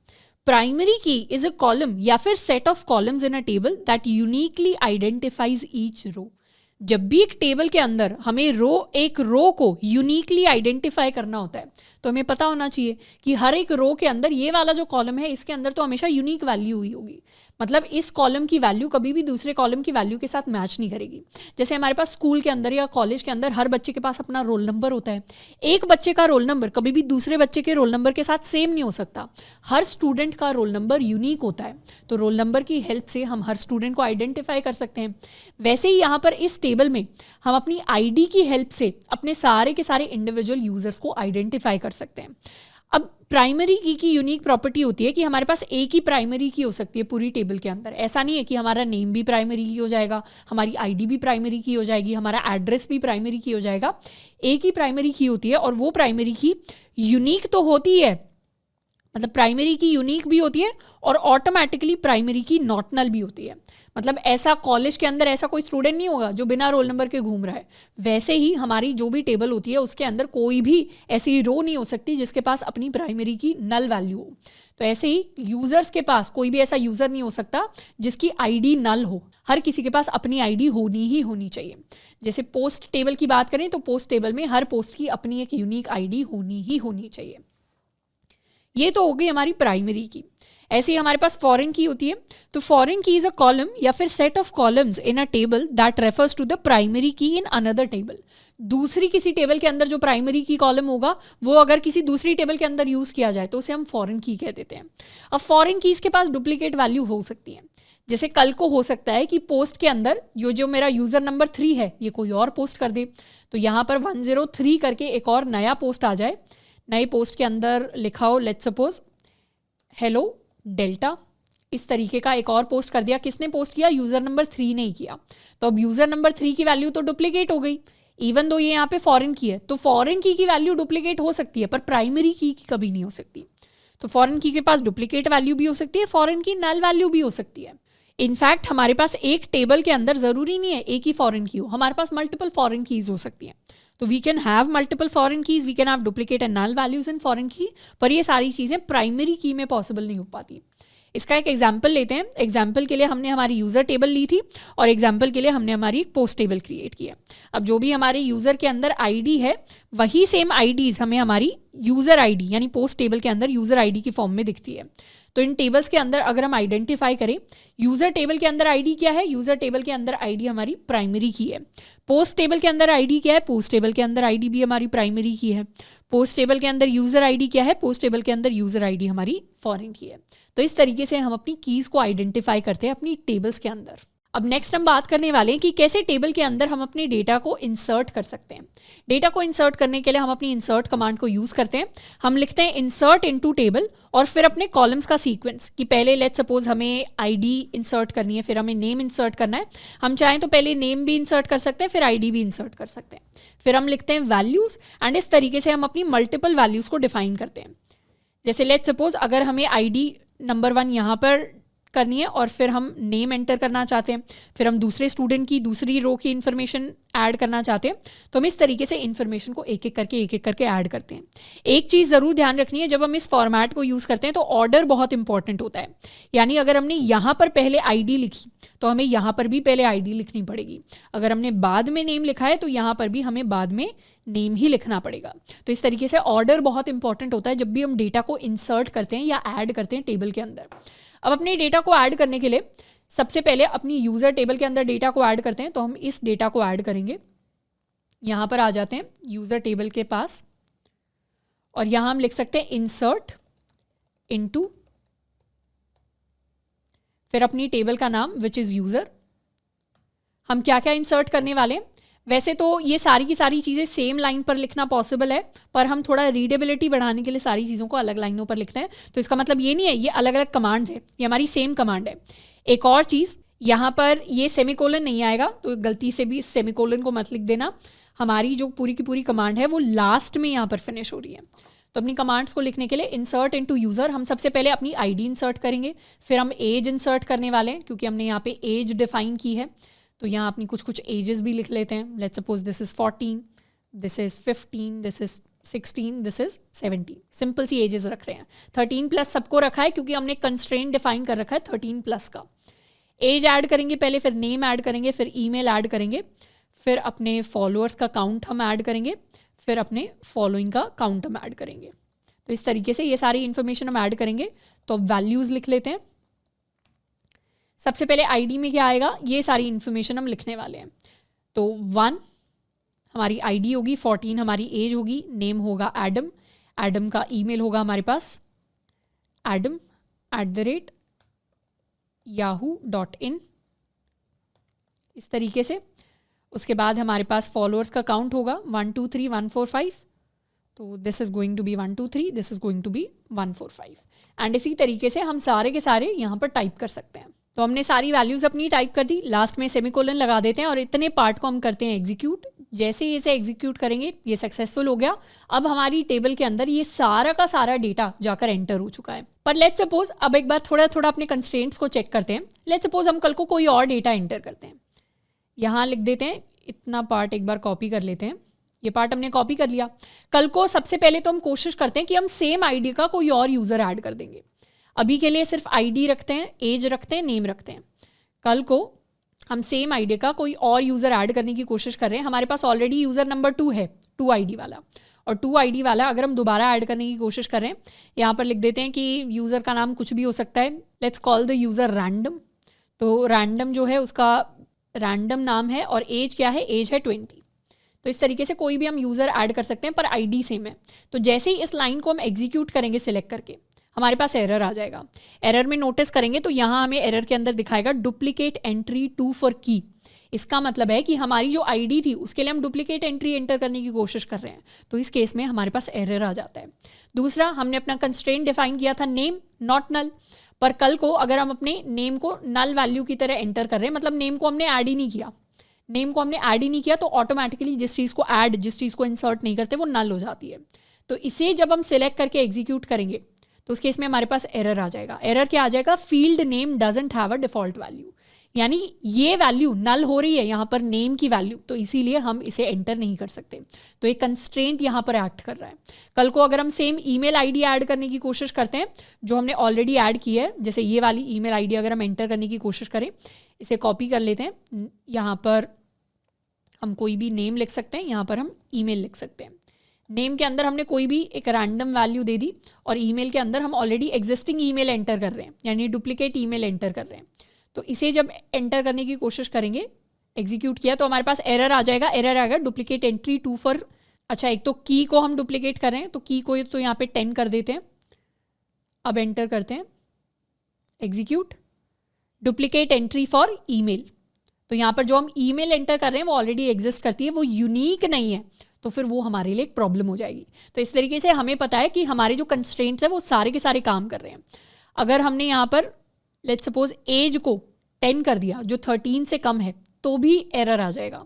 प्राइमरी की इज अ कॉलम या फिर set of columns in a table that uniquely identifies each row. जब भी एक टेबल के अंदर हमें एक रो को यूनिकली आइडेंटिफाई करना होता है, तो हमें पता होना चाहिए कि हर एक रो के अंदर ये वाला जो कॉलम है इसके अंदर तो हमेशा यूनिक वैल्यू हुई होगी। मतलब इस कॉलम की वैल्यू कभी भी दूसरे कॉलम की वैल्यू के साथ मैच नहीं करेगी। जैसे हमारे पास स्कूल के अंदर या कॉलेज के अंदर हर बच्चे के पास अपना रोल नंबर होता है। एक बच्चे का रोल नंबर कभी भी दूसरे बच्चे के रोल नंबर के साथ सेम नहीं हो सकता। हर स्टूडेंट का रोल नंबर यूनिक होता है, तो रोल नंबर की हेल्प से हम हर स्टूडेंट को आइडेंटिफाई कर सकते हैं। वैसे ही यहाँ पर इस टेबल में हम अपनी आईडी की हेल्प से अपने सारे के सारे इंडिविजुअल यूजर्स को आइडेंटिफाई कर सकते हैं। अब प्राइमरी की यूनिक प्रॉपर्टी होती है कि हमारे पास एक ही प्राइमरी की हो सकती है पूरी टेबल के अंदर। ऐसा नहीं है कि हमारा नेम भी प्राइमरी की हो जाएगा, हमारी आईडी भी प्राइमरी की हो जाएगी, हमारा एड्रेस भी प्राइमरी की हो जाएगा। एक ही प्राइमरी की होती है और वो प्राइमरी की यूनिक तो होती है, मतलब प्राइमरी की यूनिक भी होती है और ऑटोमेटिकली प्राइमरी की नॉट नल भी होती है। मतलब ऐसा कॉलेज के अंदर ऐसा कोई स्टूडेंट नहीं होगा जो बिना रोल नंबर के घूम रहा है। वैसे ही हमारी जो भी टेबल होती है उसके अंदर कोई भी ऐसी रो नहीं हो सकती जिसके पास अपनी प्राइमरी की नल वैल्यू हो। तो ऐसे ही यूजर्स के पास कोई भी ऐसा यूजर नहीं हो सकता जिसकी आईडी नल हो। हर किसी के पास अपनी आईडी होनी ही होनी चाहिए। जैसे पोस्ट टेबल की बात करें तो पोस्ट टेबल में हर पोस्ट की अपनी एक यूनिक आईडी होनी ही होनी चाहिए। ये तो हो गई हमारी प्राइमरी की। ऐसे ही हमारे पास फॉरेन की होती है। तो फॉरेन की इज अ कॉलम या फिर set of columns in a table that refers to the primary key in another table. दूसरी किसी टेबल के अंदर जो प्राइमरी की कॉलम होगा वो अगर किसी दूसरी टेबल के अंदर यूज किया जाए तो उसे हम फॉरेन की कह देते हैं। अब फॉरेन कीज के पास डुप्लीकेट वैल्यू हो सकती है। जैसे कल को हो सकता है कि पोस्ट के अंदर जो मेरा यूजर नंबर 3 है ये कोई और पोस्ट कर दे, तो यहाँ पर 103 करके एक और नया पोस्ट आ जाए। नए पोस्ट के अंदर लिखा हो लेट्स सपोज हेलो डेल्टा, इस तरीके का एक और पोस्ट कर दिया। किसने पोस्ट किया? यूजर नंबर 3 ने ही किया। तो अब यूजर नंबर 3 की वैल्यू तो डुप्लीकेट हो गई। इवन दो ये यहाँ पे फॉरेन की है, तो फॉरेन की वैल्यू डुप्लीकेट हो सकती है पर प्राइमरी की कभी नहीं हो सकती। तो फॉरेन की के पास डुप्लीकेट वैल्यू भी हो सकती है, फॉरेन की नल वैल्यू भी हो सकती है। इनफैक्ट हमारे पास एक टेबल के अंदर ज़रूरी नहीं है एक ही फॉरेन की हो, हमारे पास मल्टीपल फॉरेन कीज हो सकती हैं। तो we can have multiple foreign keys, we can have duplicate and null values in foreign key, पर ये सारी चीज़ें प्राइमरी की में पॉसिबल नहीं हो पाती। इसका एक एग्जाम्पल लेते हैं। एग्जाम्पल के लिए हमने हमारी यूज़र टेबल ली थी और एग्जाम्पल के लिए हमने हमारी एक पोस्ट टेबल क्रिएट की है। अब जो भी हमारे यूज़र के अंदर आईडी है वही सेम आईडीज़ हमें हमारी यूज़र आईडी यानी पोस्ट टेबल के अंदर यूज़र आईडी की फॉर्म में दिखती है। तो इन टेबल्स के अंदर अगर हम आइडेंटिफाई करें यूज़र टेबल के अंदर आईडी क्या है, यूज़र टेबल के अंदर आईडी हमारी प्राइमरी की है। पोस्ट टेबल के अंदर आईडी क्या है, पोस्ट टेबल के अंदर आईडी भी हमारी प्राइमरी की है। पोस्ट टेबल के अंदर यूज़र आईडी क्या है, पोस्ट टेबल के अंदर यूज़र आईडी हमारी फॉरेन की है। तो इस तरीके से हम अपनी कीज़ को आइडेंटिफाई करते हैं अपनी टेबल्स के अंदर। अब नेक्स्ट हम बात करने वाले हैं कि कैसे टेबल के अंदर हम अपने डेटा को इंसर्ट कर सकते हैं। डेटा को इंसर्ट करने के लिए हम अपनी इंसर्ट कमांड को यूज़ करते हैं। हम लिखते हैं इंसर्ट इनटू टेबल और फिर अपने कॉलम्स का सीक्वेंस कि पहले लेट्स सपोज हमें आईडी इंसर्ट करनी है, फिर हमें नेम इंसर्ट करना है। हम चाहें तो पहले नेम भी इंसर्ट कर सकते हैं, फिर आईडी भी इंसर्ट कर सकते हैं। फिर हम लिखते हैं वैल्यूज़ एंड इस तरीके से हम अपनी मल्टीपल वैल्यूज़ को डिफाइन करते हैं। जैसे लेट्स सपोज अगर हमें आईडी नंबर 1 यहाँ पर करनी है और फिर हम नेम एंटर करना चाहते हैं, फिर हम दूसरे स्टूडेंट की दूसरी रो की इन्फॉर्मेशन ऐड करना चाहते हैं, तो हम इस तरीके से इन्फॉर्मेशन को एक एक करके ऐड करते हैं। एक चीज़ ज़रूर ध्यान रखनी है, जब हम इस फॉर्मेट को यूज़ करते हैं तो ऑर्डर बहुत इंपॉर्टेंट होता है। यानी अगर हमने यहाँ पर पहले आईडी लिखी तो हमें यहाँ पर भी पहले आईडी लिखनी पड़ेगी। अगर हमने बाद में नेम लिखा है तो यहाँ पर भी हमें बाद में नेम ही लिखना पड़ेगा। तो इस तरीके से ऑर्डर बहुत इंपॉर्टेंट होता है जब भी हम डेटा को इंसर्ट करते हैं या ऐड करते हैं टेबल के अंदर। अब अपने डेटा को ऐड करने के लिए सबसे पहले अपनी यूज़र टेबल के अंदर डेटा को ऐड करते हैं। तो हम इस डेटा को ऐड करेंगे, यहाँ पर आ जाते हैं यूज़र टेबल के पास और यहाँ हम लिख सकते हैं इंसर्ट इनटू, फिर अपनी टेबल का नाम विच इज़ यूज़र। हम क्या क्या इंसर्ट करने वाले हैं, वैसे तो ये सारी की सारी चीज़ें सेम लाइन पर लिखना पॉसिबल है, पर हम थोड़ा रीडेबिलिटी बढ़ाने के लिए सारी चीज़ों को अलग लाइनों पर लिखते हैं। तो इसका मतलब ये नहीं है ये अलग अलग कमांड्स है, ये हमारी सेम कमांड है। एक और चीज़, यहाँ पर ये सेमीकोलन नहीं आएगा, तो गलती से भी इस सेमीकोलन को मत लिख देना। हमारी जो पूरी की पूरी कमांड है वो लास्ट में यहाँ पर फिनिश हो रही है। तो अपनी कमांड्स को लिखने के लिए इंसर्ट इनटू यूज़र हम सबसे पहले अपनी आईडी इंसर्ट करेंगे, फिर हम एज इंसर्ट करने वाले हैं क्योंकि हमने यहाँ पे एज डिफाइन की है। तो यहाँ अपनी कुछ एजेस भी लिख लेते हैं। Let's suppose this is 14, this is 15, this is 16, this is 17। Simple सी एजेस रख रहे हैं। 13 प्लस सबको रखा है क्योंकि हमने कंस्ट्रेंट डिफाइन कर रखा है 13 प्लस का। एज ऐड करेंगे पहले, फिर नेम ऐड करेंगे, फिर ईमेल ऐड करेंगे, फिर अपने फॉलोअर्स का काउंट हम ऐड करेंगे, फिर अपने फॉलोइंग का काउंट हम ऐड करेंगे। तो इस तरीके से ये सारी इन्फॉर्मेशन हम ऐड करेंगे। तो वैल्यूज़ लिख लेते हैं। सबसे पहले आईडी में क्या आएगा, ये सारी इन्फॉर्मेशन हम लिखने वाले हैं। तो 1 हमारी आईडी होगी, 14 हमारी एज होगी, नेम होगा एडम, एडम का ईमेल होगा हमारे पास adam@yahoo.in, इस तरीके से। उसके बाद हमारे पास फॉलोअर्स का काउंट होगा 1 2 3 1 4 5, तो this is going to be 1 2 3, this is going to be 1 4 5 and इसी तरीके से हम सारे के सारे यहाँ पर टाइप कर सकते हैं। तो हमने सारी वैल्यूज़ अपनी टाइप कर दी, लास्ट में सेमीकोलन लगा देते हैं और इतने पार्ट को हम करते हैं एग्जीक्यूट। जैसे ही इसे एग्जीक्यूट करेंगे ये सक्सेसफुल हो गया। अब हमारी टेबल के अंदर ये सारा का सारा डेटा जाकर एंटर हो चुका है। पर लेट्स सपोज अब एक बार थोड़ा थोड़ा अपने कंस्ट्रेंट्स को चेक करते हैं। लेट्स सपोज हम कल को कोई और डेटा एंटर करते हैं, यहाँ लिख देते हैं, इतना पार्ट एक बार कॉपी कर लेते हैं। ये पार्ट हमने कॉपी कर लिया। कल को सबसे पहले तो हम कोशिश करते हैं कि हम सेम आईडी का कोई और यूज़र ऐड कर देंगे। अभी के लिए सिर्फ आईडी रखते हैं, एज रखते हैं, नेम रखते हैं। कल को हम सेम आईडी का कोई और यूज़र ऐड करने की कोशिश कर रहे हैं। हमारे पास ऑलरेडी यूज़र नंबर 2 है, 2 आईडी वाला, और 2 आईडी वाला अगर हम दोबारा ऐड करने की कोशिश कर रहे हैं, यहाँ पर लिख देते हैं कि यूज़र का नाम कुछ भी हो सकता है। Let's call the user random. तो रैंडम जो है उसका रैंडम नाम है और एज क्या है, एज है 20। तो इस तरीके से कोई भी हम यूज़र ऐड कर सकते हैं पर आईडी सेम है। तो जैसे ही इस लाइन को हम एग्जीक्यूट करेंगे सिलेक्ट करके, हमारे पास एरर आ जाएगा। एरर में नोटिस करेंगे तो यहाँ हमें एरर के अंदर दिखाएगा डुप्लीकेट एंट्री 2 फॉर की। इसका मतलब है कि हमारी जो आईडी थी उसके लिए हम डुप्लीकेट एंट्री एंटर करने की कोशिश कर रहे हैं, तो इस केस में हमारे पास एरर आ जाता है। दूसरा, हमने अपना कंस्ट्रेंट डिफाइन किया था नेम नॉट नल, पर कल को अगर हम अपने नेम को नल वैल्यू की तरह एंटर कर रहे हैं, मतलब नेम को हमने ऐड ही नहीं किया, नेम को हमने ऐड ही नहीं किया तो ऑटोमेटिकली जिस चीज़ को ऐड, जिस चीज़ को इंसर्ट नहीं करते वो नल हो जाती है। तो इसे जब हम सिलेक्ट करके एग्जीक्यूट करेंगे तो उस केस में हमारे पास एरर आ जाएगा। एरर क्या आ जाएगा? Field name doesn't have a default value, यानी ये वैल्यू नल हो रही है यहाँ पर नेम की वैल्यू, तो इसीलिए हम इसे एंटर नहीं कर सकते। तो एक कंस्ट्रेंट यहाँ पर एक्ट कर रहा है। कल को अगर हम सेम ईमेल आईडी ऐड करने की कोशिश करते हैं जो हमने ऑलरेडी ऐड की है, जैसे ये वाली ईमेल आईडी अगर हम एंटर करने की कोशिश करें, इसे कॉपी कर लेते हैं, यहाँ पर हम कोई भी नेम लिख सकते हैं, यहाँ पर हम ईमेल लिख सकते हैं। नेम के अंदर हमने कोई भी एक रैंडम वैल्यू दे दी और ईमेल के अंदर हम ऑलरेडी एग्जिस्टिंग ईमेल एंटर कर रहे हैं, यानी डुप्लीकेट ईमेल एंटर कर रहे हैं। तो इसे जब एंटर करने की कोशिश करेंगे, एग्जीक्यूट किया तो हमारे पास एरर आ जाएगा। एरर आएगा डुप्लीकेट एंट्री 2 फॉर, अच्छा एक तो की को हम डुप्लीकेट कर रहे हैं तो की को तो यहाँ पे 10 कर देते हैं। अब एंटर करते हैं, execute, duplicate entry for email. तो यहाँ पर जो हम ईमेल एंटर कर रहे हैं वो ऑलरेडी एग्जिस्ट करती है, वो यूनिक नहीं है, तो फिर वो हमारे लिए एक प्रॉब्लम हो जाएगी। तो इस तरीके से हमें पता है कि हमारे जो कंस्ट्रेंट्स है वो सारे के सारे काम कर रहे हैं। अगर हमने यहाँ पर लेट्स सपोज एज को 10 कर दिया जो 13 से कम है तो भी एरर आ जाएगा।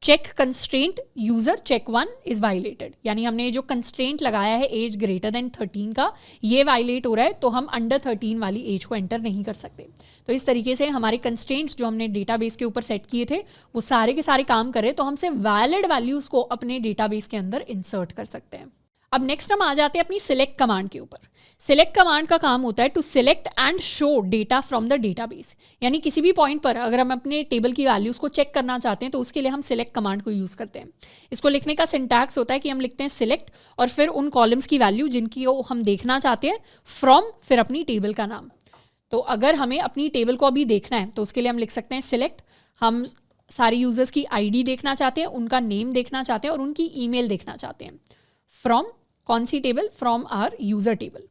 Check constraint user check 1 is violated, यानी हमने जो कंस्ट्रेंट लगाया है एज ग्रेटर देन 13 का, ये वायलेट हो रहा है, तो हम अंडर 13 वाली एज को एंटर नहीं कर सकते। तो इस तरीके से हमारे कंस्ट्रेंट्स जो हमने डेटाबेस के ऊपर सेट किए थे वो सारे के सारे काम करें तो हमसे वैलिड वैल्यूज को अपने डेटाबेस के अंदर इंसर्ट कर सकते हैं। अब नेक्स्ट हम आ जाते हैं अपनी सिलेक्ट कमांड के ऊपर। सिलेक्ट कमांड का काम होता है to select and show data from the database, यानी किसी भी पॉइंट पर अगर हम अपने टेबल की वैल्यूज को चेक करना चाहते हैं तो उसके लिए हम सिलेक्ट कमांड को यूज करते हैं। इसको लिखने का सिंटैक्स होता है कि हम लिखते हैं सिलेक्ट और फिर उन कॉलम्स की वैल्यू जिनकी हम देखना चाहते हैं, फ्रॉम फिर अपनी टेबल का नाम। तो अगर हमें अपनी टेबल को अभी देखना है तो उसके लिए हम लिख सकते हैं सिलेक्ट, हम सारे यूजर्स की आईडी देखना चाहते हैं, उनका नेम देखना चाहते हैं और उनकी ईमेल देखना चाहते हैं। फ्रॉम कौन सी table? From our user table.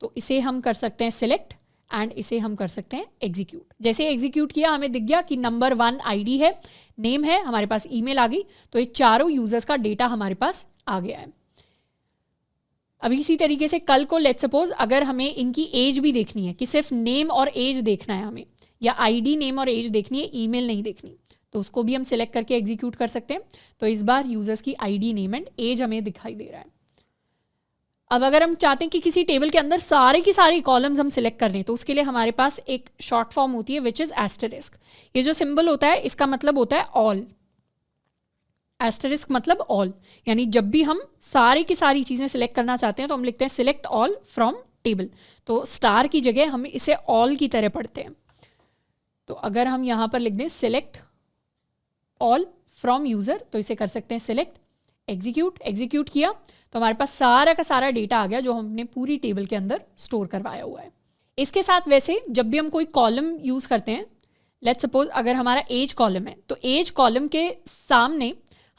तो इसे हम कर सकते हैं सिलेक्ट एंड इसे हम कर सकते हैं एग्जीक्यूट। जैसे एग्जीक्यूट किया हमें दिख गया कि नंबर 1 आईडी है, नेम है, हमारे पास ईमेल आ गई, तो ये चारों यूजर्स का डेटा हमारे पास आ गया है। अब इसी तरीके से कल को लेट्स सपोज अगर हमें इनकी एज भी देखनी है कि सिर्फ नेम और एज देखना है हमें, या आईडी नेम और एज देखनी है, ईमेल नहीं देखनी, तो उसको भी हम सिलेक्ट करके एग्जीक्यूट कर सकते हैं। तो इस बार यूजर्स की आईडी नेम एंड एज हमें दिखाई दे रहा है। अब अगर हम चाहते हैं कि किसी टेबल के अंदर सारे की सारी कॉलम्स हम सिलेक्ट कर लें तो उसके लिए हमारे पास एक शॉर्ट फॉर्म होती है विच इज एस्टरिस्क। ये जो सिंबल होता है इसका मतलब होता है ऑल। एस्टरिस्क मतलब ऑल, यानी जब भी हम सारी की सारी चीज़ें सिलेक्ट करना चाहते हैं तो हम लिखते हैं सिलेक्ट ऑल फ्रॉम टेबल। तो स्टार की जगह हम इसे ऑल की तरह पढ़ते हैं। तो अगर हम यहाँ पर लिख दें सिलेक्ट ऑल फ्रॉम यूजर तो इसे कर सकते हैं सिलेक्ट, एग्जीक्यूट। एग्जीक्यूट किया तो हमारे पास सारा का सारा डेटा आ गया जो हमने पूरी टेबल के अंदर स्टोर करवाया हुआ है। इसके साथ वैसे जब भी हम कोई कॉलम यूज करते हैं, लेट्स सपोज अगर हमारा एज कॉलम है तो एज कॉलम के सामने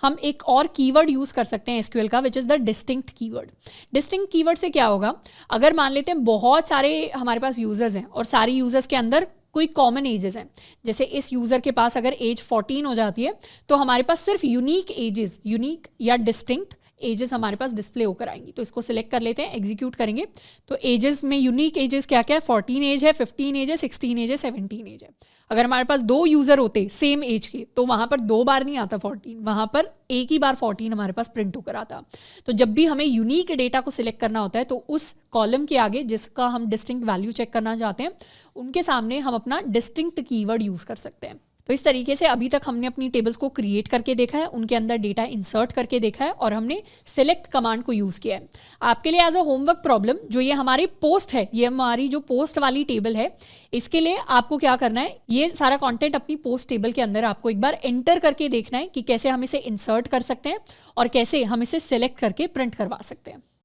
हम एक और कीवर्ड यूज कर सकते हैं एसक्यूएल का, which is the distinct keyword. Distinct keyword से क्या होगा, अगर मान लेते हैं बहुत सारे हमारे पास यूजर्स हैं और सारे यूजर्स के अंदर कोई कॉमन एजेस हैं, जैसे इस यूजर के पास अगर एज 14 हो जाती है तो हमारे पास सिर्फ यूनिक एजेस, यूनिक या डिस्टिंक्ट एजेस हमारे पास डिस्प्ले होकर आएंगी। तो इसको सिलेक्ट कर लेते हैं, एग्जीक्यूट करेंगे तो एजेस में यूनिक एजेस क्या क्या है, 14 एज है, 15 एज है, 16 एज है, 17 एज है। अगर हमारे पास 2 यूजर होते सेम एज के तो वहां पर 2 बार नहीं आता 14, वहां पर एक ही बार 14 हमारे पास प्रिंट होकर आता। तो जब भी हमें यूनिक डेटा को सिलेक्ट करना होता है तो उस कॉलम के आगे जिसका हम डिस्टिंक्ट वैल्यू चेक करना चाहते हैं उनके सामने हम अपना डिस्टिंक्ट कीवर्ड यूज कर सकते हैं। तो इस तरीके से अभी तक हमने अपनी टेबल्स को क्रिएट करके देखा है, उनके अंदर डेटा इंसर्ट करके देखा है और हमने सिलेक्ट कमांड को यूज़ किया है। आपके लिए एज अ होमवर्क प्रॉब्लम जो ये हमारी पोस्ट है, ये हमारी जो पोस्ट वाली टेबल है, इसके लिए आपको क्या करना है, ये सारा कंटेंट अपनी पोस्ट टेबल के अंदर आपको एक बार एंटर करके देखना है कि कैसे हम इसे इंसर्ट कर सकते हैं और कैसे हम इसे सिलेक्ट करके प्रिंट करवा सकते हैं।